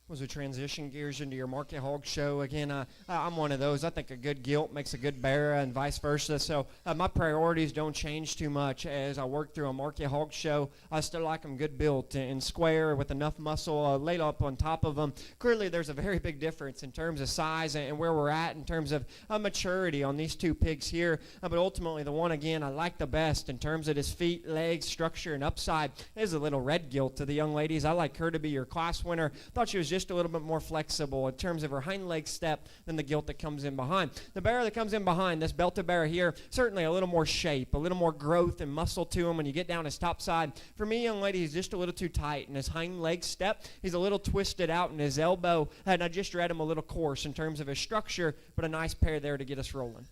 Was we transition gears into your Market Hog show. Again, I'm one of those. I think a good gilt makes a good bearer and vice versa. So my priorities don't change too much as I work through a Market Hog show. I still like them good built and square with enough muscle laid up on top of them. Clearly, there's a very big difference in terms of size and where we're at in terms of maturity on these 2 pigs here. But ultimately, the one, again, I like the best in terms of his feet, legs, structure, and upside is a little red gilt to the young ladies. I like her to be your class winner. Thought she was just a little bit more flexible in terms of her hind leg step than the gilt that comes in behind. The bearer that comes in behind, this belted bearer here, certainly a little more shape, a little more growth and muscle to him when you get down his top side. For me, young lady, he's just a little too tight in his hind leg step. He's a little twisted out in his elbow, and I just read him a little coarse in terms of his structure, but a nice pair there to get us rolling.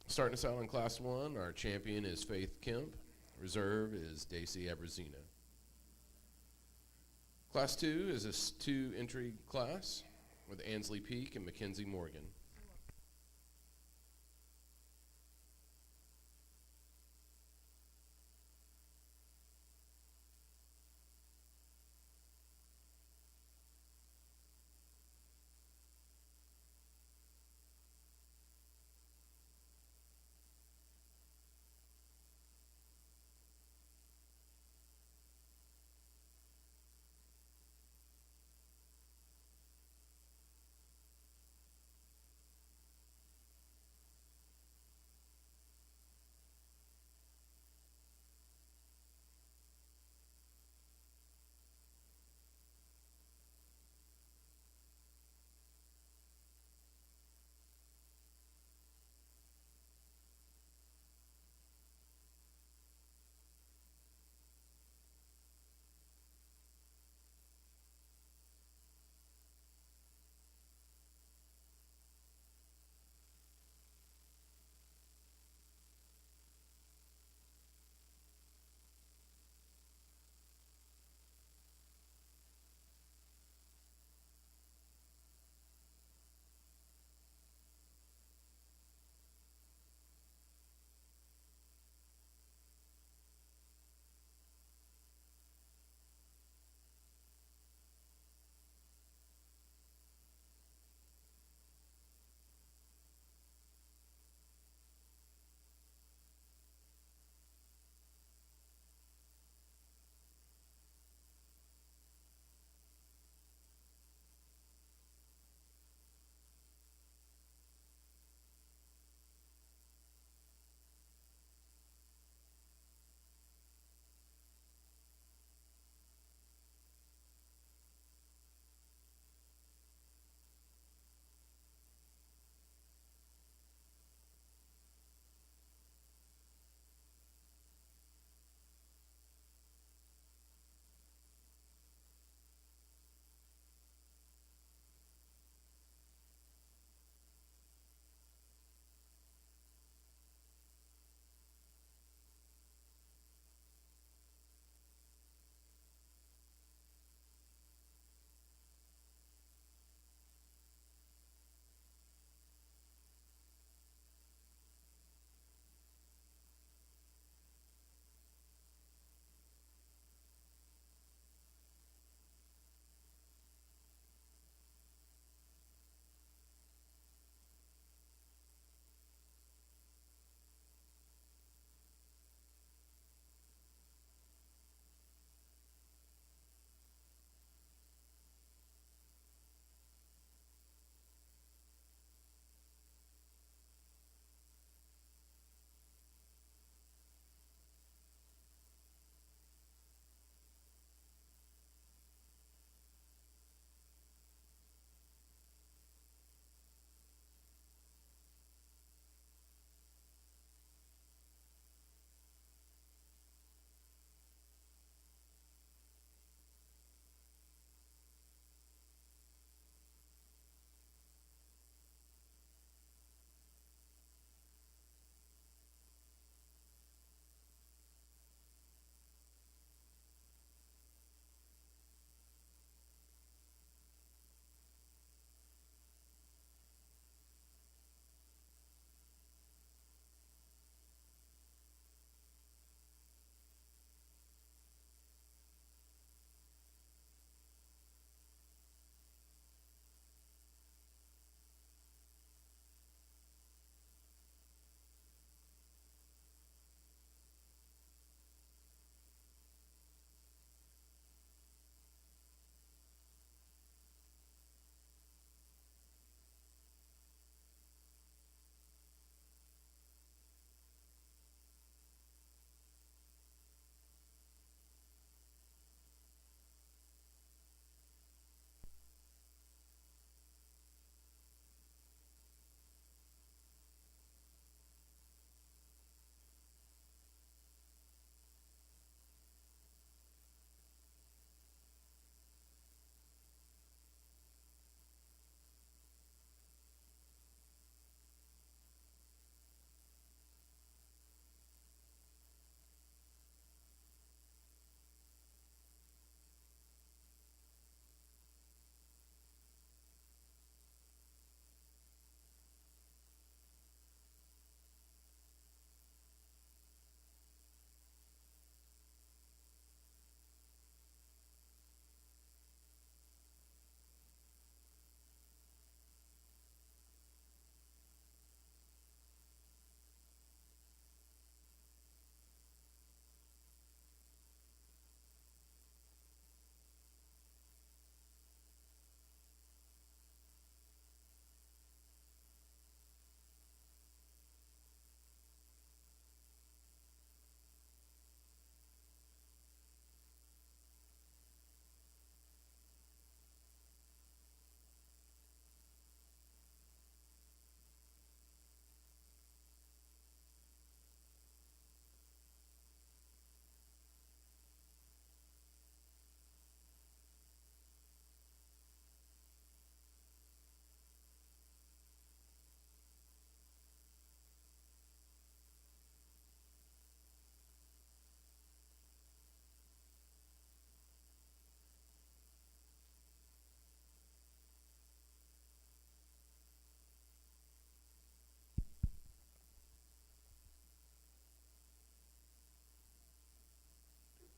Starting us out in Class 1, our champion is Faith Kemp. Reserve is Daisy Abrazino. Class 2 is a 2-entry class. with Ansley Peak and Mackenzie Morgan.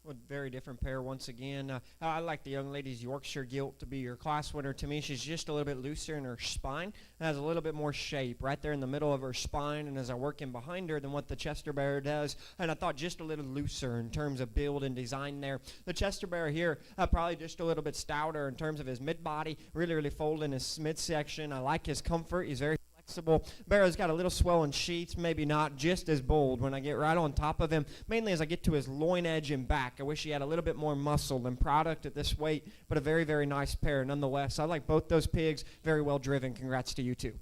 Well, very different pair once again. I like the young lady's Yorkshire Gilt to be your class winner. To me, she's just a little bit looser in her spine. Has a little bit more shape right there in the middle of her spine, and as I work in behind her than what the Chester Bear does. And I thought just a little looser in terms of build and design there. The Chester Bear here, probably just a little bit stouter in terms of his mid-body, really folding his midsection. I like his comfort. He's very flexible. Barrow's got a little swelling sheets, maybe not just as bold when I get right on top of him, mainly as I get to his loin edge and back. I wish he had a little bit more muscle and product at this weight, but a very nice pair nonetheless. I like both those pigs, very well driven. Congrats to you two.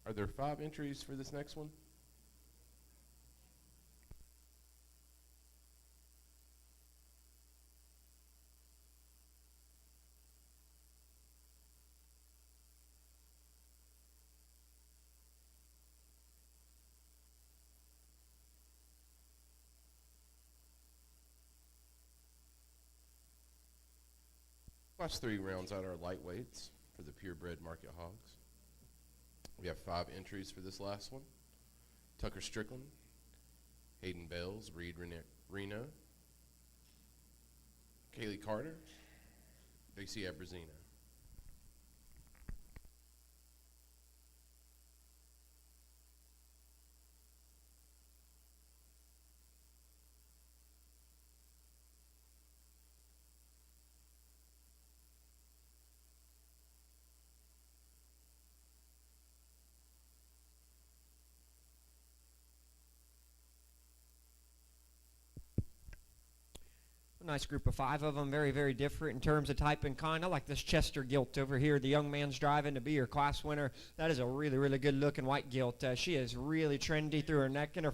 Are there 5 entries for this next one? Class 3 rounds out our lightweights for the purebred market hogs. We have 5 entries for this last one. Tucker Strickland, Hayden Bells, Reed Reno, Kaylee Carter, Basie Abrazina. Nice group of 5 of them, very different in terms of type and kind. I like this Chester Gilt over here, the young man's driving to be your class winner. That is a really good looking white gilt. She is really trendy through her neck and her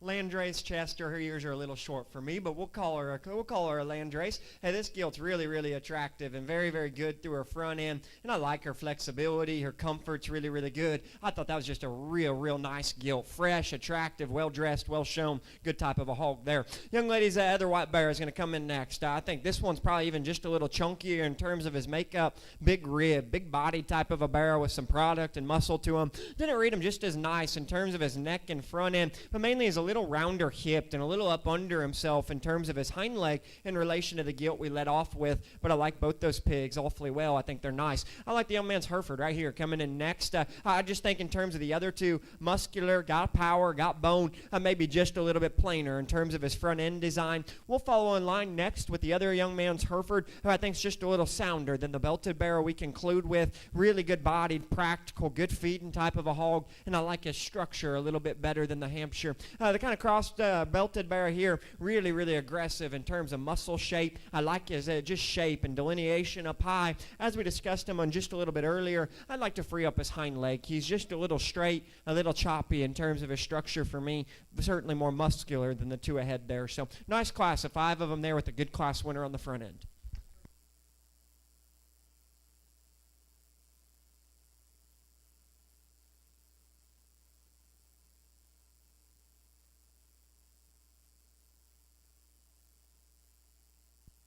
Landrace Chester. Her ears are a little short for me, but we'll call her a Landrace. Hey, this gilt's really attractive and very good through her front end, and I like her flexibility. Her comfort's really good. I thought that was just a real nice gilt. Fresh, attractive, well dressed, well shown. Good type of a hog there. Young ladies, other white bear is going to come in next. I think this one's probably even just a little chunkier in terms of his makeup. Big rib, big body type of a bear with some product and muscle to him. Didn't read him just as nice in terms of his neck and front end, but mainly his little rounder hipped and a little up under himself in terms of his hind leg in relation to the gilt we let off with. But I like both those pigs awfully well. I think they're nice. I like the young man's Hereford right here coming in next. I just think in terms of the other two, muscular, got power, got bone, maybe just a little bit plainer in terms of his front end design. We'll follow in line next with the other young man's Hereford, who I think is just a little sounder than the belted barrel we conclude with. Really good bodied, practical, good feeding type of a hog, and I like his structure a little bit better than the Hampshire. The kind of crossed belted bear here, really aggressive in terms of muscle shape. I like his just shape and delineation up high. As we discussed him on just a little bit earlier, I'd like to free up his hind leg. He's just a little straight, a little choppy in terms of his structure for me. Certainly more muscular than the two ahead there. So nice class of 5 of them there with a good class winner on the front end.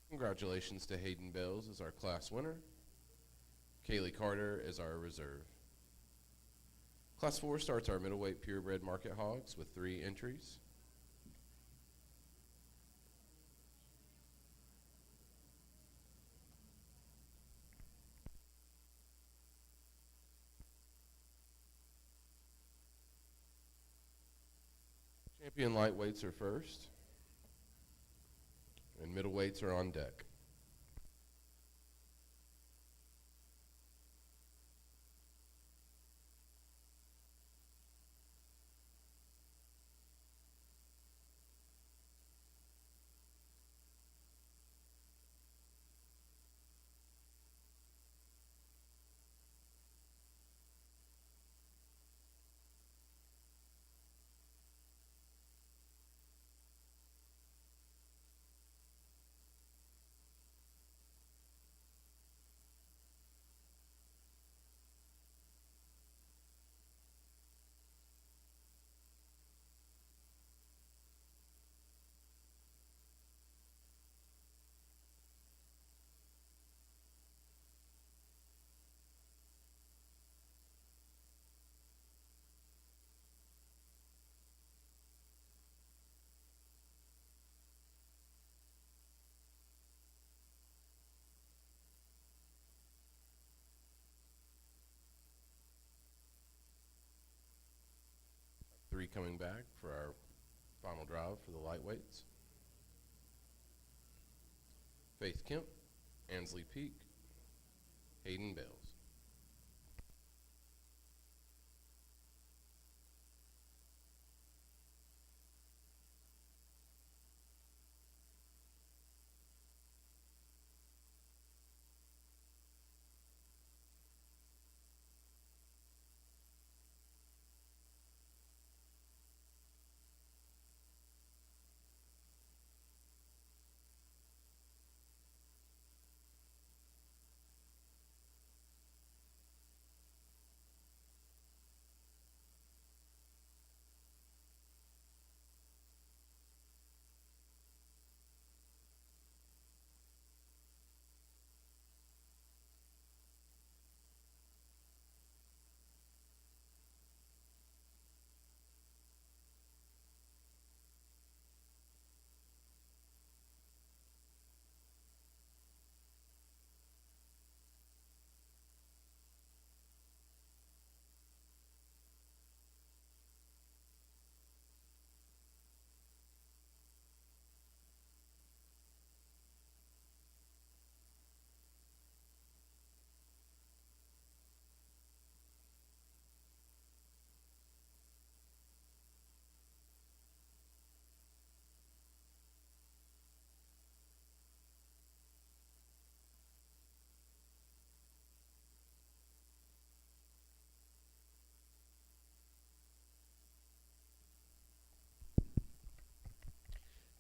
Congratulations to Hayden Bells as our class winner. Kaylee Carter as our reserve. Class 4 starts our middleweight purebred market hogs with 3 entries. Champion lightweights are first, and middleweights are on deck. coming back for our final drive for the lightweights. Faith Kemp, Ansley Peak, Hayden Bales.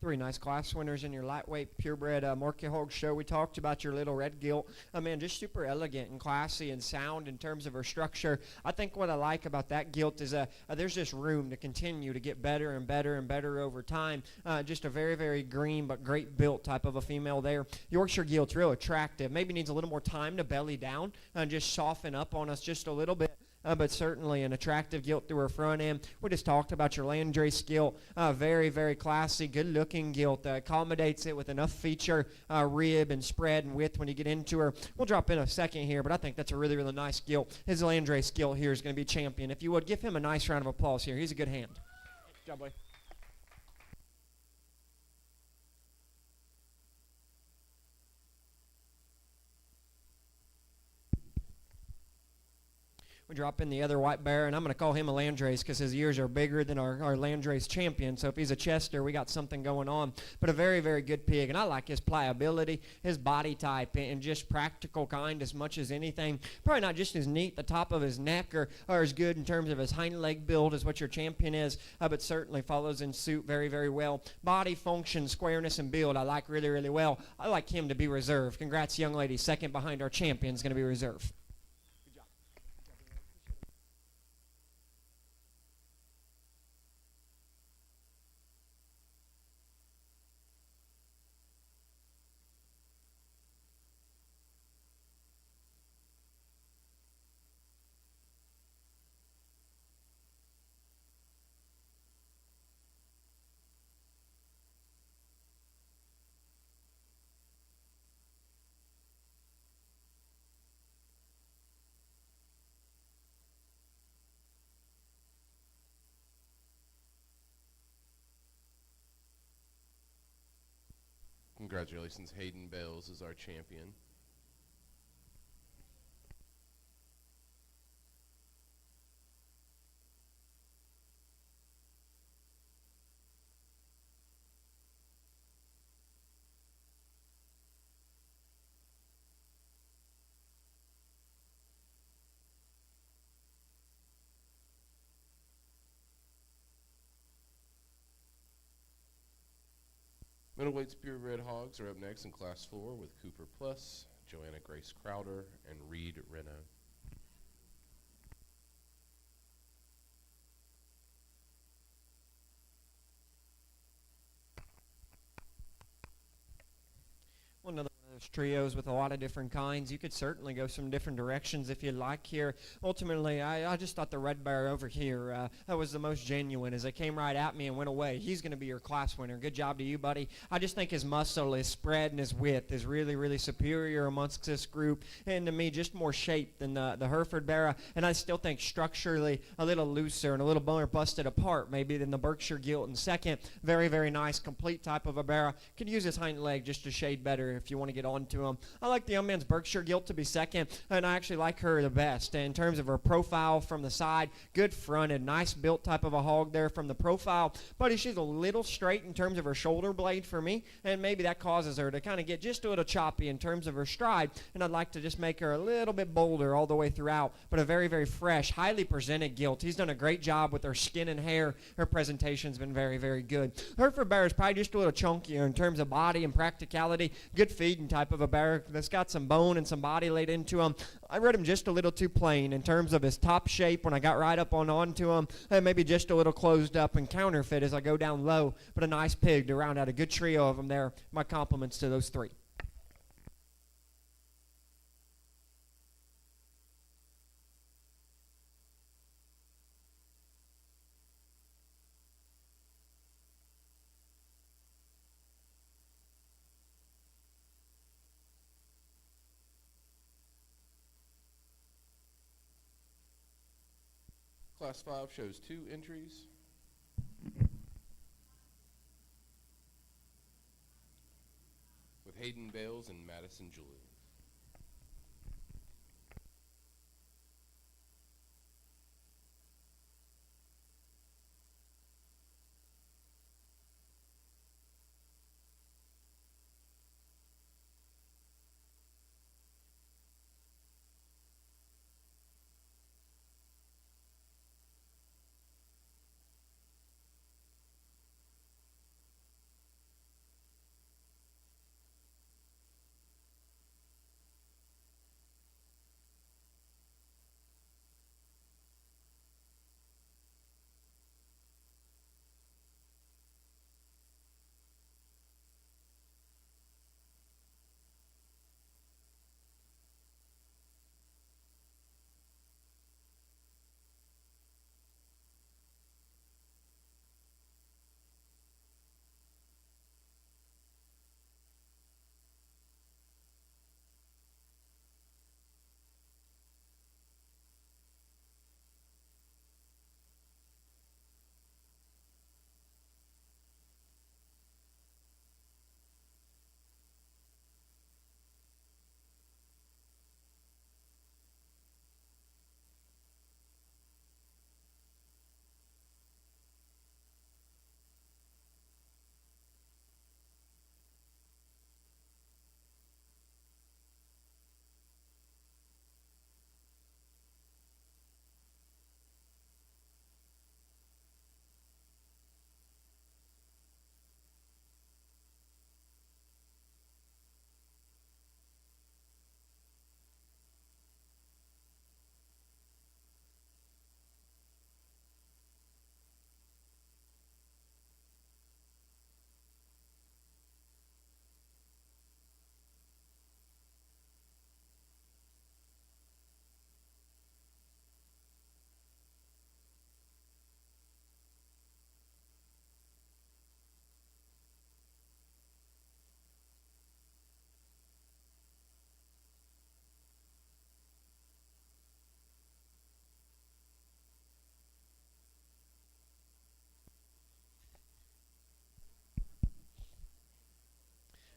Three nice class winners in your lightweight purebred Market Hog show. We talked about your little red gilt. Man, just super elegant and classy and sound in terms of her structure. I think what I like about that gilt is there's just room to continue to get better and better and better over time. Just a very, very green but great built type of a female there. Yorkshire gilt's real attractive. Maybe needs a little more time to belly down and just soften up on us just a little bit. But certainly an attractive gilt through her front end. We just talked about your Landrace gilt. Very, very classy, good-looking gilt. Accommodates it with enough feature, rib, and spread and width when you get into her. We'll drop in a second here, but I think that's a really, really nice gilt. His Landrace gilt here is going to be champion. If you would, give him a nice round of applause here. He's a good hand. Good job, boy. We drop in the other white bear, and I'm going to call him a Landrace because his ears are bigger than our Landrace champion. So if he's a Chester, we got something going on. But a very, very good pig, and I like his pliability, his body type, and just practical kind as much as anything. Probably not just as neat, the top of his neck, or as good in terms of his hind leg build as what your champion is, but certainly follows in suit very, very well. Body function, squareness, and build I like really, really well. I like him to be reserved. Congrats, young lady. Second behind our champion is going to be reserved. Congratulations, Hayden Bales is our champion. Middleweights purebred hogs are up next in Class 4 with Cooper Plus, Joanna Grace Crowder, and Reed Reno. Well, another one of those trios with a lot of different kinds. You could certainly go some different directions if you'd like here. Ultimately, I just thought the red bear over here, that was the most genuine as they came right at me and went away. He's going to be your class winner. Good job to you, buddy. I just think his muscle, his spread, and his width is really, really superior amongst this group. And to me, just more shape than the Hereford bear. And I still think structurally a little looser and a little more busted apart maybe than the Berkshire Gilt in second. Very, very nice, complete type of a bear. Could use his hind leg just a shade better if you want to get onto him. I like the young man's Berkshire Gilt to be second, and I actually like her the best. In terms of her profile from the side, good fronted, nice built type of a hog there from the profile. Buddy, she's a little straight in terms of her shoulder blade for me, and maybe that causes her to kind of get just a little choppy in terms of her stride, and I'd like to just make her a little bit bolder all the way throughout, but a very, very fresh, highly presented Gilt. He's done a great job with her skin and hair. Her presentation's been very, very good. Hereford bear is probably just a little chunkier in terms of body and practicality. Good feeding type of a bear that's got some bone and some body laid into him. I read him just a little too plain in terms of his top shape when I got right up onto him, and maybe just a little closed up and counterfeit as I go down low, but a nice pig to round out a good trio of them there. My compliments to those three. Class 5 shows 2 entries. With Hayden Bales and Madison Julie.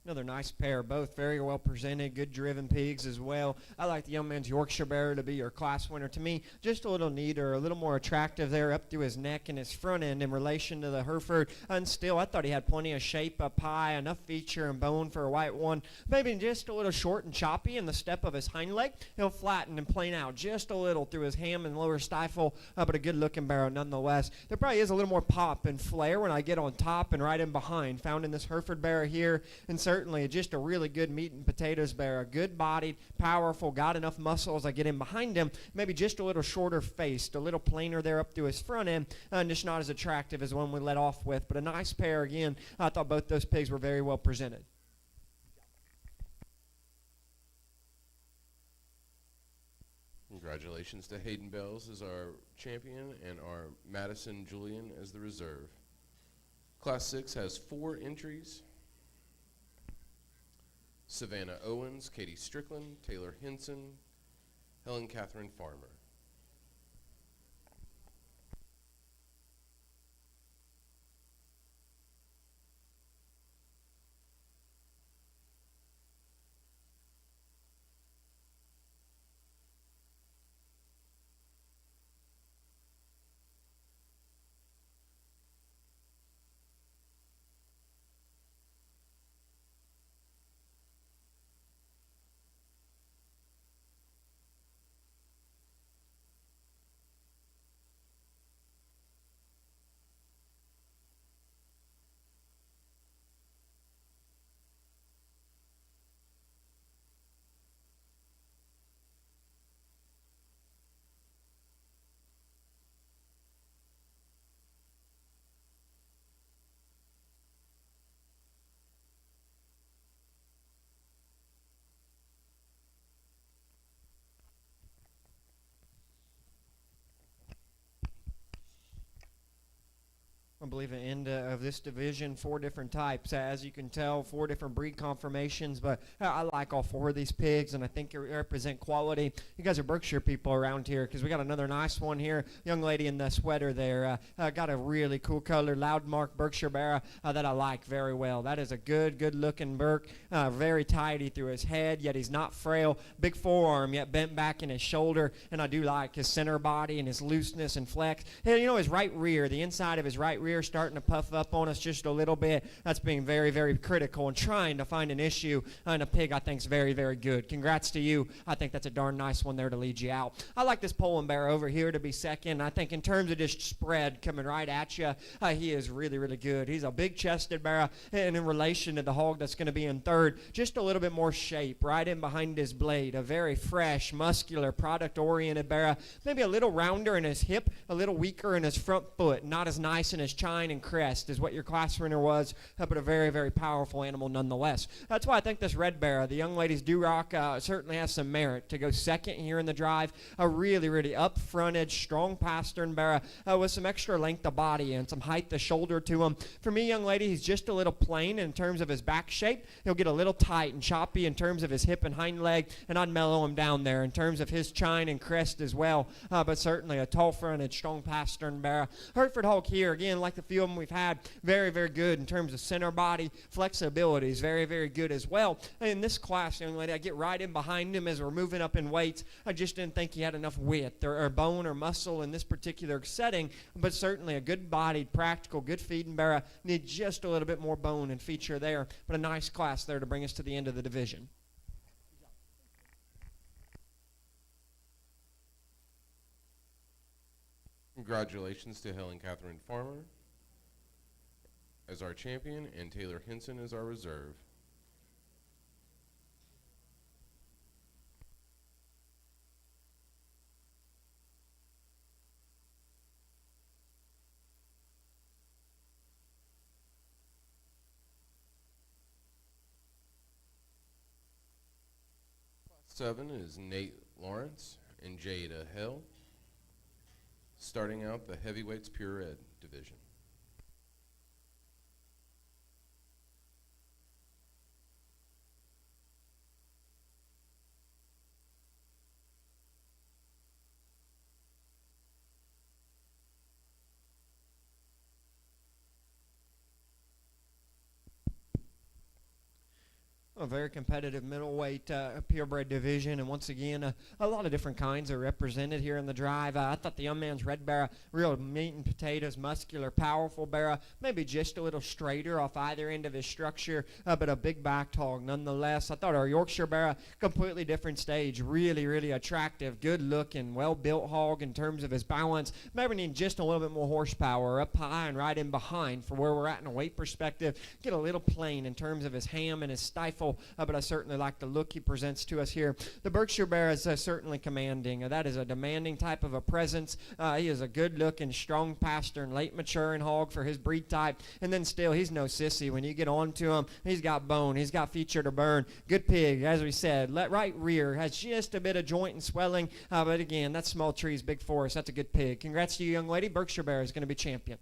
Another nice pair, both very well presented, good driven pigs as well. I like the young man's Yorkshire Bear to be your class winner. To me, just a little neater, a little more attractive there up through his neck and his front end in relation to the Hereford. And still, I thought he had plenty of shape up high, enough feature and bone for a white one. Maybe just a little short and choppy in the step of his hind leg. He'll flatten and plane out just a little through his ham and lower stifle, but a good-looking barrel nonetheless. There probably is a little more pop and flair when I get on top and right in behind, found in this Hereford Bear here, and certainly just a really good meat and potatoes bear, a good-bodied, powerful, got enough muscle as I get in behind him, maybe just a little shorter faced, a little plainer there up through his front end, and just not as attractive as one we let off with, but a nice pair again. I thought both those pigs were very well presented. Congratulations to Hayden Bells as our champion and our Madison Julian as the reserve. Class 6 has 4 entries. Savannah Owens, Katie Strickland, Taylor Henson, Helen Catherine Farmer. I believe the end of this division, 4 different types. As you can tell, 4 different breed conformations, but I like all 4 of these pigs, and I think they represent quality. You guys are Berkshire people around here, because we got another nice one here. Young lady in the sweater there got a really cool color, Loudmark Berkshire Barra that I like very well. That is a good-looking Berk, very tidy through his head, yet he's not frail. Big forearm, yet bent back in his shoulder, and I do like his center body and his looseness and flex. Hey, you know, his right rear, the inside of his right rear starting to puff up on us just a little bit. That's being very, very critical and trying to find an issue in a pig I think is very, very good. Congrats to you. I think that's a darn nice one there to lead you out. I like this Poland Bear over here to be second. I think in terms of just spread coming right at you, he is really, really good. He's a big-chested bear, and in relation to the hog that's going to be in third, just a little bit more shape right in behind his blade. A very fresh, muscular, product-oriented bear. Maybe a little rounder in his hip, a little weaker in his front foot, not as nice in his chine and crest as what your class winner was, but a very, very powerful animal nonetheless. That's why I think this red bear, the young lady's Duroc, certainly has some merit to go second here in the drive. A really, really up-fronted, strong pastern bear with some extra length of body and some height of shoulder to him. For me, young lady, he's just a little plain in terms of his back shape. He'll get a little tight and choppy in terms of his hip and hind leg, and I'd mellow him down there in terms of his chine and crest as well, but certainly a tall-fronted, strong pastern bear. Hereford hog here, again, like the few of them we've had, very, very good in terms of center body. Flexibility is very, very good as well. In this class, young lady, I get right in behind him as we're moving up in weights. I just didn't think he had enough width or bone or muscle in this particular setting, but certainly a good-bodied, practical, good feeding bear. Need just a little bit more bone and feature there, but a nice class there to bring us to the end of the division. Congratulations to Helen Catherine Farmer as our champion and Taylor Henson as our reserve. Class 7 is Nate Lawrence and Jada Hill, starting out the heavyweights pure red division. A very competitive middleweight purebred division, and once again, a lot of different kinds are represented here in the drive. I thought the young man's red bear, real meat and potatoes, muscular, powerful bear, maybe just a little straighter off either end of his structure, but a big backed hog nonetheless. I thought our Yorkshire bear, completely different stage, really, really attractive, good looking, well built hog in terms of his balance. Maybe need just a little bit more horsepower up high and right in behind for where we're at in a weight perspective. Get a little plain in terms of his ham and his stifle. tackle, but I certainly like the look he presents to us here. The Berkshire Bear is certainly commanding. That is a demanding type of a presence. He is a good-looking, strong pasture and late-maturing hog for his breed type. And then still, he's no sissy. When you get on to him, he's got bone. He's got feature to burn. Good pig, as we said. Right rear has just a bit of joint and swelling. But again, that's small trees, big forest. That's a good pig. Congrats to you, young lady. Berkshire Bear is going to be champion.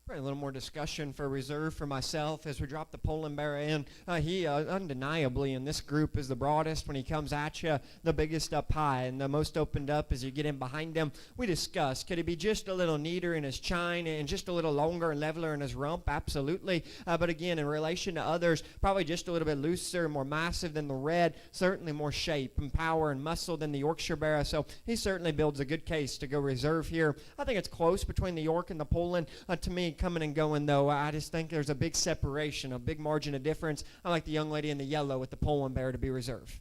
Probably a little more discussion for reserve for myself as we drop the Poland Bear in. He undeniably in this group is the broadest when he comes at you, the biggest up high, and the most opened up as you get in behind him. We discussed, could he be just a little neater in his chine and just a little longer and leveler in his rump? Absolutely. But again, in relation to others, probably just a little bit looser, more massive than the red, certainly more shape and power and muscle than the Yorkshire Bear. So he certainly builds a good case to go reserve here. I think it's close between the York and the Poland. To me, coming and going, though, I just think there's a big separation, a big margin of difference. I like the young lady in the yellow with the Poland Bear to be reserved.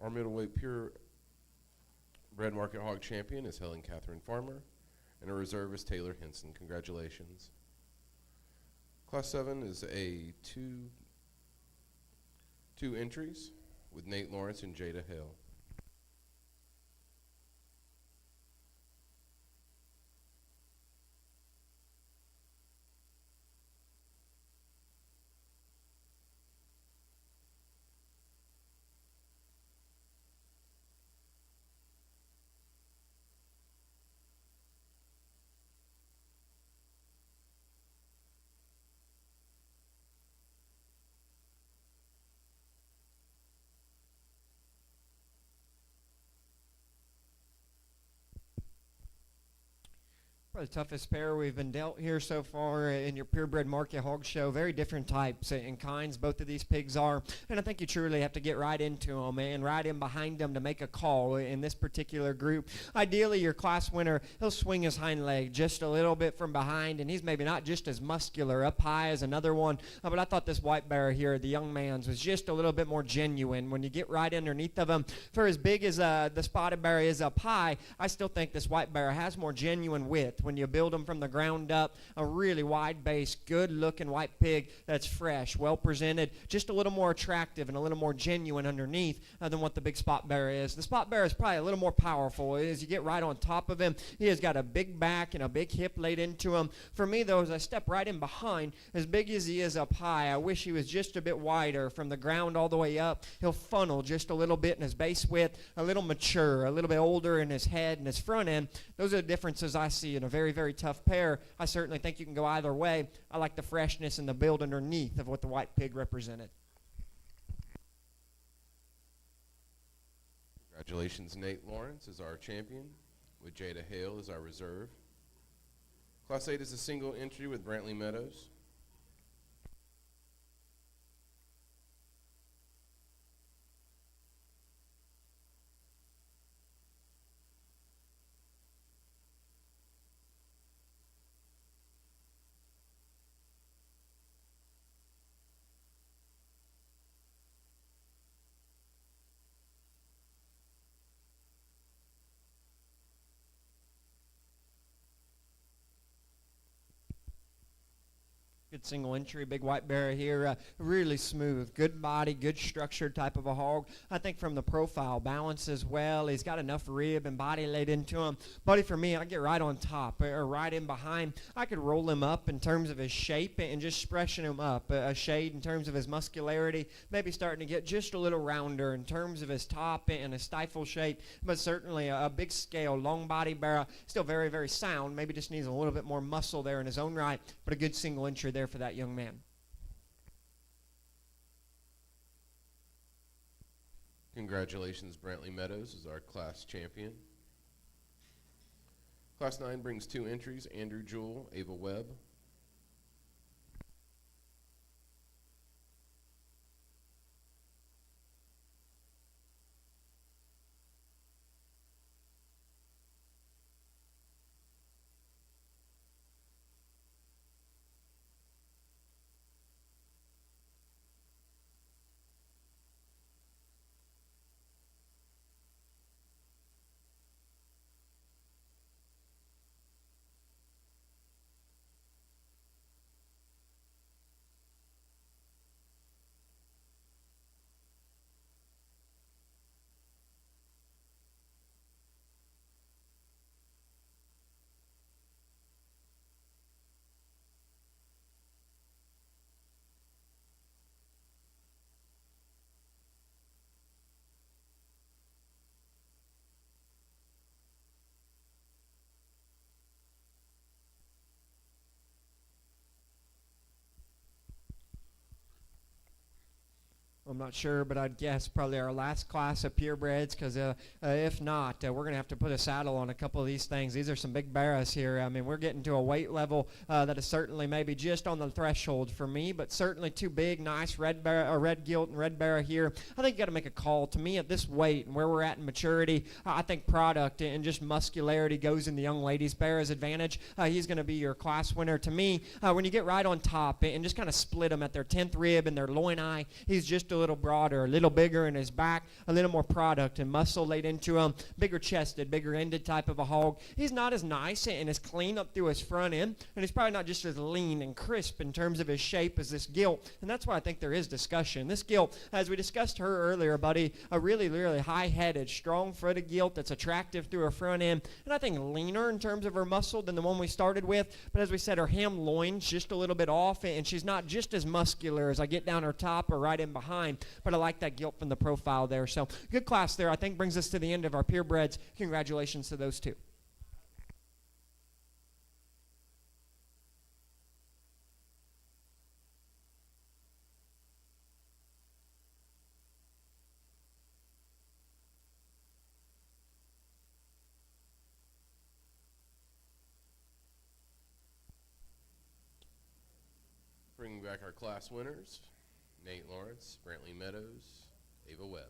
Our middleweight pure bred market hog champion is Helen Catherine Farmer, and her reserve is Taylor Henson. Congratulations. Class 7 is a two entries with Nate Lawrence and Jada Hale. Probably the toughest pair we've been dealt here so far in your purebred market hog show. Very different types and kinds both of these pigs are. And I think you truly have to get right into them and right in behind them to make a call in this particular group. Ideally, your class winner, he'll swing his hind leg just a little bit from behind, and he's maybe not just as muscular up high as another one. But I thought this white bear here, the young man's, was just a little bit more genuine. When you get right underneath of him, for as big as the spotted bear is up high, I still think this white bear has more genuine width. When you build them from the ground up, a really wide base, good looking white pig that's fresh, well presented, just a little more attractive and a little more genuine underneath than what the big spot bear is. The spot bear is probably a little more powerful. As you get right on top of him, he has got a big back and a big hip laid into him. For me, though, as I step right in behind, as big as he is up high, I wish he was just a bit wider from the ground all the way up. He'll funnel just a little bit in his base width, a little mature, a little bit older in his head and his front end. Those are the differences I see in a very, very tough pair. I certainly think you can go either way. I like the freshness and the build underneath of what the white pig represented. Congratulations, Nate Lawrence is our champion, with Jada Hale as our reserve. Class 8 is a single entry with Brantley Meadows. Good single entry, big white bear here. Really smooth, good body, good structured type of a hog. I think from the profile, balance as well. He's got enough rib and body laid into him. Buddy, for me, I get right on top or right in behind. I could roll him up in terms of his shape and just freshen him up. A shade in terms of his muscularity, maybe starting to get just a little rounder in terms of his top and his stifle shape, but certainly a big scale, long body bear. Still very, very sound. Maybe just needs a little bit more muscle there in his own right, but a good single entry there for that young man. Congratulations, Brantley Meadows is our class champion. Class 9 brings 2 entries, Andrew Jewell, Ava Webb. I'm not sure, but I'd guess probably our last class of purebreds, because if not, we're going to have to put a saddle on a couple of these things. These are some big barras here. I mean, we're getting to a weight level that is certainly maybe just on the threshold for me, but certainly 2 big, nice red gilt and red barra here. I think you got to make a call. To me, at this weight and where we're at in maturity, I think product and just muscularity goes in the young lady's barra's advantage. He's going to be your class winner. To me, when you get right on top and just kind of split them at their 10th rib and their loin eye, he's just a little broader, a little bigger in his back, a little more product and muscle laid into him, bigger chested, bigger ended type of a hog. He's not as nice and as clean up through his front end, and he's probably not just as lean and crisp in terms of his shape as this gilt, and that's why I think there is discussion. This gilt, as we discussed her earlier, buddy, a really, really high-headed, strong-footed gilt that's attractive through her front end, and I think leaner in terms of her muscle than the one we started with, but as we said, her ham loin's just a little bit off, and she's not just as muscular as I get down her top or right in behind, but I like that gilt from the profile there. So good class there. I think brings us to the end of our purebreds. Congratulations to those 2. Bringing back our class winners, Nate Lawrence, Brantley Meadows, Ava Webb.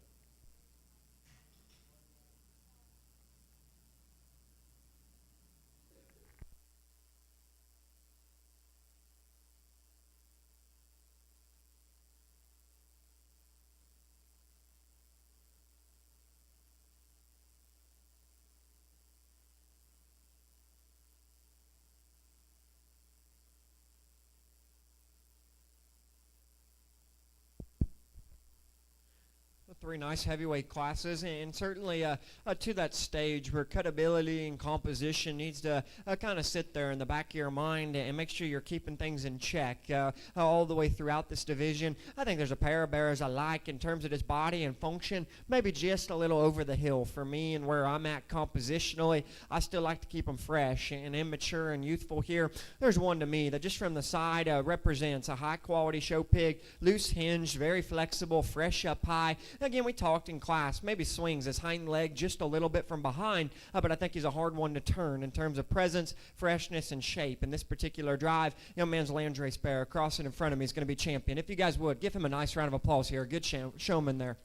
Three nice heavyweight classes, and certainly to that stage where cutability and composition needs to kind of sit there in the back of your mind and make sure you're keeping things in check all the way throughout this division. I think there's a pair of bears I like in terms of his body and function, maybe just a little over the hill for me and where I'm at compositionally. I still like to keep them fresh and immature and youthful here. There's one to me that just from the side represents a high-quality show pig, loose hinged, very flexible, fresh up high. Again, we talked in class, maybe swings his hind leg just a little bit from behind, but I think he's a hard one to turn in terms of presence, freshness, and shape. In this particular drive, young man's Landry Sparrow crossing in front of me is going to be champion. If you guys would, give him a nice round of applause here. Good showman there.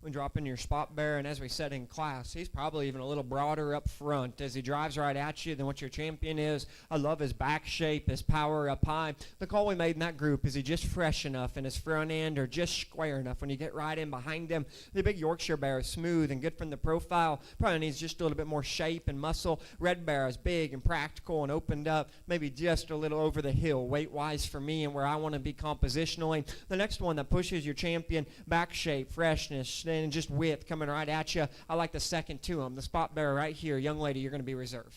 We drop in your spot bear, and as we said in class, he's probably even a little broader up front as he drives right at you than what your champion is. I love his back shape, his power up high. The call we made in that group is he just fresh enough in his front end or just square enough when you get right in behind him. The big Yorkshire bear is smooth and good from the profile. Probably needs just a little bit more shape and muscle. Red bear is big and practical and opened up, maybe just a little over the hill weight-wise for me and where I want to be compositionally. The next one that pushes your champion, back shape, freshness, and just width coming right at you. I like the second to him, the spot bearer right here. Young lady, you're going to be reserve.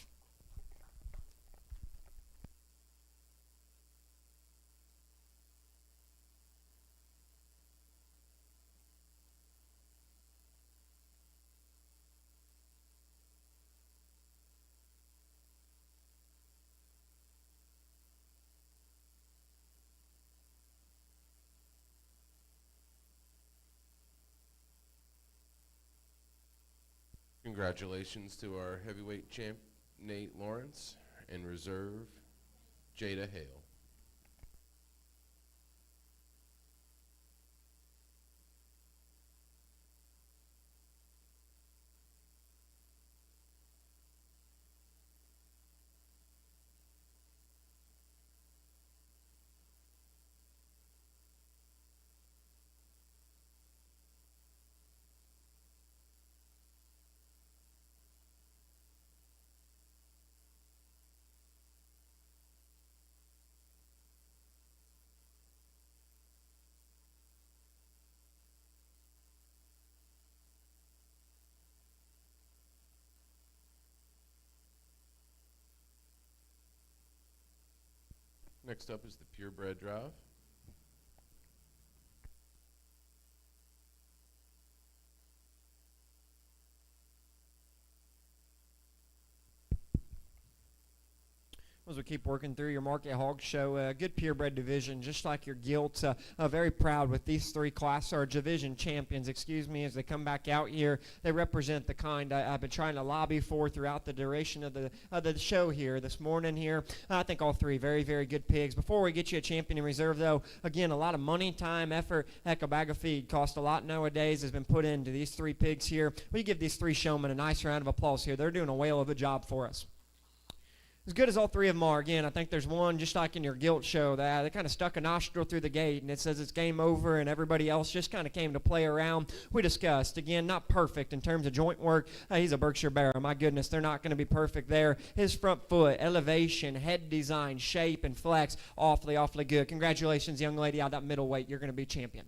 Congratulations to our heavyweight champ, Nate Lawrence, and reserve, Jada Hale. Next up is the purebred drive. As we keep working through your Market Hog Show, good purebred division, just like your Gilt. Very proud with these three class or division champions, as they come back out here. They represent the kind I've been trying to lobby for throughout the duration of the show here this morning here. I think all three very, very good pigs. Before we get you a champion in reserve, though, again, a lot of money, time, effort. Heck, a bag of feed costs a lot nowadays, has been put into these three pigs here. We give these three showmen a nice round of applause here. They're doing a whale of a job for us. As good as all three of them are, again, I think there's one, just like in your Gilt show, that they kind of stuck a nostril through the gate, and it says it's game over, and everybody else just kind of came to play around. We discussed, again, not perfect in terms of joint work. He's a Berkshire Bear. My goodness, they're not going to be perfect there. His front foot, elevation, head design, shape, and flex, awfully, awfully good. Congratulations, young lady, out that middleweight. You're going to be champion.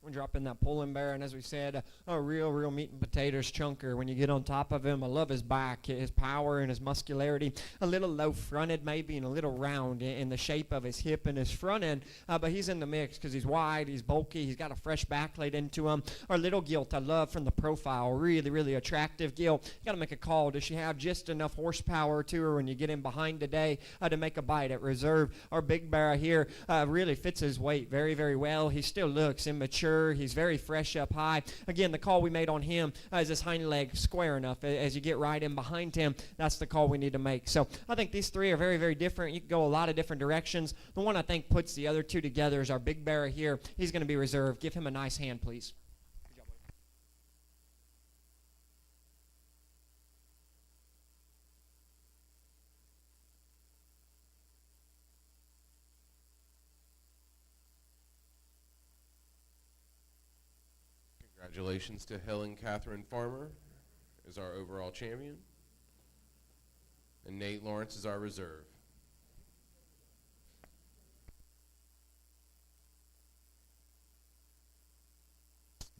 We drop in that pulling bear, and as we said, a real meat and potatoes chunker. When you get on top of him, I love his back, his power and his muscularity. A little low-fronted maybe and a little round in the shape of his hip and his front end, but he's in the mix because he's wide, he's bulky, he's got a fresh back laid into him. Our little Gilt I love from the profile, really attractive Gilt. You got to make a call. Does she have just enough horsepower to her when you get in behind today to make a bite at reserve? Our big bear here really fits his weight very well. He still looks immature. He's very fresh up high. Again, the call we made on him is his hind leg square enough. As you get right in behind him, that's the call we need to make. So I think these three are very different. You can go a lot of different directions. The one I think puts the other two together is our big bear here. He's going to be reserved. Give him a nice hand, please. Congratulations to Helen Catherine Farmer as our overall champion, and Nate Lawrence is our reserve.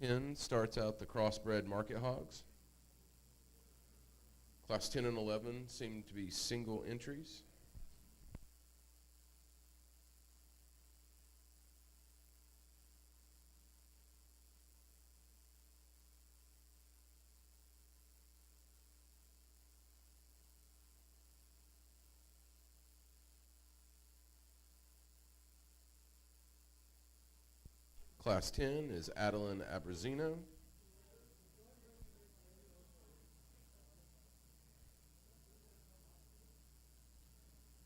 In starts out the crossbred market hogs. Class 10 and 11 seem to be single entries. Class 10 is Adeline Abrazino.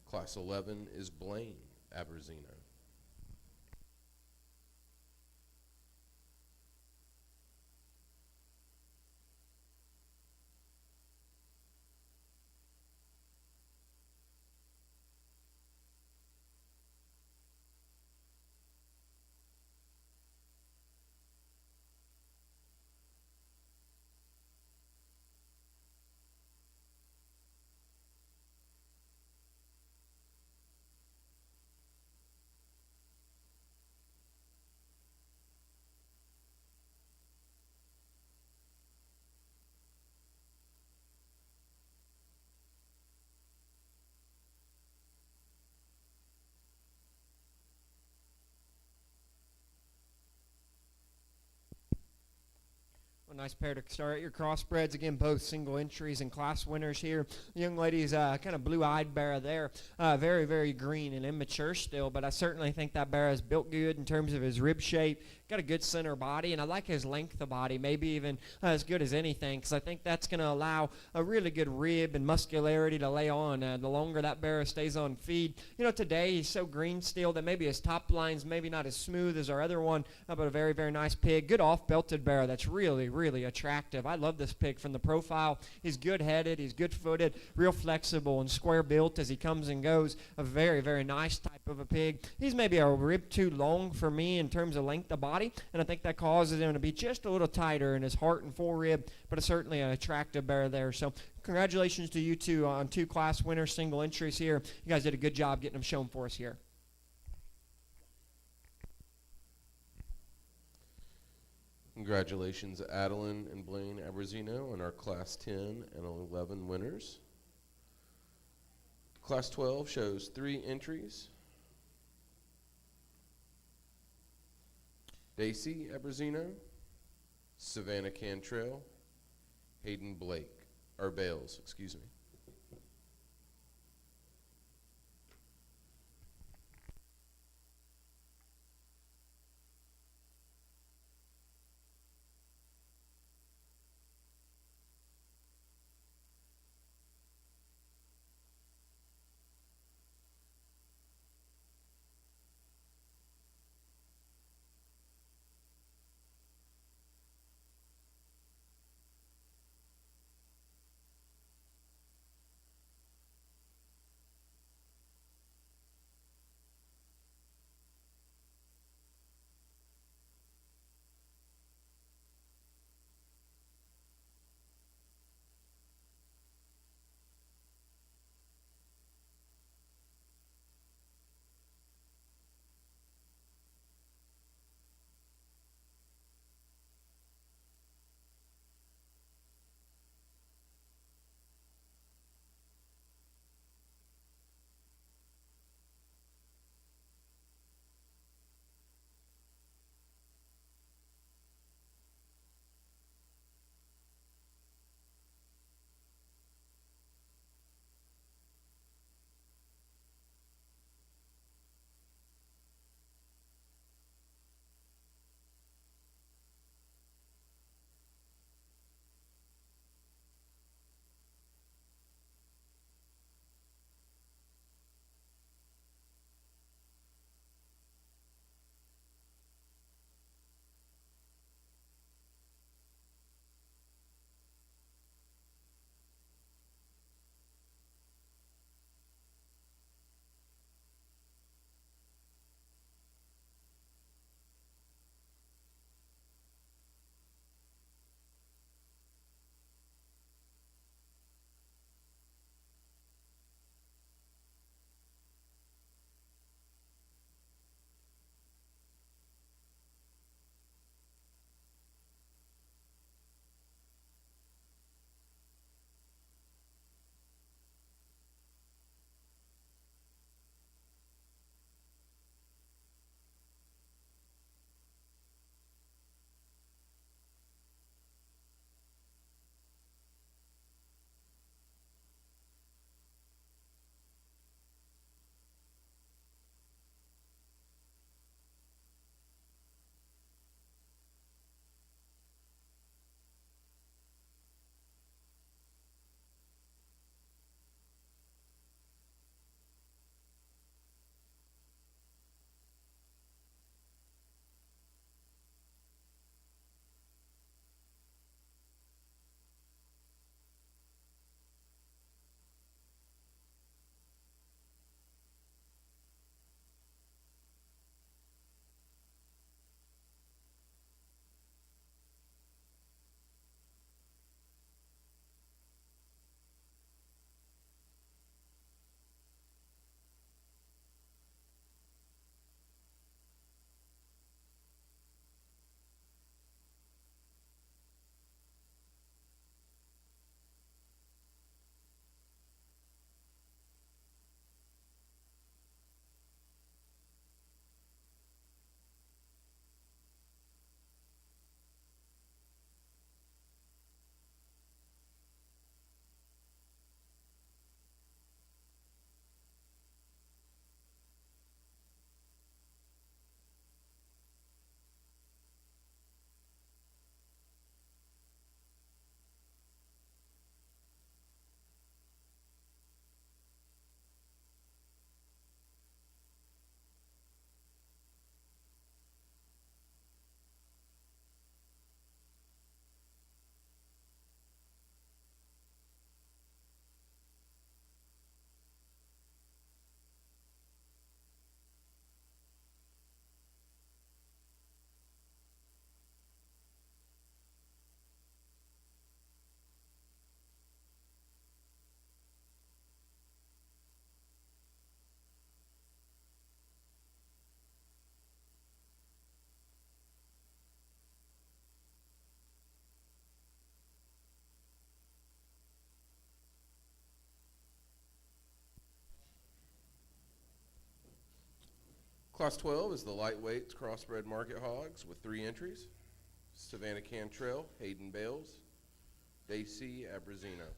Class 11 is Blaine Abrazino. A nice pair to start your crossbreds. Again, both single entries and class winners here. The young lady's kind of blue-eyed barra there. Very, very green and immature still, but I certainly think that barra is built good in terms of his rib shape. Got a good center body, and I like his length of body, maybe even as good as anything, because I think that's going to allow a really good rib and muscularity to lay on. The longer that barra stays on feed. You know, today he's so green still that maybe his top line's maybe not as smooth as our other one, but a very, very nice pig. Good off-belted barra that's really attractive. I love this pig from the profile. He's good-headed, he's good-footed, real flexible and square-built as he comes and goes. A very, very nice type of a pig. He's maybe a rib too long for me in terms of length of body, and I think that causes him to be just a little tighter in his heart and forerib, but it's certainly an attractive barra there. So congratulations to you two on 2 class winners, single entries here. You guys did a good job getting them shown for us here. Congratulations, Adeline and Blaine Abrazino, on our Class 10 and 11 winners. Class 12 shows 3 entries. Daisy Abrazino, Savannah Cantrell, Hayden Bales, excuse me. Class 12 is the lightweight crossbred market hogs with 3 entries. Savannah Cantrell, Hayden Bales, Daisy Abrazino.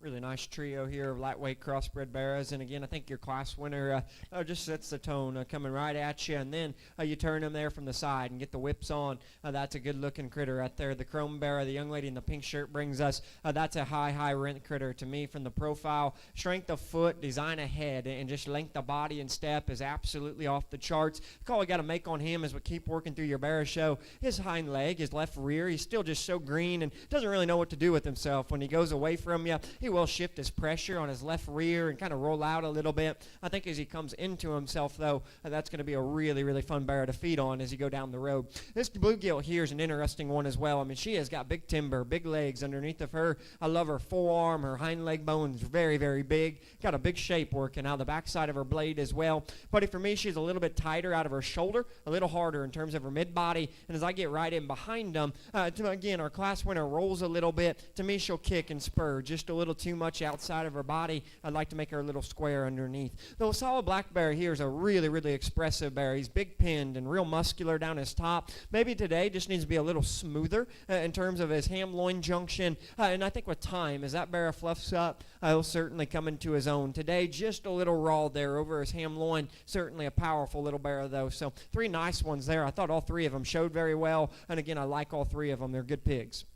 Really nice trio here of lightweight crossbred barrows. And again, I think your class winner just sets the tone, coming right at you. And then you turn them there from the side and get the whips on. That's a good-looking critter right there. The chrome barrow, the young lady in the pink shirt brings us. That's a high rent critter to me from the profile. Strength of foot, design of head, and just length of body and step is absolutely off the charts. The call we got to make on him as we keep working through your barrow show, his hind leg, his left rear, he's still just so green and doesn't really know what to do with himself. When he goes away from you, he will shift his pressure on his left rear and kind of roll out a little bit. I think as he comes into himself, though, that's going to be a really fun barrow to feed on as you go down the road. This bluegill here is an interesting one as well. I mean, she has got big timber, big legs underneath of her. I love her forearm, her hind leg bones, very big. Got a big shape working out the backside of her blade as well. But for me, she's a little bit tighter out of her shoulder, a little harder in terms of her mid-body. And as I get right in behind them, again, our class winner rolls a little bit. To me, she'll kick and spur just a little too much outside of her body. I'd like to make her a little square underneath. The solid black bear here is a really expressive bear. He's big pinned and real muscular down his top. Maybe today just needs to be a little smoother in terms of his ham-loin junction. And I think with time, as that bear fluffs up, he'll certainly come into his own. Today, just a little raw there over his ham-loin. Certainly a powerful little bear, though. So 3 nice ones there. I thought all 3 of them showed very well. And again, I like all 3 of them. They're good pigs.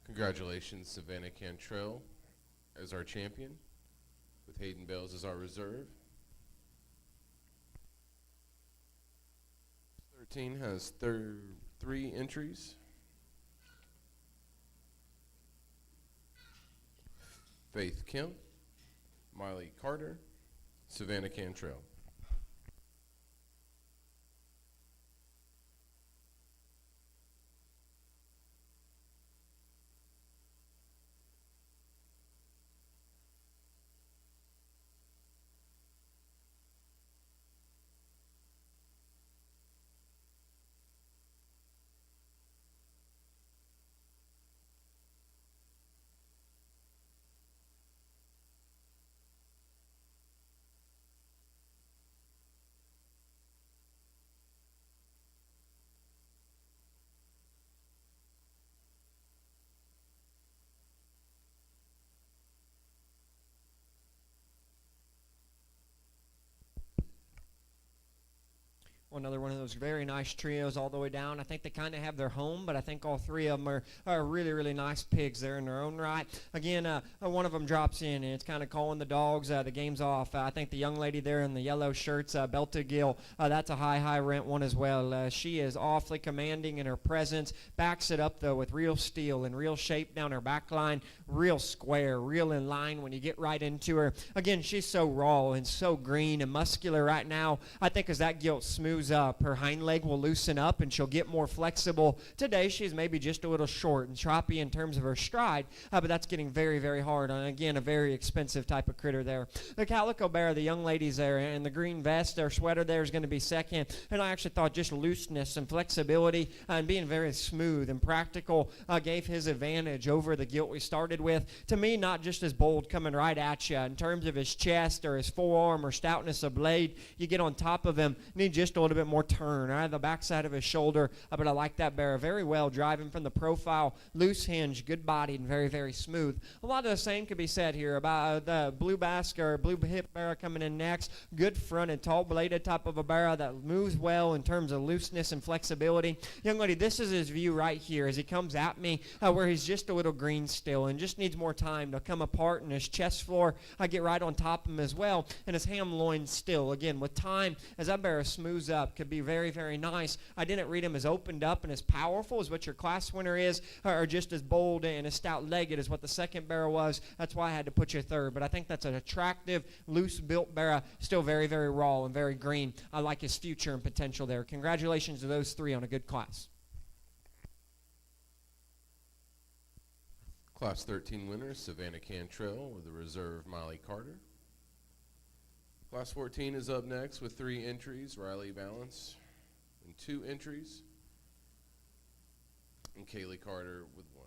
Congratulations, Savannah Cantrell as our champion, with Hayden Bales as our reserve. 13 has 3 entries. Faith Kemp, Miley Carter, Savannah Cantrell. Another one of those very nice trios all the way down. I think they kind of have their home, but I think all 3 of them are really nice pigs there in their own right. Again, one of them drops in, and it's kind of calling the dogs. The game's off. I think the young lady there in the yellow shirts, Belta Gill, that's a high rent one as well. She is awfully commanding in her presence. Backs it up, though, with real steel and real shape down her back line. Real square, real in line when you get right into her. Again, she's so raw and so green and muscular right now. I think as that gilt smooths up, her hind leg will loosen up and she'll get more flexible. Today, she's maybe just a little short and choppy in terms of her stride, but that's getting very hard on, again, a very expensive type of critter there. The calico bear, the young ladies there, and the green vest, their sweater there is going to be second. And I actually thought just looseness and flexibility and being very smooth and practical gave his advantage over the gilt we started with. To me, not just as bold coming right at you in terms of his chest or his forearm or stoutness of blade. You get on top of him, need just a little little bit more turn out of the backside of his shoulder. But I like that bear very well, driving from the profile, loose hinge, good bodied, and very, very smooth. A lot of the same could be said here about the blue basque or blue hip bear coming in next. Good fronted, tall bladed type of a bear that moves well in terms of looseness and flexibility. Young lady, this is his view right here as he comes at me where he's just a little green still and just needs more time to come apart, and his chest floor, I get right on top of him as well, and his ham loin still. Again, with time, as that bear smooths up, could be very, very nice. I didn't read him as opened up and as powerful as what your class winner is, or just as bold and as stout-legged as what the second bear was. That's why I had to put you third. But I think that's an attractive, loose-built bear, still very, very raw and very green. I like his future and potential there. Congratulations to those three on a good class. Class 13 winner, Savannah Cantrell with the reserve Miley Carter. Class 14 is up next with 3 entries, Riley Balance, and 2 entries, and Kaylee Carter with 1.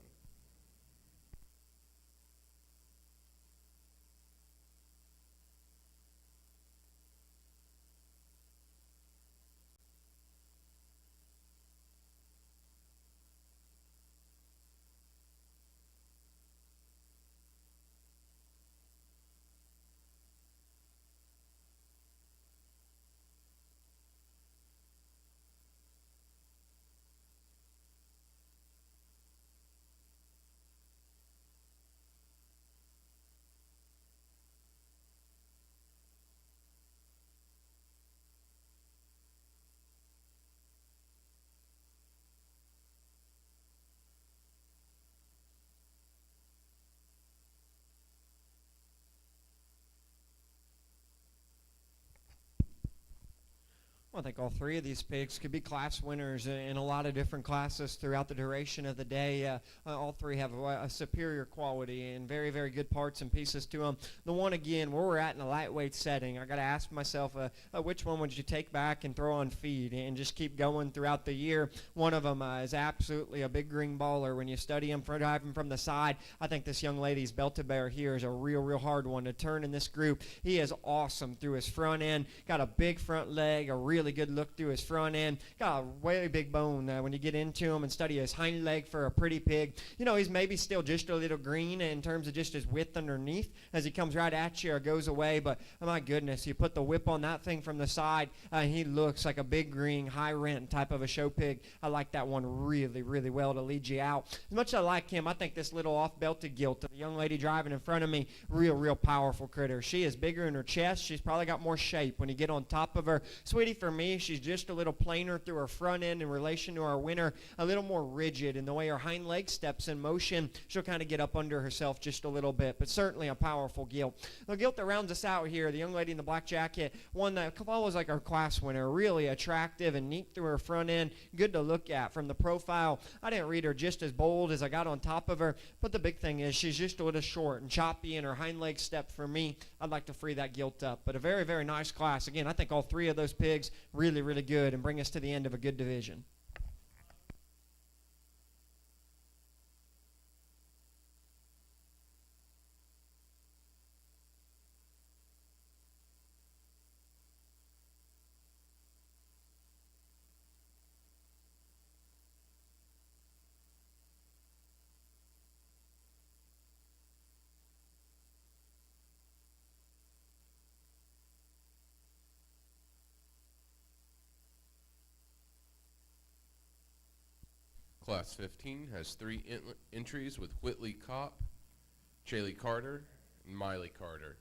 I think all three of these pigs could be class winners in a lot of different classes throughout the duration of the day. All three have a superior quality and very, very good parts and pieces to them. The one, again, where we're at in a lightweight setting, I got to ask myself, which one would you take back and throw on feed and just keep going throughout the year? One of them is absolutely a big green baller. When you study him driving from the side, I think this young lady's belted bear here is a real, real hard one to turn in this group. He is awesome through his front end, got a big front leg, a really good look through his front end, got a way big bone when you get into him and study his hind leg for a pretty pig. You know, he's maybe still just a little green in terms of just his width underneath as he comes right at you or goes away, but oh my goodness, you put the whip on that thing from the side, he looks like a big green, high rent type of a show pig. I like that one really, really well to lead you out. As much as I like him, I think this little off-belted gilt, the young lady driving in front of me, real powerful critter. She is bigger in her chest. She's probably got more shape when you get on top of her. Sweetie, for me, she's just a little plainer through her front end in relation to our winner, a little more rigid in the way her hind leg steps in motion. She'll kind of get up under herself just a little bit, but certainly a powerful gilt. The gilt that rounds us out here, the young lady in the black jacket, one that follows like our class winner, really attractive and neat through her front end, good to look at from the profile. I didn't read her just as bold as I got on top of her, but the big thing is she's just a little short and choppy in her hind leg step for me. I'd like to free that gilt up, but a very, very nice class. Again, I think all three of those pigs really, really good and bring us to the end of a good division. Class 15 has 3 entries with Whitley Kopp, Jaylee Carter, and Miley Carter.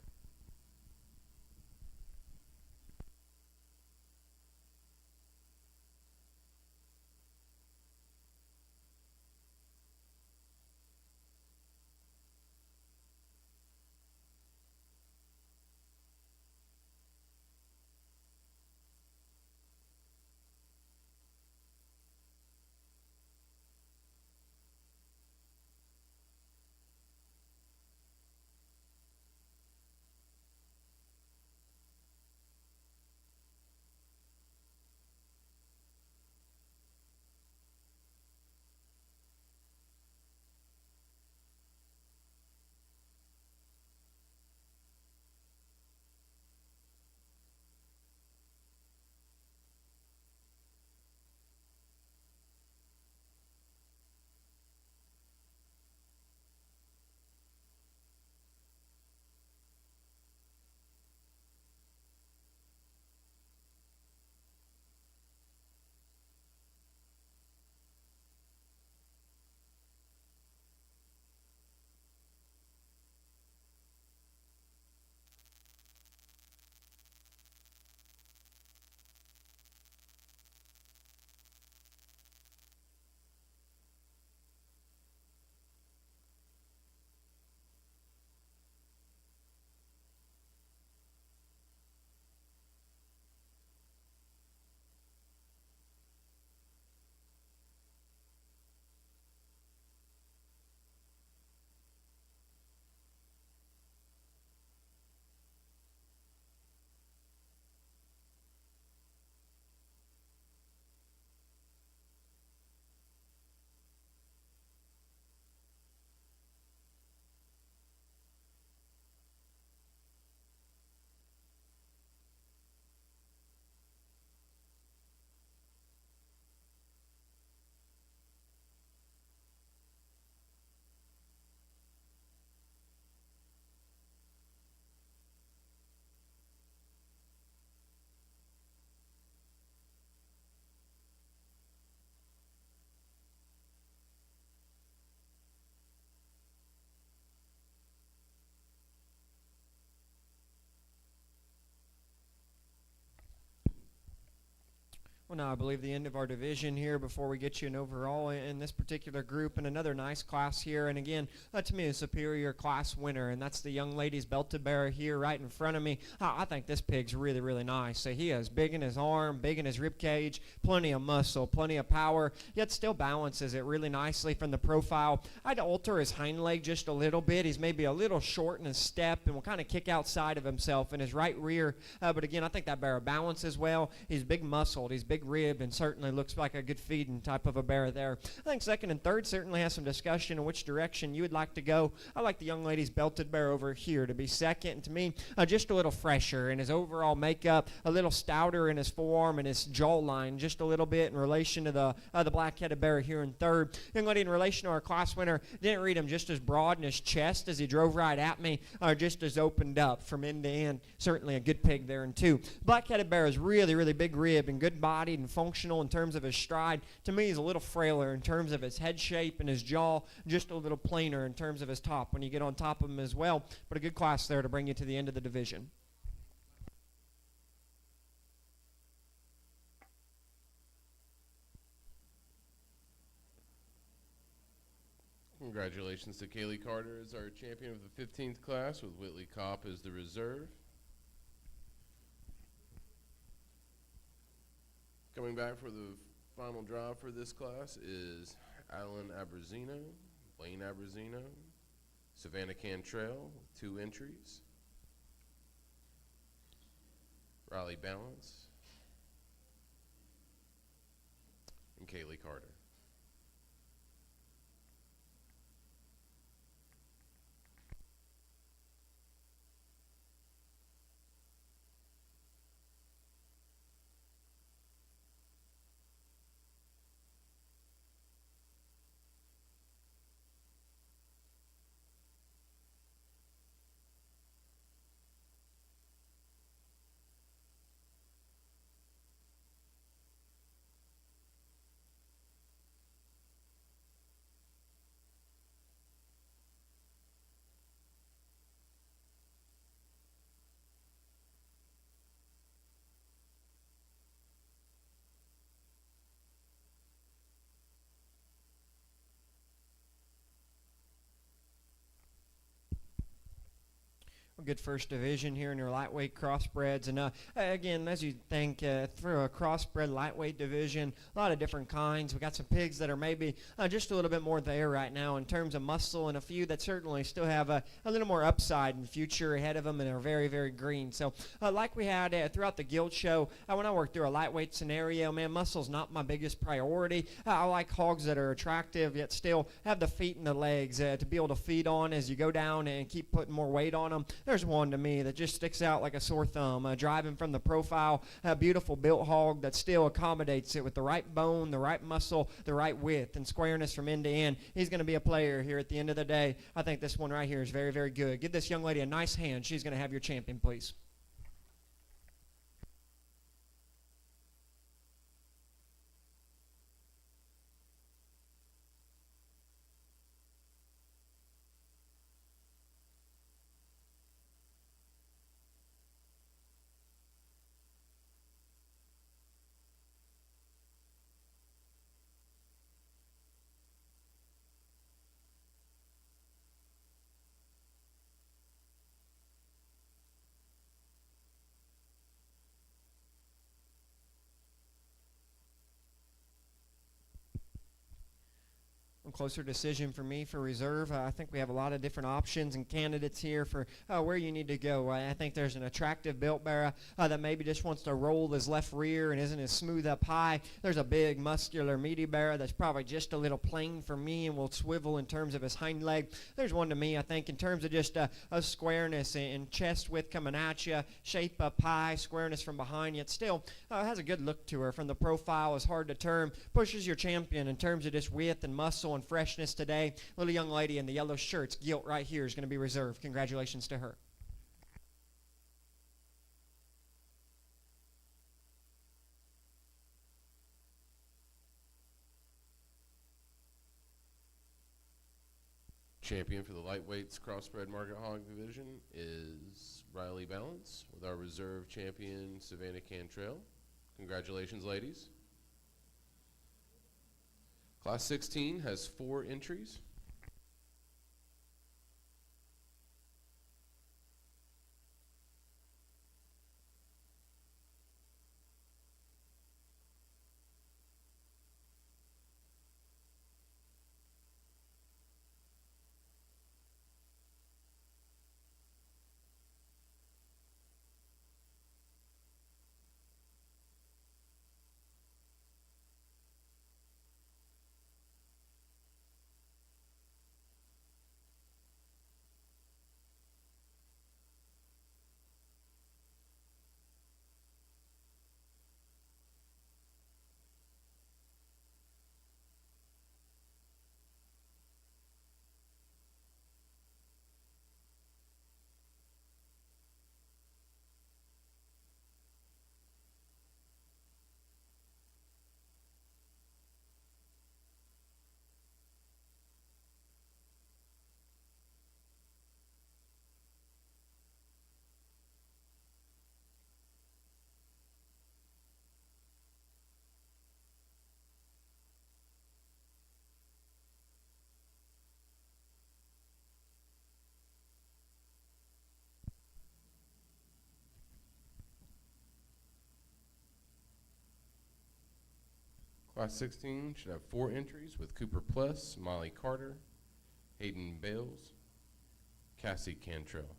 Well, now I believe the end of our division here before we get you an overall in this particular group, and another nice class here. And again, to me, a superior class winner, and that's the young lady's belted bearer here right in front of me. I think this pig's really, really nice. So he is big in his arm, big in his rib cage, plenty of muscle, plenty of power, yet still balances it really nicely from the profile. I'd alter his hind leg just a little bit. He's maybe a little short in his step and will kind of kick outside of himself in his right rear. But again, I think that bearer balances well. He's big muscled. He's big ribbed, and certainly looks like a good feeding type of a bear there. I think second and third certainly has some discussion in which direction you would like to go. I like the young lady's belted bear over here to be second, and to me, just a little fresher in his overall makeup, a little stouter in his forearm and his jawline, just a little bit in relation to the black-headed bear here in third. Young lady, in relation to our class winner, didn't read him just as broad in his chest as he drove right at me, just as opened up from end to end. Certainly a good pig there in two. Black-headed bear is really, really big ribbed and good-bodied and functional in terms of his stride. To me, he's a little frailer in terms of his head shape and his jaw, just a little plainer in terms of his top when you get on top of him as well. But a good class there to bring you to the end of the division. Congratulations to Kaylee Carter as our champion of the 15th class, with Whitley Kopp as the reserve. Coming back for the final draw for this class is Alan Abrazino, Lane Abrazino, Savannah Cantrell with 2 entries, Riley Balance, and Kaylee Carter. A good first division here in your lightweight crossbreds. And again, as you think, for a crossbred lightweight division, a lot of different kinds. We got some pigs that are maybe just a little bit more there right now in terms of muscle, and a few that certainly still have a little more upside and future ahead of them and are very, very green. So like we had throughout the guild show, when I work through a lightweight scenario, man, muscle's not my biggest priority. I like hogs that are attractive yet still have the feet and the legs to be able to feed on as you go down and keep putting more weight on them. There's one to me that just sticks out like a sore thumb. Driving from the profile, a beautiful built hog that still accommodates it with the right bone, the right muscle, the right width, and squareness from end to end. He's going to be a player here at the end of the day. I think this one right here is very, very good. Give this young lady a nice hand. She's going to have your champion, please. Closer decision for me for reserve. I think we have a lot of different options and candidates here for where you need to go. I think there's an attractive built bear that maybe just wants to roll his left rear and isn't as smooth up high. There's a big, muscular, meaty bear that's probably just a little plain for me and will swivel in terms of his hind leg. There's one to me, I think, in terms of just a squareness and chest width coming at you, shape up high, squareness from behind, yet still has a good look to her. From the profile, is hard to turn, pushes your champion in terms of just width and muscle and freshness today. Little young lady in the yellow shirts, gilt right here, is going to be reserved. Congratulations to her. Champion for the lightweights crossbred market hog division is Riley Balance, with our reserve champion Savannah Cantrell. Congratulations, ladies. Class 16 has 4 entries. Class 16 should have 4 entries with Cooper Plus, Molly Carter, Hayden Bales, Cassie Cantrell.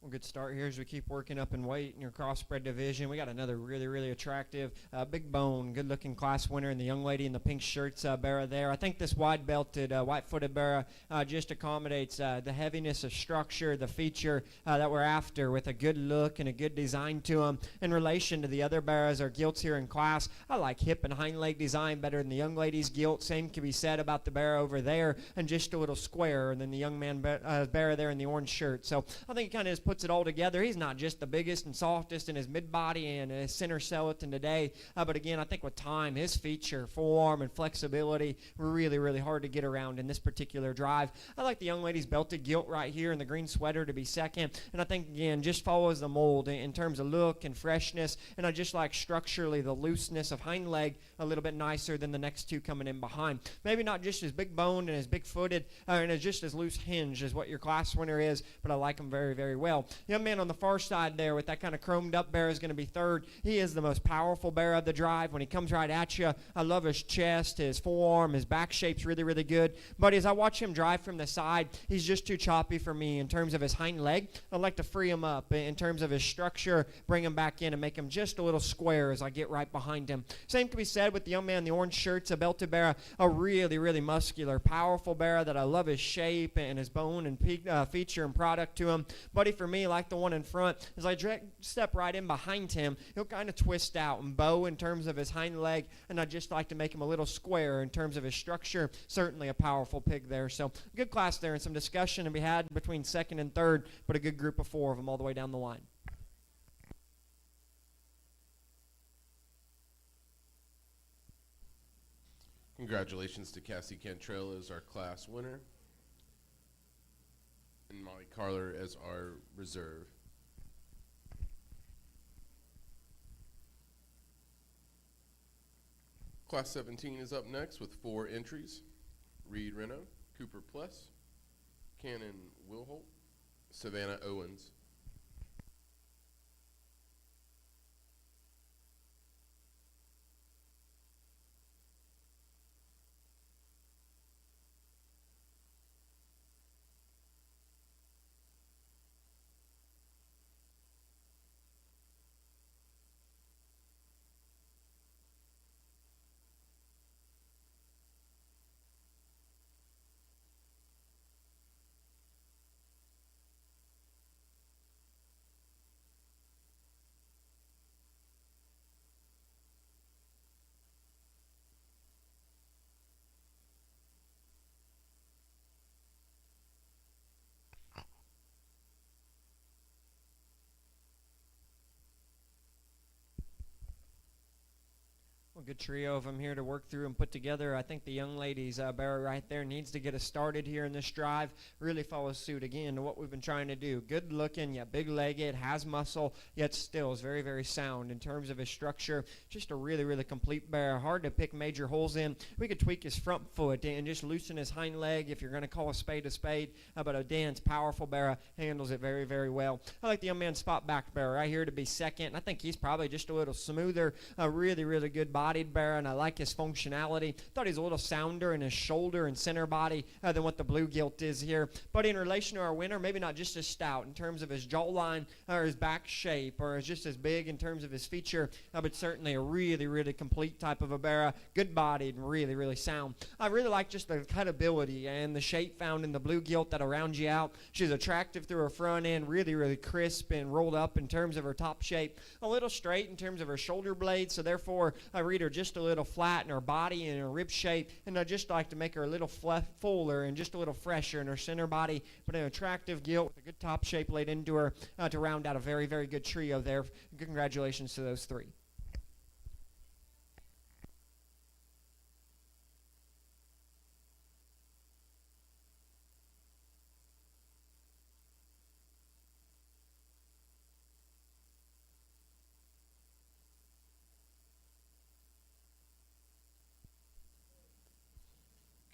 Well, good start here as we keep working up in weight in your crossbred division. We got another really attractive, big bone, good-looking class winner in the young lady in the pink shirts, Barra there. I think this wide-belted, white-footed Barra just accommodates the heaviness of structure, the feature that we're after with a good look and a good design to them. In relation to the other Barras or gilts here in class, I like hip and hind leg design better than the young lady's gilt. Same can be said about the Barra over there, and just a little squarer than the young man Barra there in the orange shirt. So I think it kind of just puts it all together. He's not just the biggest and softest in his mid-body and his center skeleton today, but again, I think with time, his feature, forearm, and flexibility were really hard to get around in this particular drive. I like the young lady's belted gilt right here in the green sweater to be second, and I think, again, just follows the mold in terms of look and freshness, and I just like structurally the looseness of hind leg a little bit nicer than the next two coming in behind. Maybe not just as big-boned and as big-footed and as just as loose hinged as what your class winner is, but I like him very well. Young man on the far side there with that kind of chromed up bear is going to be third. He is the most powerful bear of the drive. When he comes right at you, I love his chest, his forearm, his back shape's really good. But as I watch him drive from the side, he's just too choppy for me in terms of his hind leg. I'd like to free him up in terms of his structure, bring him back in and make him just a little square as I get right behind him. Same can be said with the young man in the orange shirts, a belted bear, a really muscular, powerful bear that I love his shape and his bone and feature and product to him. Buddy, for me, me, like the one in front, as I step right in behind him, he'll kind of twist out and bow in terms of his hind leg, and I just like to make him a little square in terms of his structure. Certainly a powerful pig there. So good class there, and some discussion to be had between second and third, but a good group of 4 of them all the way down the line. Congratulations to Cassie Cantrell as our class winner, and Molly Carler as our reserve. Class 17 is up next with 4 entries: Reed Reno, Cooper Pless, Cannon Wilholt, Savannah Owens. Well, good trio of them here to work through and put together. I think the young ladies, Barry right there, needs to get us started here in this drive. Really follows suit again to what we've been trying to do. Good looking, yet big legged, has muscle, yet still is very, very sound in terms of his structure. Just a really, really complete bear. Hard to pick major holes in. We could tweak his front foot and just loosen his hind leg if you're going to call a spade, but a dense, powerful bear handles it very, very well. I like the young man spot back bear right here to be second. I think he's probably just a little smoother, a really, really good bodied bear, and I like his functionality. Thought he's a little sounder in his shoulder and center body than what the blue gilt is here. But in relation to our winner, maybe not just as stout in terms of his jawline or his back shape, or is just as big in terms of his feature, but certainly a really, really complete type of a bear. Good bodied and really, really sound. I really like just the cutability and the shape found in the blue gilt that'll round you out. She's attractive through her front end, really, really crisp and rolled up in terms of her top shape. A little straight in terms of her shoulder blades, so therefore I read her just a little flat in her body and her rib shape, and I just like to make her a little fuller and just a little fresher in her center body, but an attractive gilt with a good top shape laid into her to round out a very, very good trio there. Congratulations to those 3.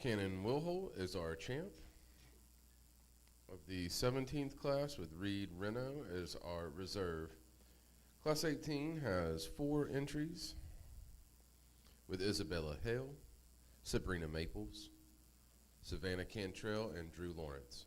Cannon Wilholt is our champ of the 17th class, with Reed Reno as our reserve. Class 18 has 4 entries, with Isabella Hale, Sabrina Maples, Savannah Cantrell, and Drew Lawrence.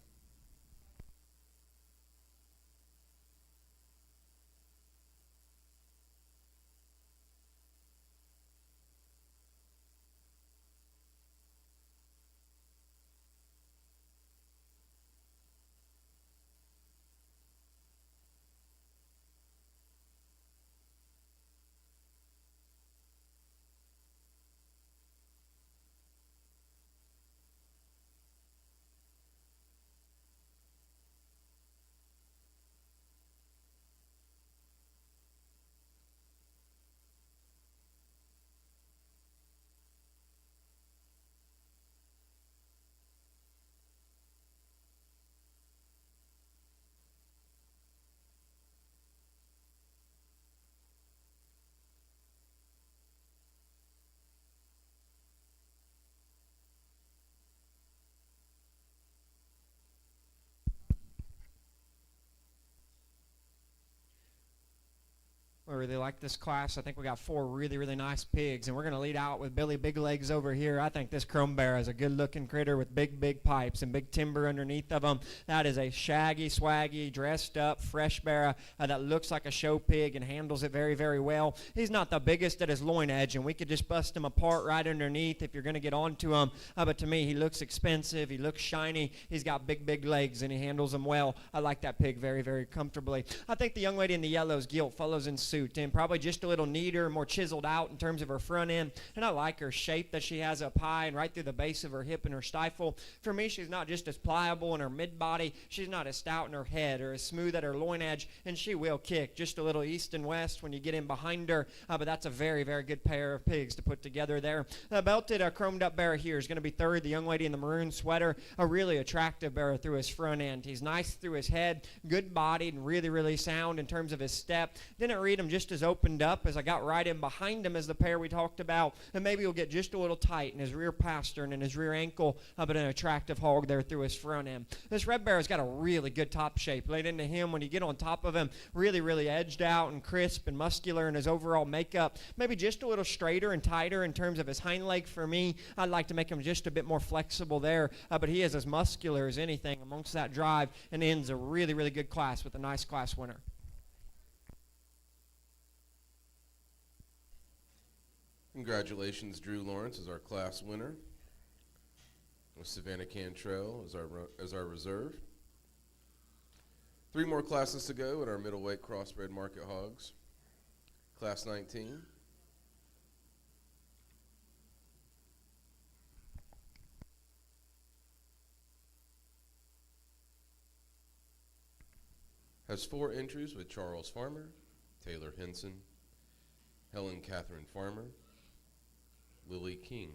I really like this class. I think we got 4 really, really nice pigs, and we're going to lead out with Billy Big Legs over here. I think this chrome bear is a good-looking critter with big, big pipes and big timber underneath of him. That is a shaggy, swaggy, dressed-up, fresh bear that looks like a show pig and handles it very, very well. He's not the biggest at his loin edge, and we could just bust him apart right underneath if you're going to get onto him. But to me, he looks expensive. He looks shiny. He's got big, big legs, and he handles them well. I like that pig very, very comfortably. I think the young lady in the yellow's gilt follows in suit, and probably just a little neater, more chiseled out in terms of her front end. And I like her shape that she has up high and right through the base of her hip and her stifle. For me, she's not just as pliable in her mid-body. She's not as stout in her head or as smooth at her loin edge, and she will kick just a little east and west when you get in behind her. But that's a very, very good pair of pigs to put together there. The belted chromed up bear here is going to be third. The young lady in the maroon sweater, a really attractive bear through his front end. He's nice through his head, good bodied, and really, really sound in terms of his step. Didn't read him just as opened up as I got right in behind him as the pair we talked about. And maybe he'll get just a little tight in his rear pastern and his rear ankle, but an attractive hog there through his front end. This red bear has got a really good top shape laid into him. When you get on top of him, really, really edged out and crisp and muscular in his overall makeup. Maybe just a little straighter and tighter in terms of his hind leg for me. I'd like to make him just a bit more flexible there, but he is as muscular as anything amongst that drive and ends a really, really good class with a nice class winner. Congratulations, Drew Lawrence as our class winner, with Savannah Cantrell as our reserve. 3 more classes to go at our middleweight crossbred market hogs. Class 19. Has 4 entries with Charles Farmer, Taylor Henson, Helen Catherine Farmer, Lily King.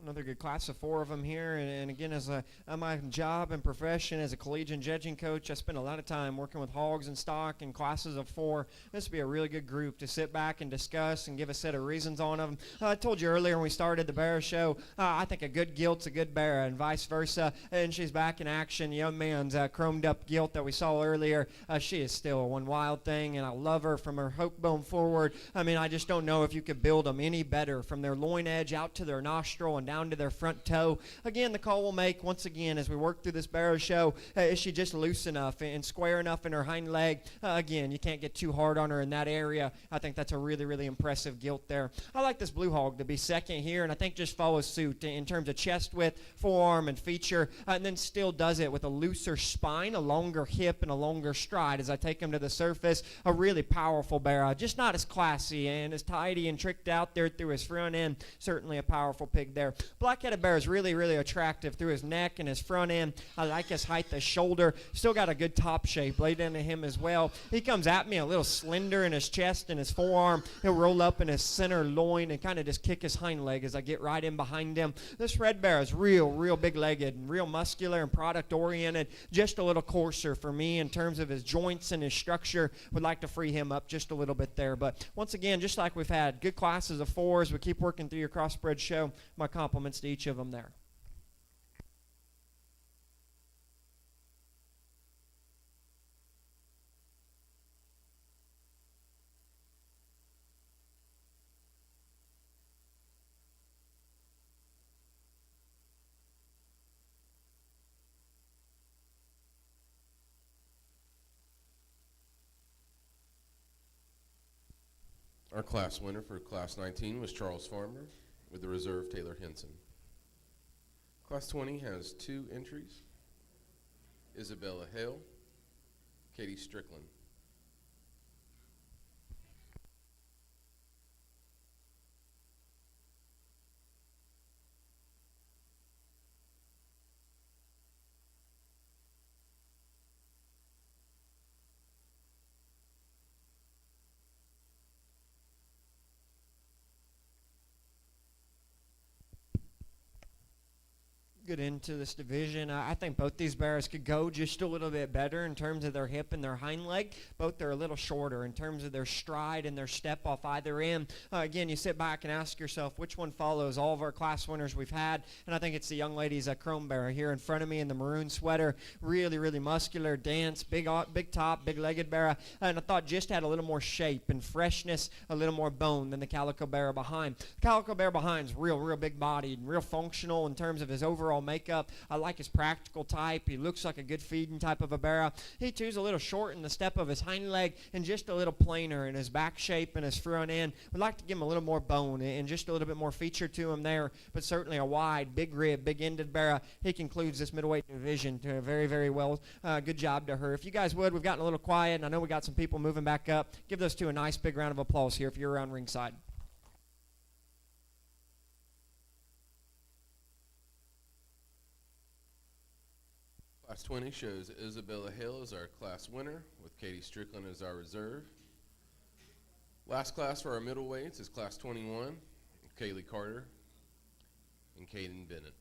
Another good class of 4 of them here, and again, as my job and profession as a collegiate judging coach, I spend a lot of time working with hogs and stock and classes of 4. This would be a really good group to sit back and discuss and give a set of reasons on them. I told you earlier when we started the bear show, I think a good gilt's a good bear, and vice versa, and she's back in action. Young man's chromed up gilt that we saw earlier, she is still one wild thing, and I love her from her hope bone forward. I mean, I just don't know if you could build them any better from their loin edge out to their nostril and down to their front toe. Again, the call we'll make once again as we work through this barrow show, is she just loose enough and square enough in her hind leg? Again, you can't get too hard on her in that area. I think that's a really, really impressive gilt there. I like this blue hog to be second here, and I think just follows suit in terms of chest width, forearm, and feature, and then still does it with a looser spine, a longer hip, and a longer stride as I take him to the surface. A really powerful bear, just not as classy and as tidy and tricked out there through his front end. Certainly a powerful pig there. Black-headed bear is really, really attractive through his neck and his front end. I like his height, the shoulder. Still got a good top shape laid into him as well. He comes at me a little slender in his chest and his forearm. He'll roll up in his center loin and kind of just kick his hind leg as I get right in behind him. This red bear is real big-legged and real muscular and product-oriented. Just a little coarser for me in terms of his joints and his structure. Would like to free him up just a little bit there. But once again, just like we've had good classes of 4s, we keep working through your crossbred show. My compliments to each of them there. Our class winner for Class 19 was Charles Farmer, with the reserve Taylor Henson. Class 20 has 2 entries: Isabella Hale, Katie Strickland. good into this division. I think both these bears could go just a little bit better in terms of their hip and their hind leg. Both are a little shorter in terms of their stride and their step off either end. Again, you sit back and ask yourself which one follows all of our class winners we've had, and I think it's the young lady's chrome bear here in front of me in the maroon sweater. Really, really muscular, dense, big top, big-legged bear, and I thought just had a little more shape and freshness, a little more bone than the calico bear behind. The calico bear behind's real big bodied, real functional in terms of his overall makeup. I like his practical type. He looks like a good feeding type of a bear. He too's a little short in the step of his hind leg and just a little plainer in his back shape and his front end. We'd like to give him a little more bone and just a little bit more feature to him there, but certainly a wide, big rib, big-ended bear. He concludes this middleweight division to a very well. Good job to her. If you guys would, we've gotten a little quiet, and I know we got some people moving back up. Give those two a nice big round of applause here if you're around ringside. Class 20 shows Isabella Hill as our class winner, with Katie Strickland as our reserve. Last class for our middleweights is Class 21, Kaylee Carter and Caden Bennett.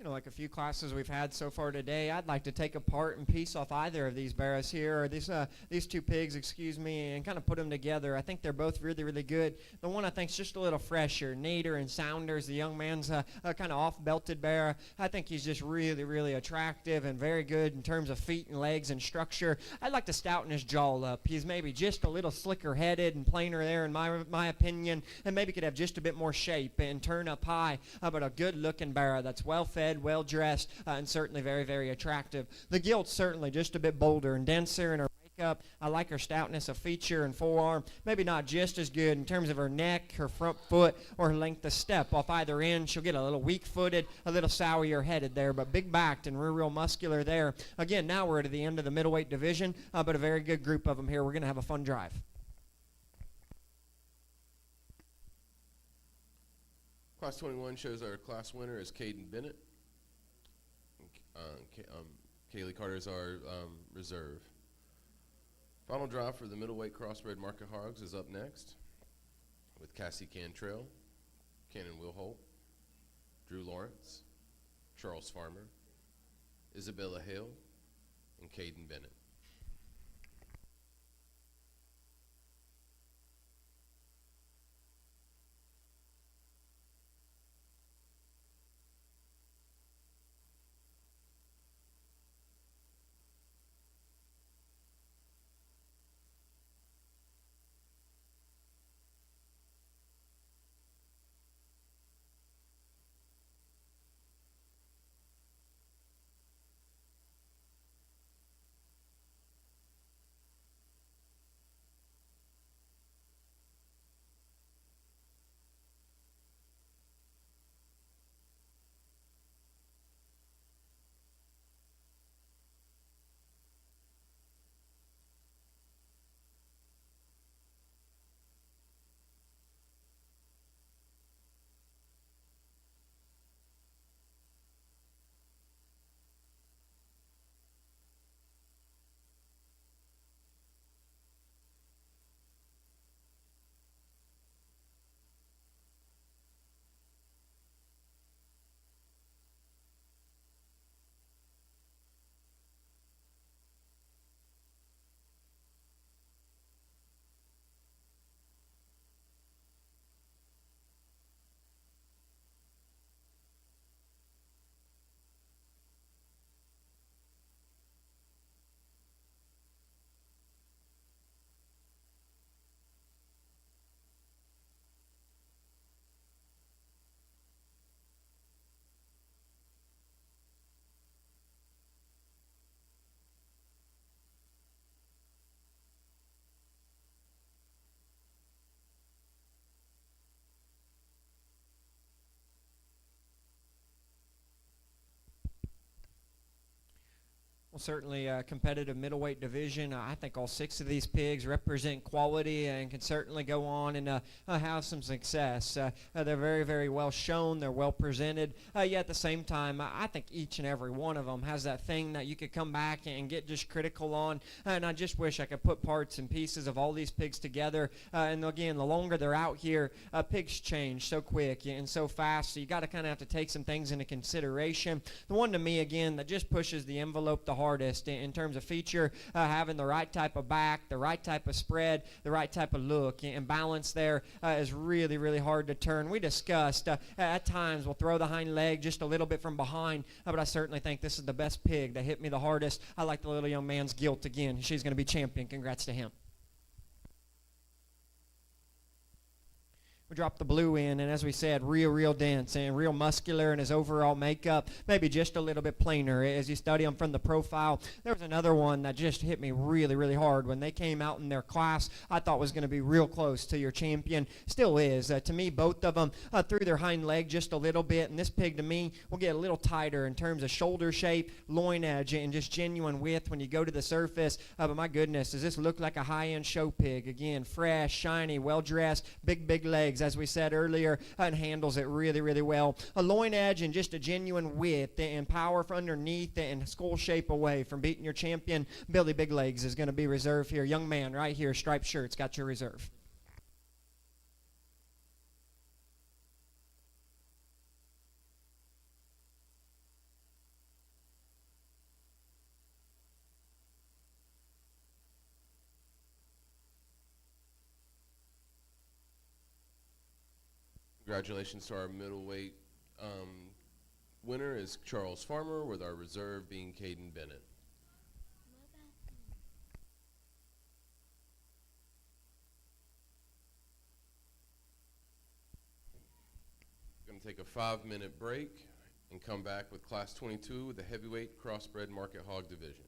Like a few classes we've had so far today, I'd like to take a part and piece off either of these bears here, or these two pigs, excuse me, and kind of put them together. I think they're both really good. The one I think is just a little fresher, neater, and sounder is the young man's a kind of off-belted bear. I think he's just really attractive and very good in terms of feet and legs and structure. I'd like to stouten his jaw up. He's maybe just a little slicker-headed and plainer there in my opinion, and maybe could have just a bit more shape and turn up high, but a good-looking bear that's well-fed, well-dressed, and certainly very attractive. The gilt's certainly just a bit bolder and denser in her makeup. I like her stoutness of feature and forearm. Maybe not just as good in terms of her neck, her front foot, or her length of step off either end. She'll get a little weak-footed, a little sourier-headed there, but big-backed and real muscular there. Again, now we're at the end of the middleweight division, but a very good group of them here. We're going to have a fun drive. Class 21 shows our class winner is Caden Bennett. Kaylee Carter is our reserve. Final draw for the middleweight crossbred market hogs is up next, with Cassie Cantrell, Cannon Wilholt, Drew Lawrence, Charles Farmer, Isabella Hill, and Caden Bennett. Well, certainly a competitive middleweight division. I think all 6 of these pigs represent quality and can certainly go on and have some success. They're very, very well shown. They're well presented. Yet at the same time, I think each and every one of them has that thing that you could come back and get just critical on. And I just wish I could put parts and pieces of all these pigs together. And again, the longer they're out here, pigs change so quick and so fast. So you got to kind of have to take some things into consideration. The one to me, again, that just pushes the envelope the hardest in terms of feature, having the right type of back, the right type of spread, the right type of look, and balance there is really, really hard to turn. We discussed at times we'll throw the hind leg just a little bit from behind, but I certainly think this is the best pig that hit me the hardest. I like the little young man's Guilt again. She's going to be champion. Congrats to him. We dropped the blue in, and as we said, real dense and real muscular in his overall makeup, maybe just a little bit plainer as you study him from the profile. There was another one that just hit me really, really hard when they came out in their class. I thought was going to be real close to your champion. Still is. To me, both of them threw their hind leg just a little bit, and this pig to me will get a little tighter in terms of shoulder shape, loin edge, and just genuine width when you go to the surface. But my goodness, does this look like a high-end show pig? Again, fresh, shiny, well-dressed, big legs, as we said earlier, and handles it really, really well. A loin edge and just a genuine width and power from underneath and skull shape away from beating your champion. Billy Big Legs is going to be reserved here. Young man right here, striped shirt's got your reserve. Congratulations to our middleweight winner is Charles Farmer, with our reserve being Caden Bennett. Going to take a 5-minute break and come back with Class 22 with the heavyweight crossbred market hog division.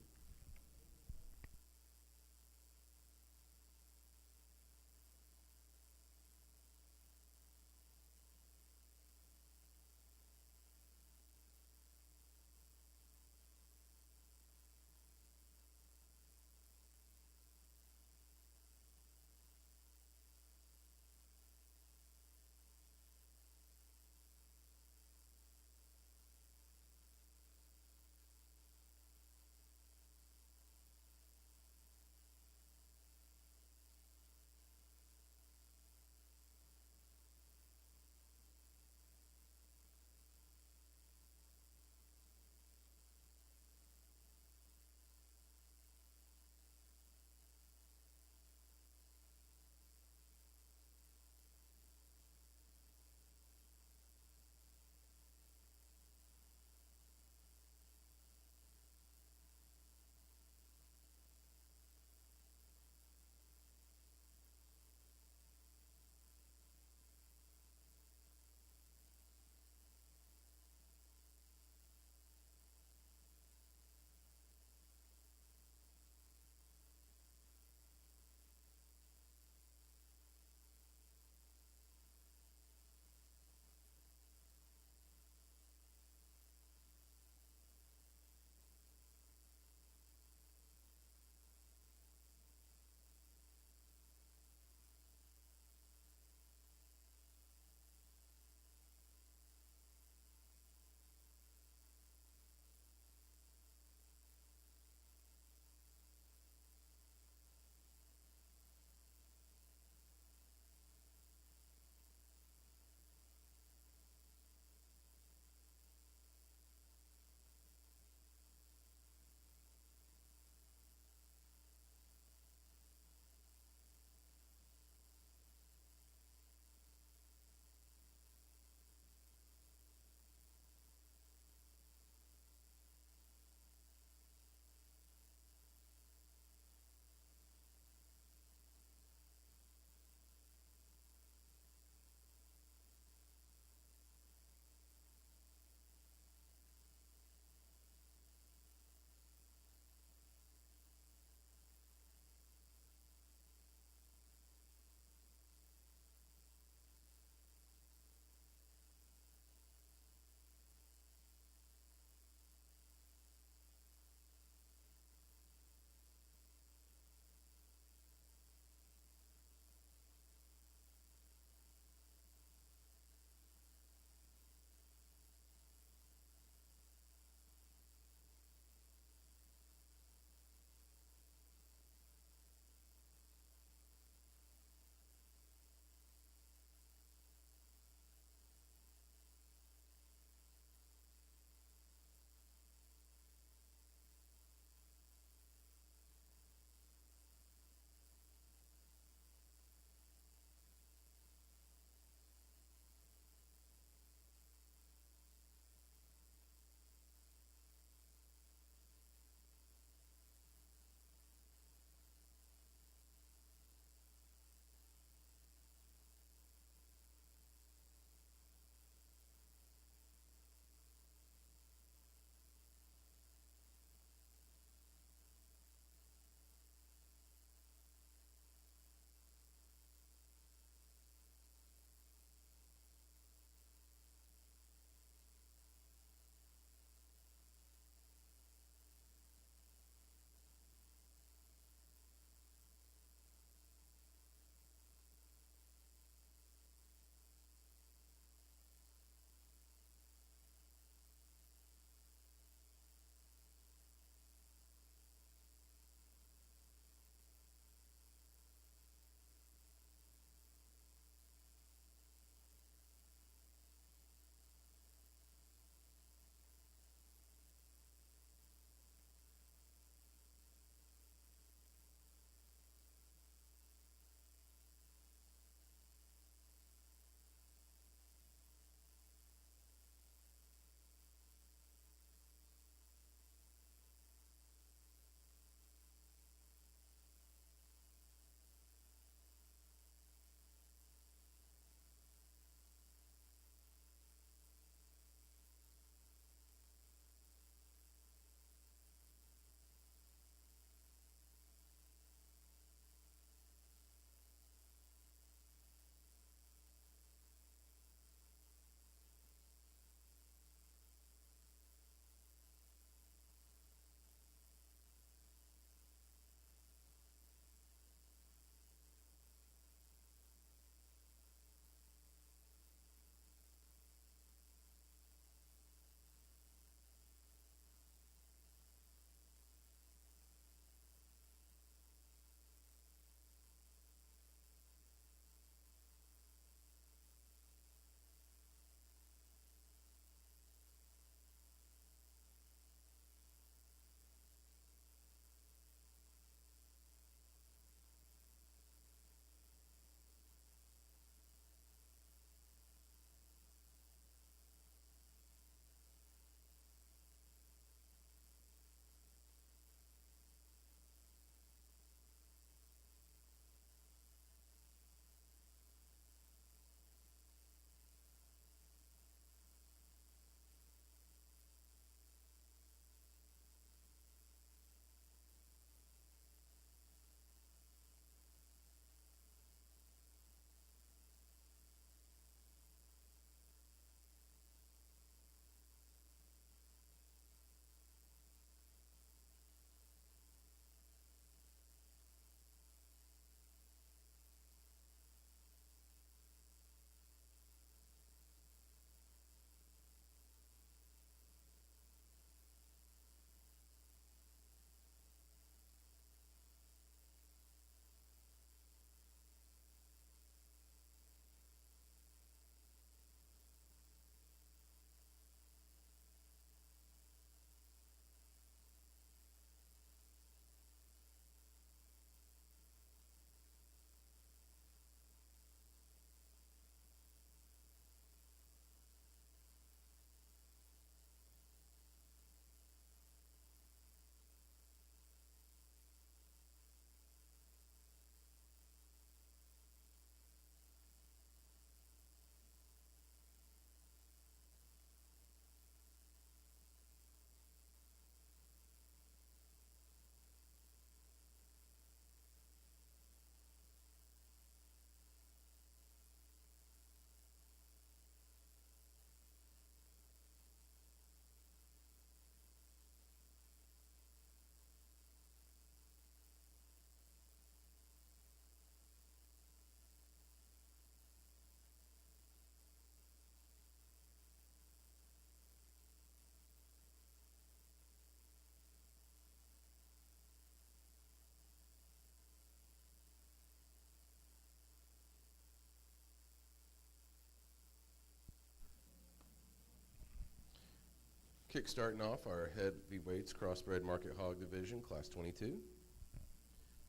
Kick-starting off our heavyweights crossbred market hog division, Class 22.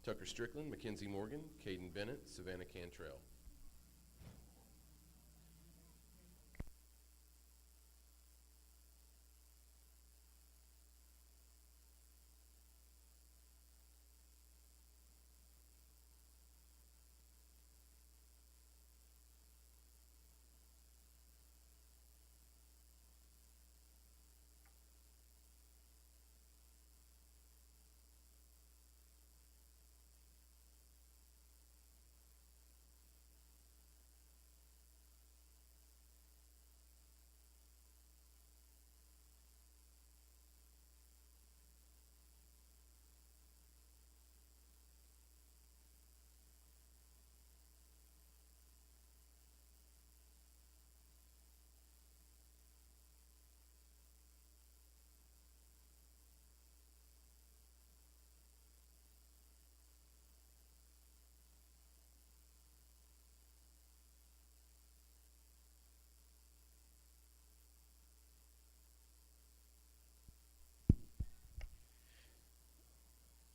Tucker Strickland, Mackenzie Morgan, Caden Bennett, Savannah Cantrell.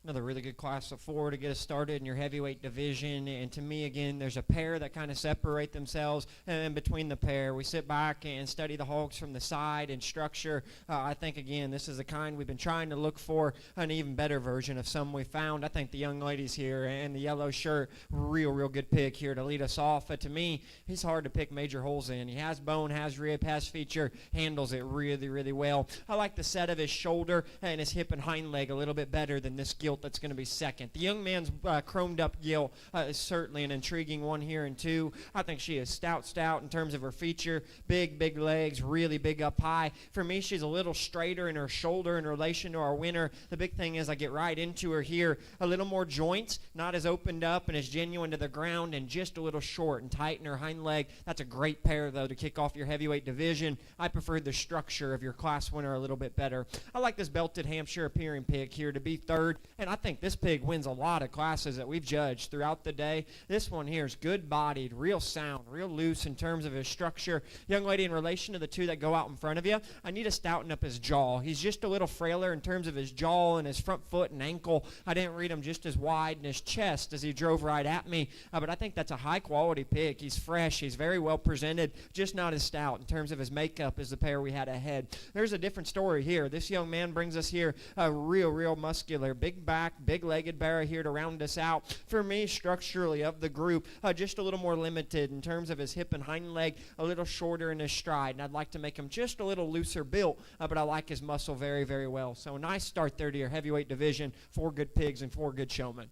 Another really good class of 4 to get us started in your heavyweight division. And to me, again, there's a pair that kind of separate themselves. And then between the pair, we sit back and study the hogs from the side and structure. I think, again, this is the kind we've been trying to look for, an even better version of some we found. I think the young ladies here and the yellow shirt, real good pick here to lead us off. But to me, he's hard to pick major holes in. He has bone, has rib, has feature, handles it really well. I like the set of his shoulder and his hip and hind leg a little bit better than this gilt that's going to be second. The young man's chromed up gilt is certainly an intriguing one here in 2. I think she is stout in terms of her feature. Big legs, really big up high. For me, she's a little straighter in her shoulder in relation to our winner. The big thing is I get right into her here. A little more joints, not as opened up and as genuine to the ground, and just a little short and tight in her hind leg. That's a great pair, though, to kick off your heavyweight division. I prefer the structure of your class winner a little bit better. I like this belted Hampshire appearing pig here to be third, and I think this pig wins a lot of classes that we've judged throughout the day. This one here is good-bodied, real sound, real loose in terms of his structure. Young lady, in relation to the 2 that go out in front of you, I need to stouten up his jaw. He's just a little frailer in terms of his jaw and his front foot and ankle. I didn't read him just as wide in his chest as he drove right at me, but I think that's a high-quality pig. He's fresh. He's very well presented, just not as stout in terms of his makeup as the pair we had ahead. There's a different story here. This young man brings us here a real muscular, big back, big-legged barra here to round us out. For me, structurally, of the group, just a little more limited in terms of his hip and hind leg, a little shorter in his stride, and I'd like to make him just a little looser built, but I like his muscle very well. So a nice start there to your heavyweight division. 4 good pigs and 4 good showmen.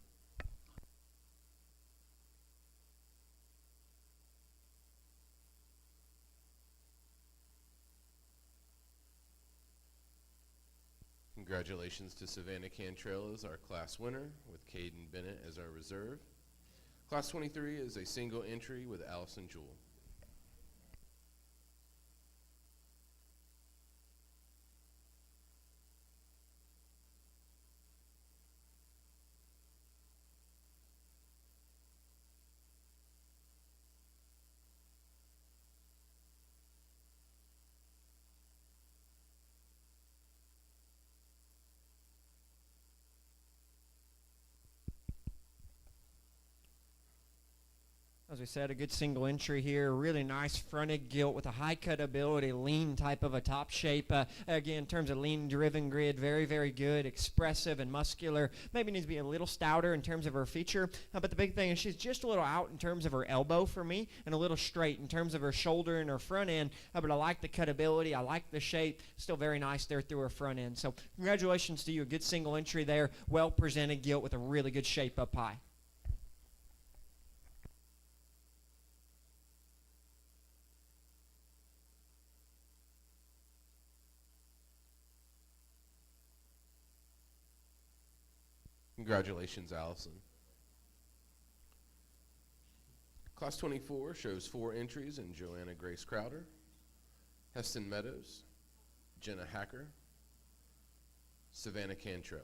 Congratulations to Savannah Cantrell as our class winner, with Caden Bennett as our reserve. Class 23 is a single entry with Allison Jewell. As we said, a good single entry here. Really nice fronted gilt with a high cut ability, lean type of a top shape. Again, in terms of lean driven grid, very good, expressive and muscular. Maybe needs to be a little stouter in terms of her feature. But the big thing is she's just a little out in terms of her elbow for me, and a little straight in terms of her shoulder and her front end. But I like the cut ability. I like the shape. Still very nice there through her front end. So congratulations to you. A good single entry there. Well presented gilt with a really good shape up high. Congratulations, Allison. Class 24 shows 4 entries in Joanna Grace Crowder, Heston Meadows, Jenna Hacker, Savannah Cantrell.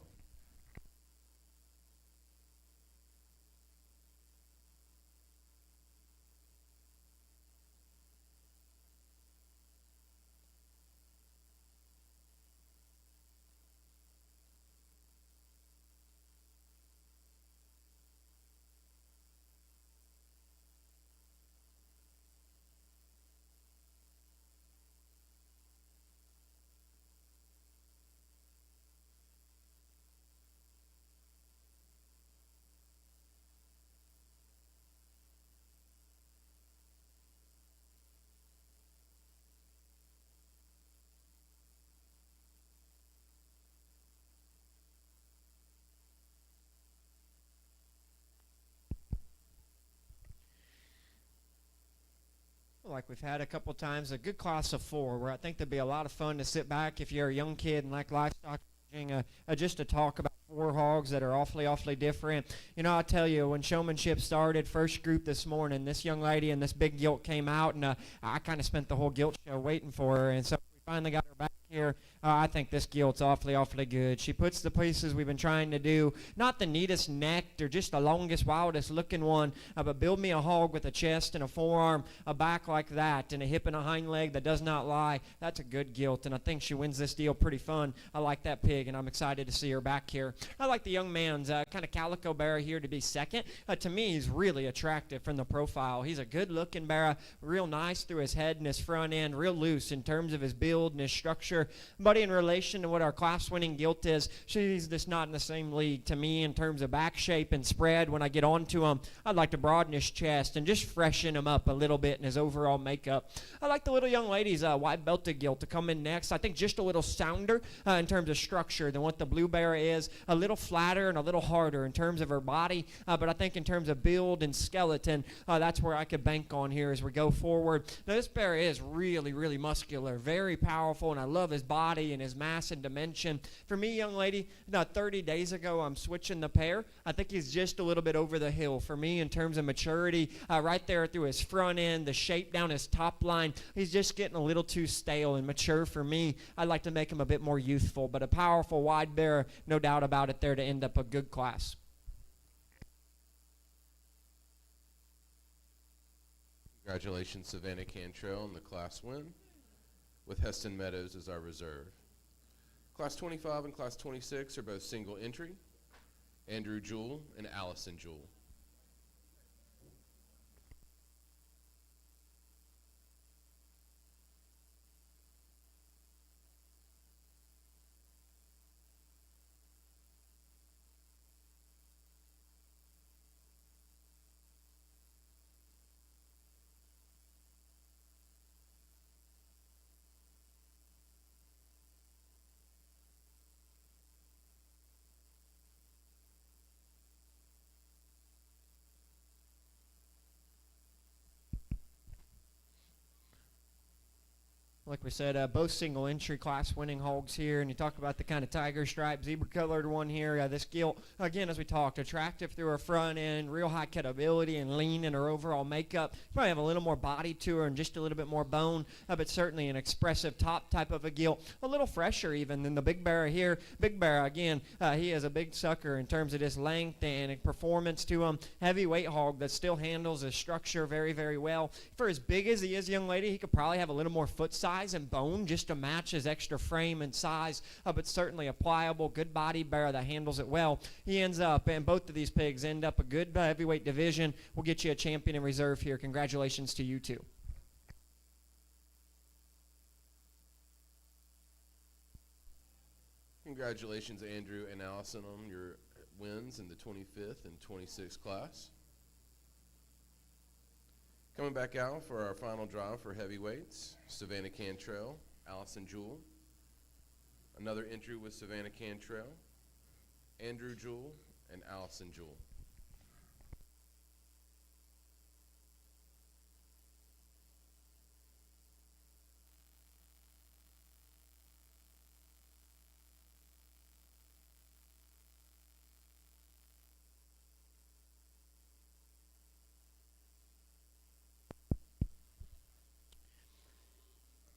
like we've had a couple times, a good class of 4, where I think there'd be a lot of fun to sit back if you're a young kid and like livestock raising, just to talk about 4 hogs that are awfully different. I tell you, when showmanship started, first group this morning, this young lady and this big gilt came out, and I kind of spent the whole gilt show waiting for her, and so we finally got her back here. I think this gilt's awfully good. She puts the pieces we've been trying to do, not the neatest necked or just the longest, wildest looking one, but build me a hog with a chest and a forearm, a back like that, and a hip and a hind leg that does not lie. That's a good gilt, and I think she wins this deal pretty fun. I like that pig, and I'm excited to see her back here. I like the young man's kind of calico bearer here to be second. To me, he's really attractive from the profile. He's a good-looking bearer, real nice through his head and his front end, real loose in terms of his build and his structure. But in relation to what our class-winning gilt is, she's just not in the same league to me in terms of back shape and spread. When I get onto him, I'd like to broaden his chest and just freshen him up a little bit in his overall makeup. I like the little young lady's white belted gilt to come in next. I think just a little sounder in terms of structure than what the blue bear is, a little flatter and a little harder in terms of her body, but I think in terms of build and skeleton, that's where I could bank on here as we go forward. Now, this bear is really muscular, very powerful, and I love his body and his mass and dimension. For me, young lady, 30 days ago, I'm switching the pair. I think he's just a little bit over the hill for me in terms of maturity. Right there through his front end, the shape down his top line, he's just getting a little too stale and mature for me. I'd like to make him a bit more youthful, but a powerful wide bear, no doubt about it, there to end up a good class. Congratulations, Savannah Cantrell on the class win, with Heston Meadows as our reserve. Class 25 and Class 26 are both single entry, Andrew Jewell and Allison Jewell. Like we said, both single entry class winning hogs here, and you talk about the kind of tiger stripe, zebra colored one here. This gilt, again, as we talked, attractive through her front end, real high cutability and lean in her overall makeup. Probably have a little more body to her and just a little bit more bone, but certainly an expressive top type of a gilt. A little fresher even than the big bear here. Big bear, again, he is a big sucker in terms of his length and performance to him. Heavyweight hog that still handles his structure very well. For as big as he is, young lady, he could probably have a little more foot size and bone just to match his extra frame and size, but certainly a pliable, good body bear that handles it well. He ends up, and both of these pigs end up a good heavyweight division. We'll get you a champion in reserve here. Congratulations to you two. Congratulations, Andrew and Allison, on your wins in the 25th and 26th class. Coming back out for our final draw for heavyweights, Savannah Cantrell, Allison Jewell. Another entry with Savannah Cantrell, Andrew Jewell, and Allison Jewell.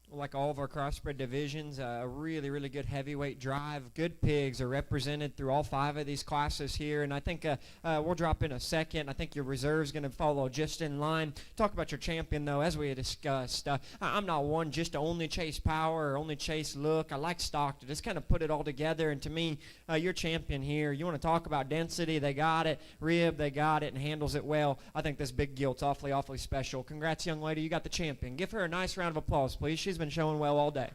Like all of our crossbred divisions, a really good heavyweight drive. Good pigs are represented through all 5 of these classes here, and I think we'll drop in a second. I think your reserve's going to follow just in line. Talk about your champion, though, as we had discussed. I'm not one just to only chase power or only chase look. I like stock to just kind of put it all together, and to me, your champion here, you want to talk about density, they got it. Rib, they got it and handles it well. I think this big gilt's awfully special. Congrats, young lady, you got the champion. Give her a nice round of applause, please. She's been showing well all day.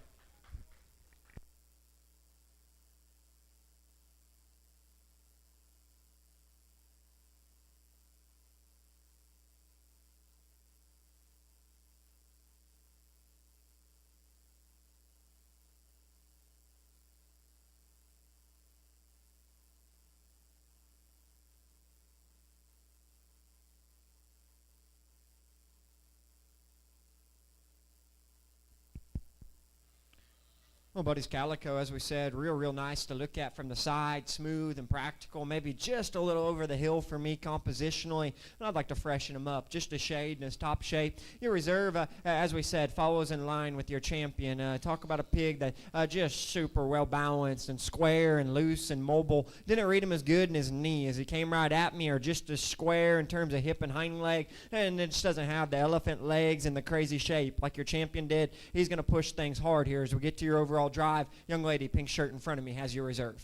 Well, Buddy's Calico, as we said, real nice to look at from the side, smooth and practical, maybe just a little over the hill for me compositionally, and I'd like to freshen him up just a shade in his top shape. Your reserve, as we said, follows in line with your champion. Talk about a pig that just super well balanced and square and loose and mobile. Didn't read him as good in his knee as he came right at me, or just as square in terms of hip and hind leg, and it just doesn't have the elephant legs and the crazy shape like your champion did. He's going to push things hard here as we get to your overall drive. Young lady, pink shirt in front of me, has your reserve.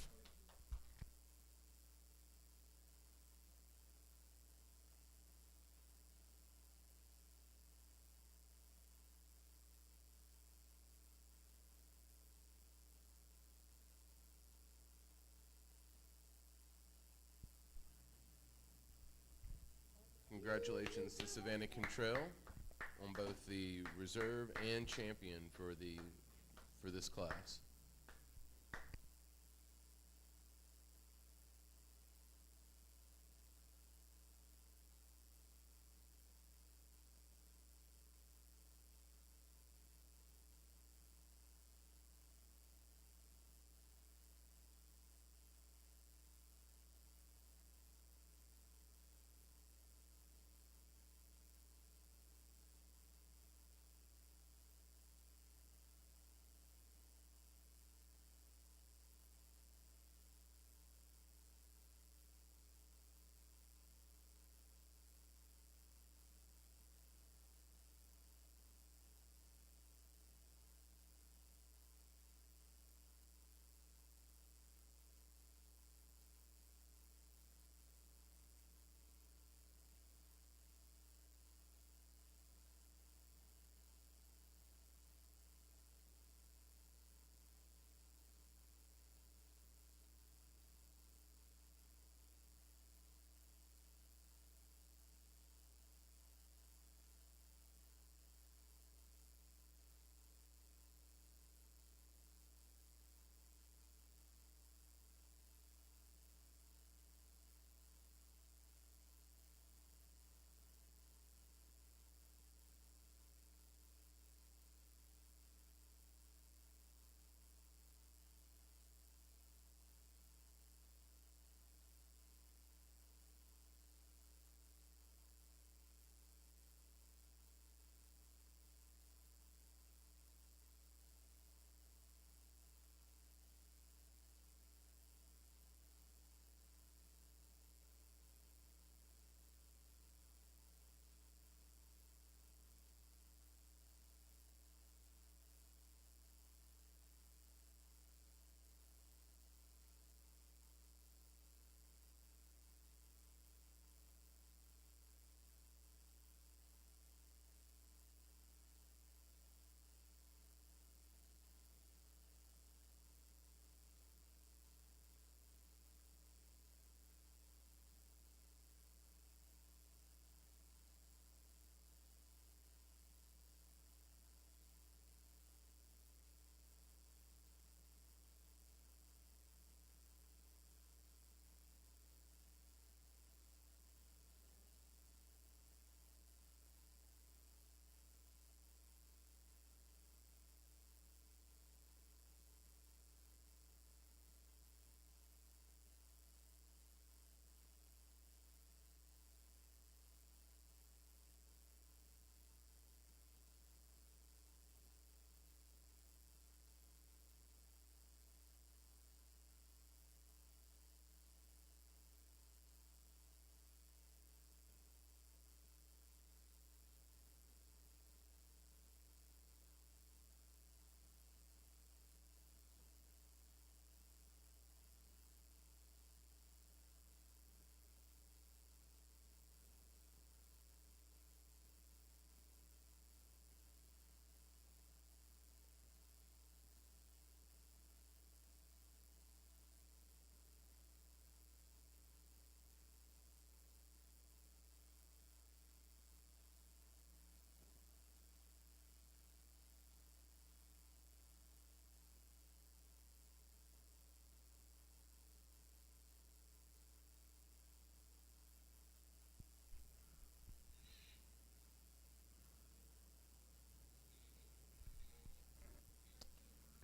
Congratulations to Savannah Contrell on both the reserve and champion for this class.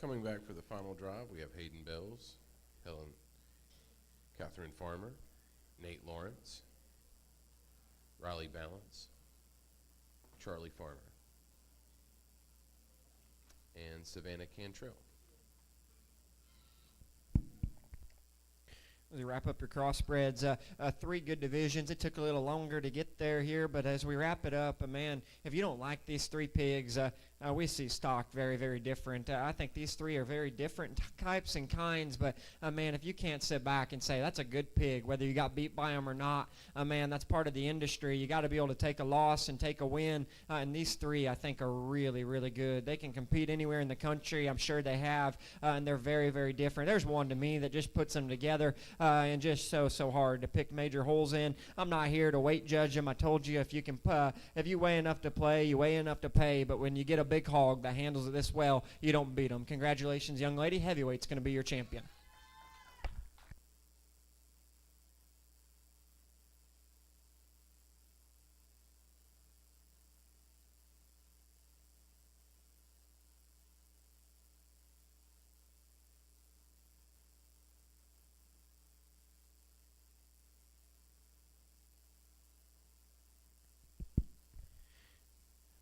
Coming back for the final drive, we have Hayden Bells, Catherine Farmer, Nate Lawrence, Riley Balance, Charlie Farmer, and Savannah Cantrell. As we wrap up your crossbreds, 3 good divisions. It took a little longer to get there here, but as we wrap it up, man, if you don't like these 3 pigs, we see stock very, very different. I think these 3 are very different types and kinds, but, man, if you can't sit back and say that's a good pig, whether you got beat by them or not, man, that's part of the industry. You got to be able to take a loss and take a win, and these 3, I think, are really, really good. They can compete anywhere in the country. I'm sure they have, and they're very, very different. There's one to me that just puts them together, and just so hard to pick major holes in. I'm not here to weight judge them. I told you if you weigh enough to play, you weigh enough to pay, but when you get a big hog that handles it this well, you don't beat them. Congratulations, young lady. Heavyweight's going to be your champion.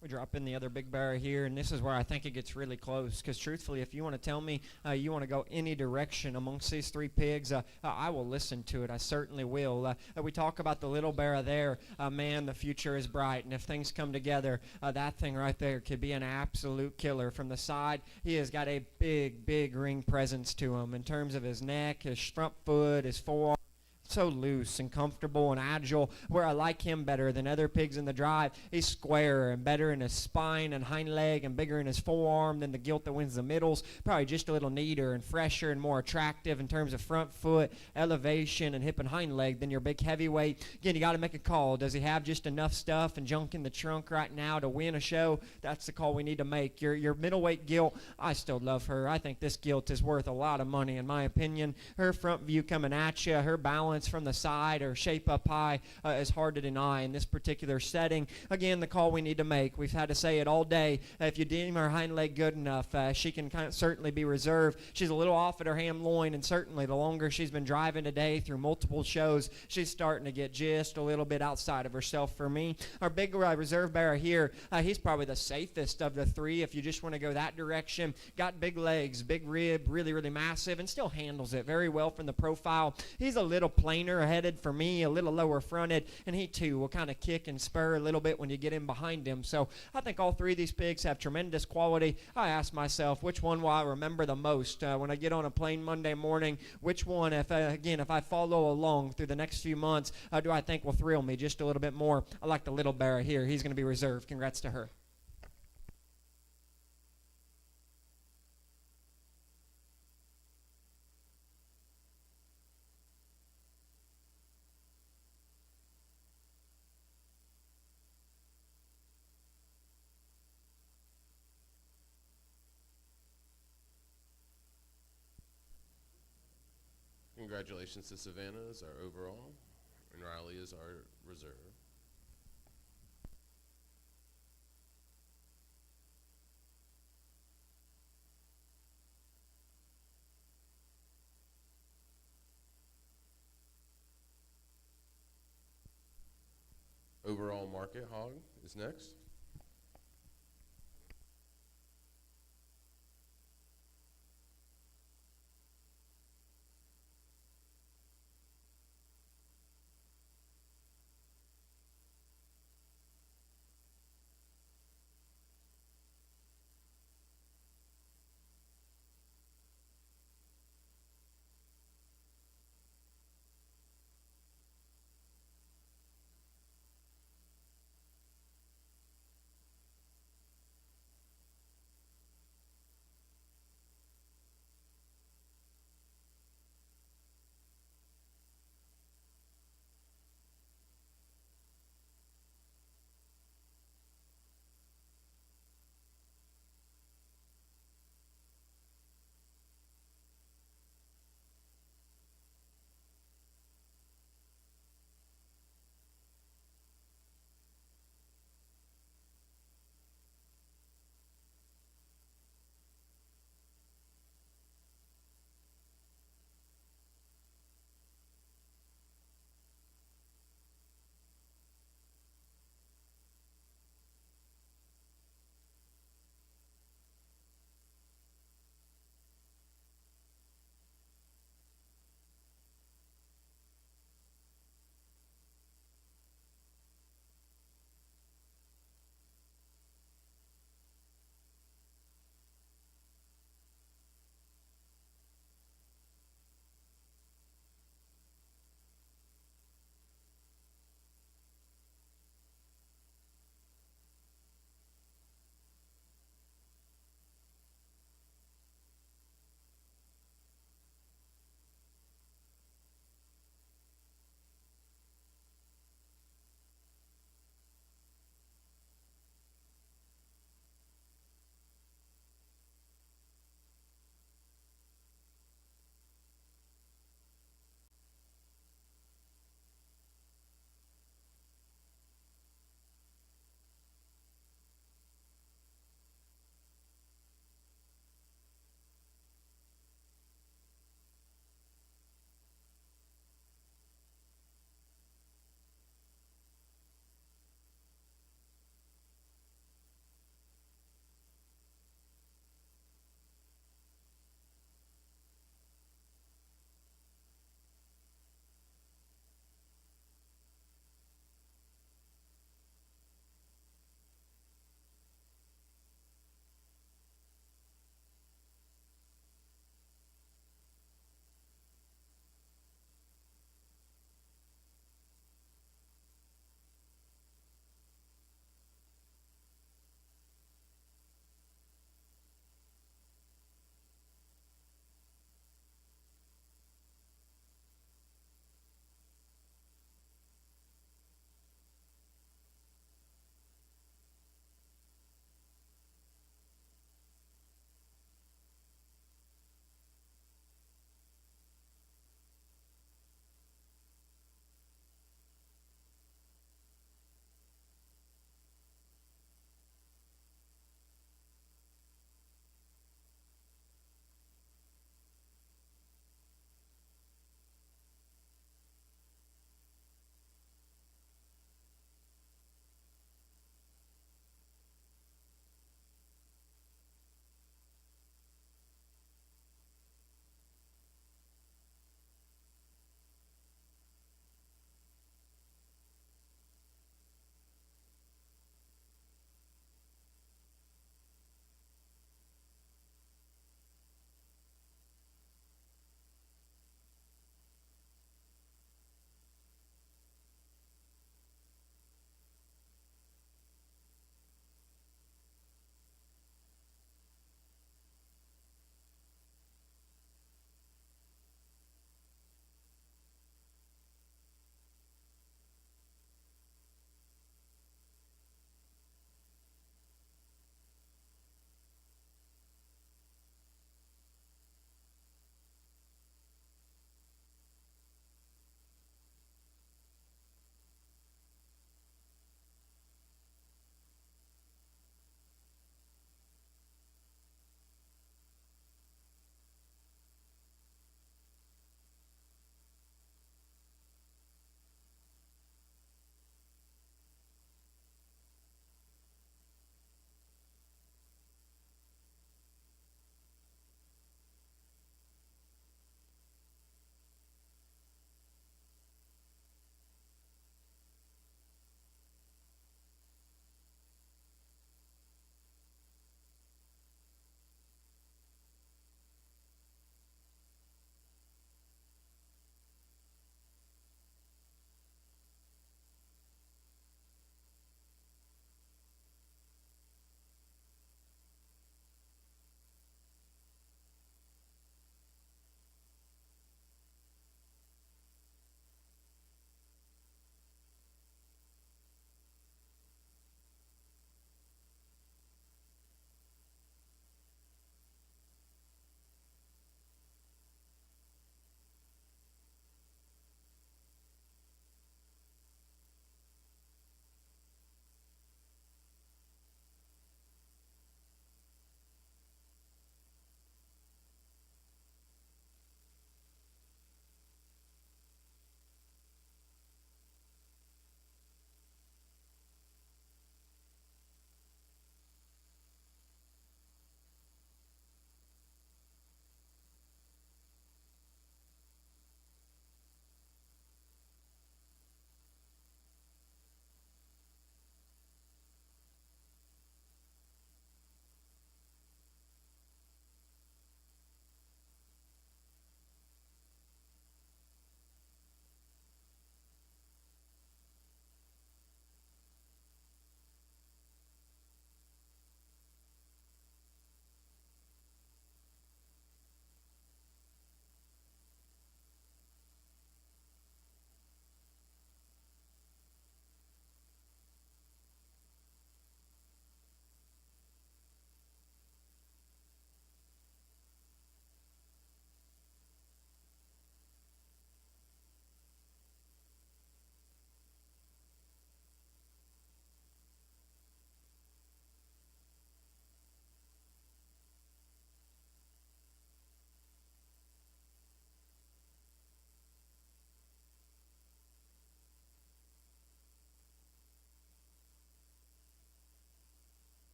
We drop in the other big barrier here, and this is where I think it gets really close, because truthfully, if you want to tell me you want to go any direction amongst these 3 pigs, I will listen to it. I certainly will. We talk about the little barrier there. Man, the future is bright, and if things come together, that thing right there could be an absolute killer. From the side, he has got a big ring presence to him in terms of his neck, his front foot, his forearm. So loose and comfortable and agile, where I like him better than other pigs in the drive. He's squarer and better in his spine and hind leg and bigger in his forearm than the gilt that wins the middles. Probably just a little neater and fresher and more attractive in terms of front foot, elevation, and hip and hind leg than your big heavyweight. Again, you got to make a call. Does he have just enough stuff and junk in the trunk right now to win a show? That's the call we need to make. Your middleweight gilt, I still love her. I think this gilt is worth a lot of money in my opinion. Her front view coming at you, her balance from the side or shape up high is hard to deny in this particular setting. Again, the call we need to make. We've had to say it all day. If you deem her hind leg good enough, she can certainly be reserved. She's a little off at her ham loin, and certainly the longer she's been driving today through multiple shows, she's starting to get just a little bit outside of herself for me. Our big reserve bearer here, he's probably the safest of the 3 if you just want to go that direction. Got big legs, big rib, really massive, and still handles it very well from the profile. He's a little plainer headed for me, a little lower fronted, and he too will kind of kick and spur a little bit when you get in behind him. So I think all 3 of these pigs have tremendous quality. I ask myself, which one will I remember the most when I get on a plane Monday morning? Which one, if I follow along through the next few months, do I think will thrill me just a little bit more? I like the little bear here. He's going to be reserved. Congrats to her. Congratulations to Savannah as our overall, and Riley is our reserve. Overall market hog is next.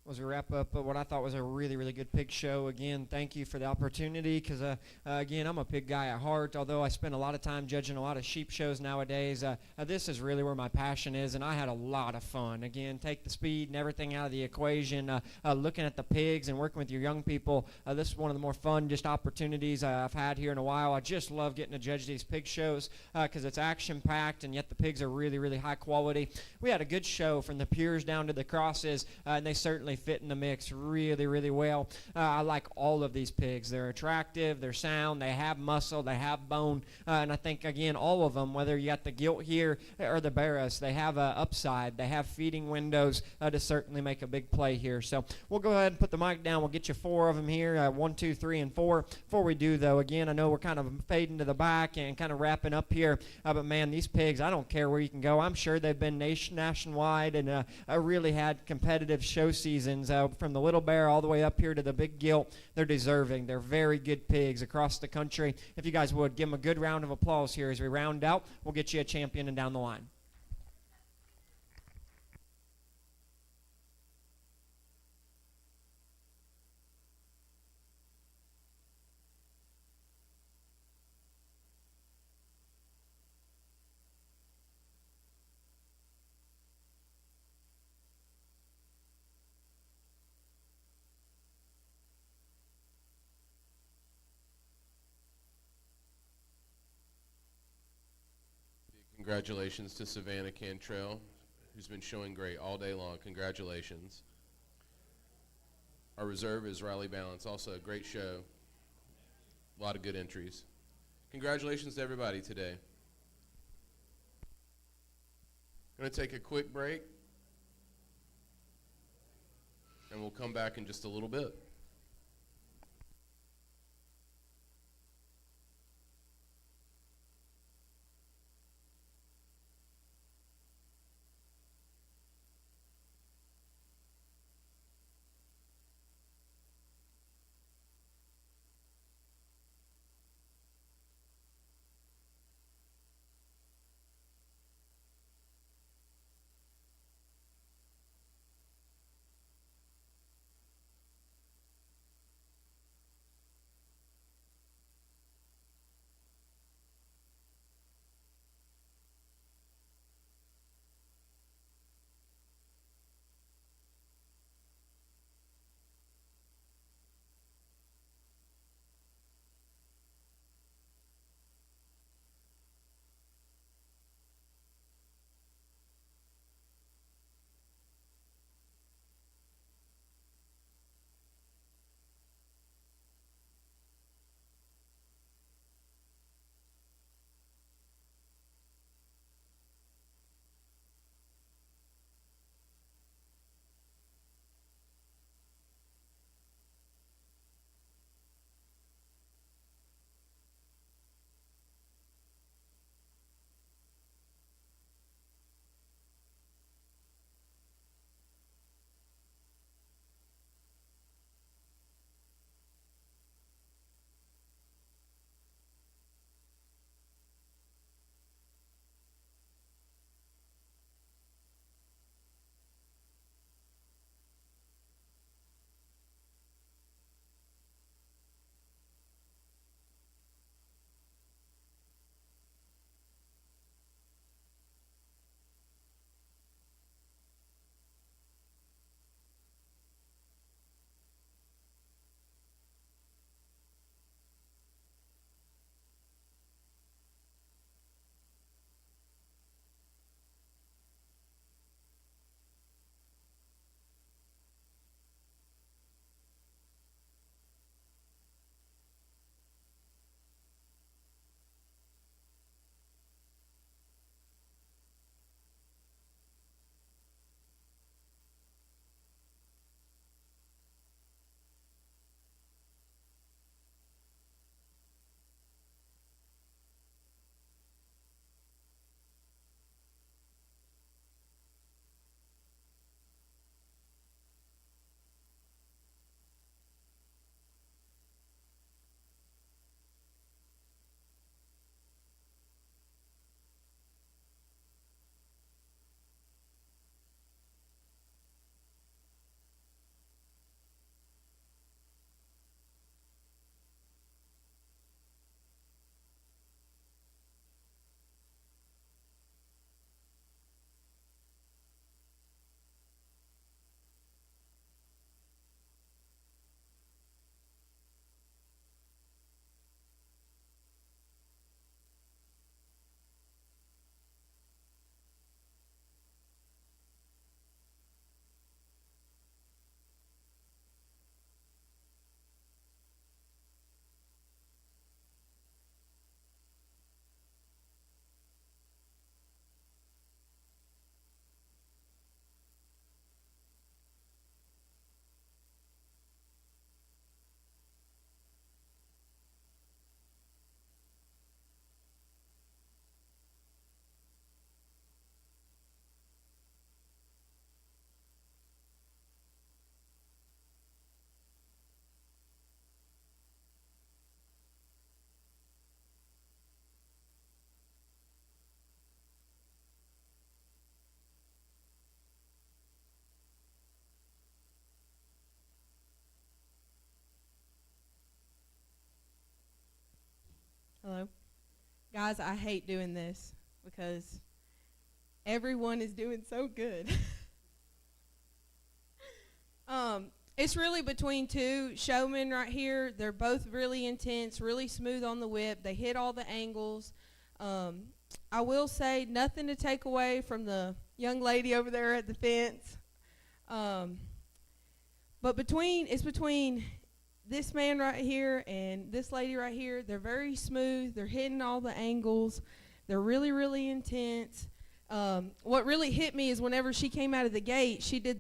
as we wrap up what I thought was a really, really good pig show. Again, thank you for the opportunity because, again, I'm a pig guy at heart. Although I spend a lot of time judging a lot of sheep shows nowadays, this is really where my passion is, and I had a lot of fun. Again, take the speed and everything out of the equation, looking at the pigs and working with your young people. This is one of the more fun just opportunities I've had here in a while. I just love getting to judge these pig shows because it's action-packed, and yet the pigs are really, really high quality. We had a good show from the pures down to the crosses, and they certainly fit in the mix really, really well. I like all of these pigs. They're attractive, they're sound, they have muscle, they have bone, and I think, again, all of them, whether you got the gilt here or the Barras, they have a upside. They have feeding windows to certainly make a big play here. So we'll go ahead and put the mic down. We'll get you 4 of them here, 1, 2, 3, and 4. Before we do, though, again, I know we're kind of fading to the back and kind of wrapping up here, but, man, these pigs, I don't care where you can go. I'm sure they've been nationwide and really had competitive show seasons from the little bear all the way up here to the big gilt. They're deserving. They're very good pigs across the country. If you guys would, give them a good round of applause here as we round out. We'll get you a champion and down the line. Congratulations to Savannah Cantrell, who's been showing great all day long. Congratulations. Our reserve is Riley Balance, also a great show. A lot of good entries. Congratulations to everybody today. Going to take a quick break, and we'll come back in just a little bit. Hello. Guys, I hate doing this because everyone is doing so good. It's really between two showmen right here. They're both really intense, really smooth on the whip. They hit all the angles. I will say nothing to take away from the young lady over there at the fence. But it's between this man right here and this lady right here. They're very smooth. They're hitting all the angles. They're really, really intense. What really hit me is whenever she came out of the gate, she did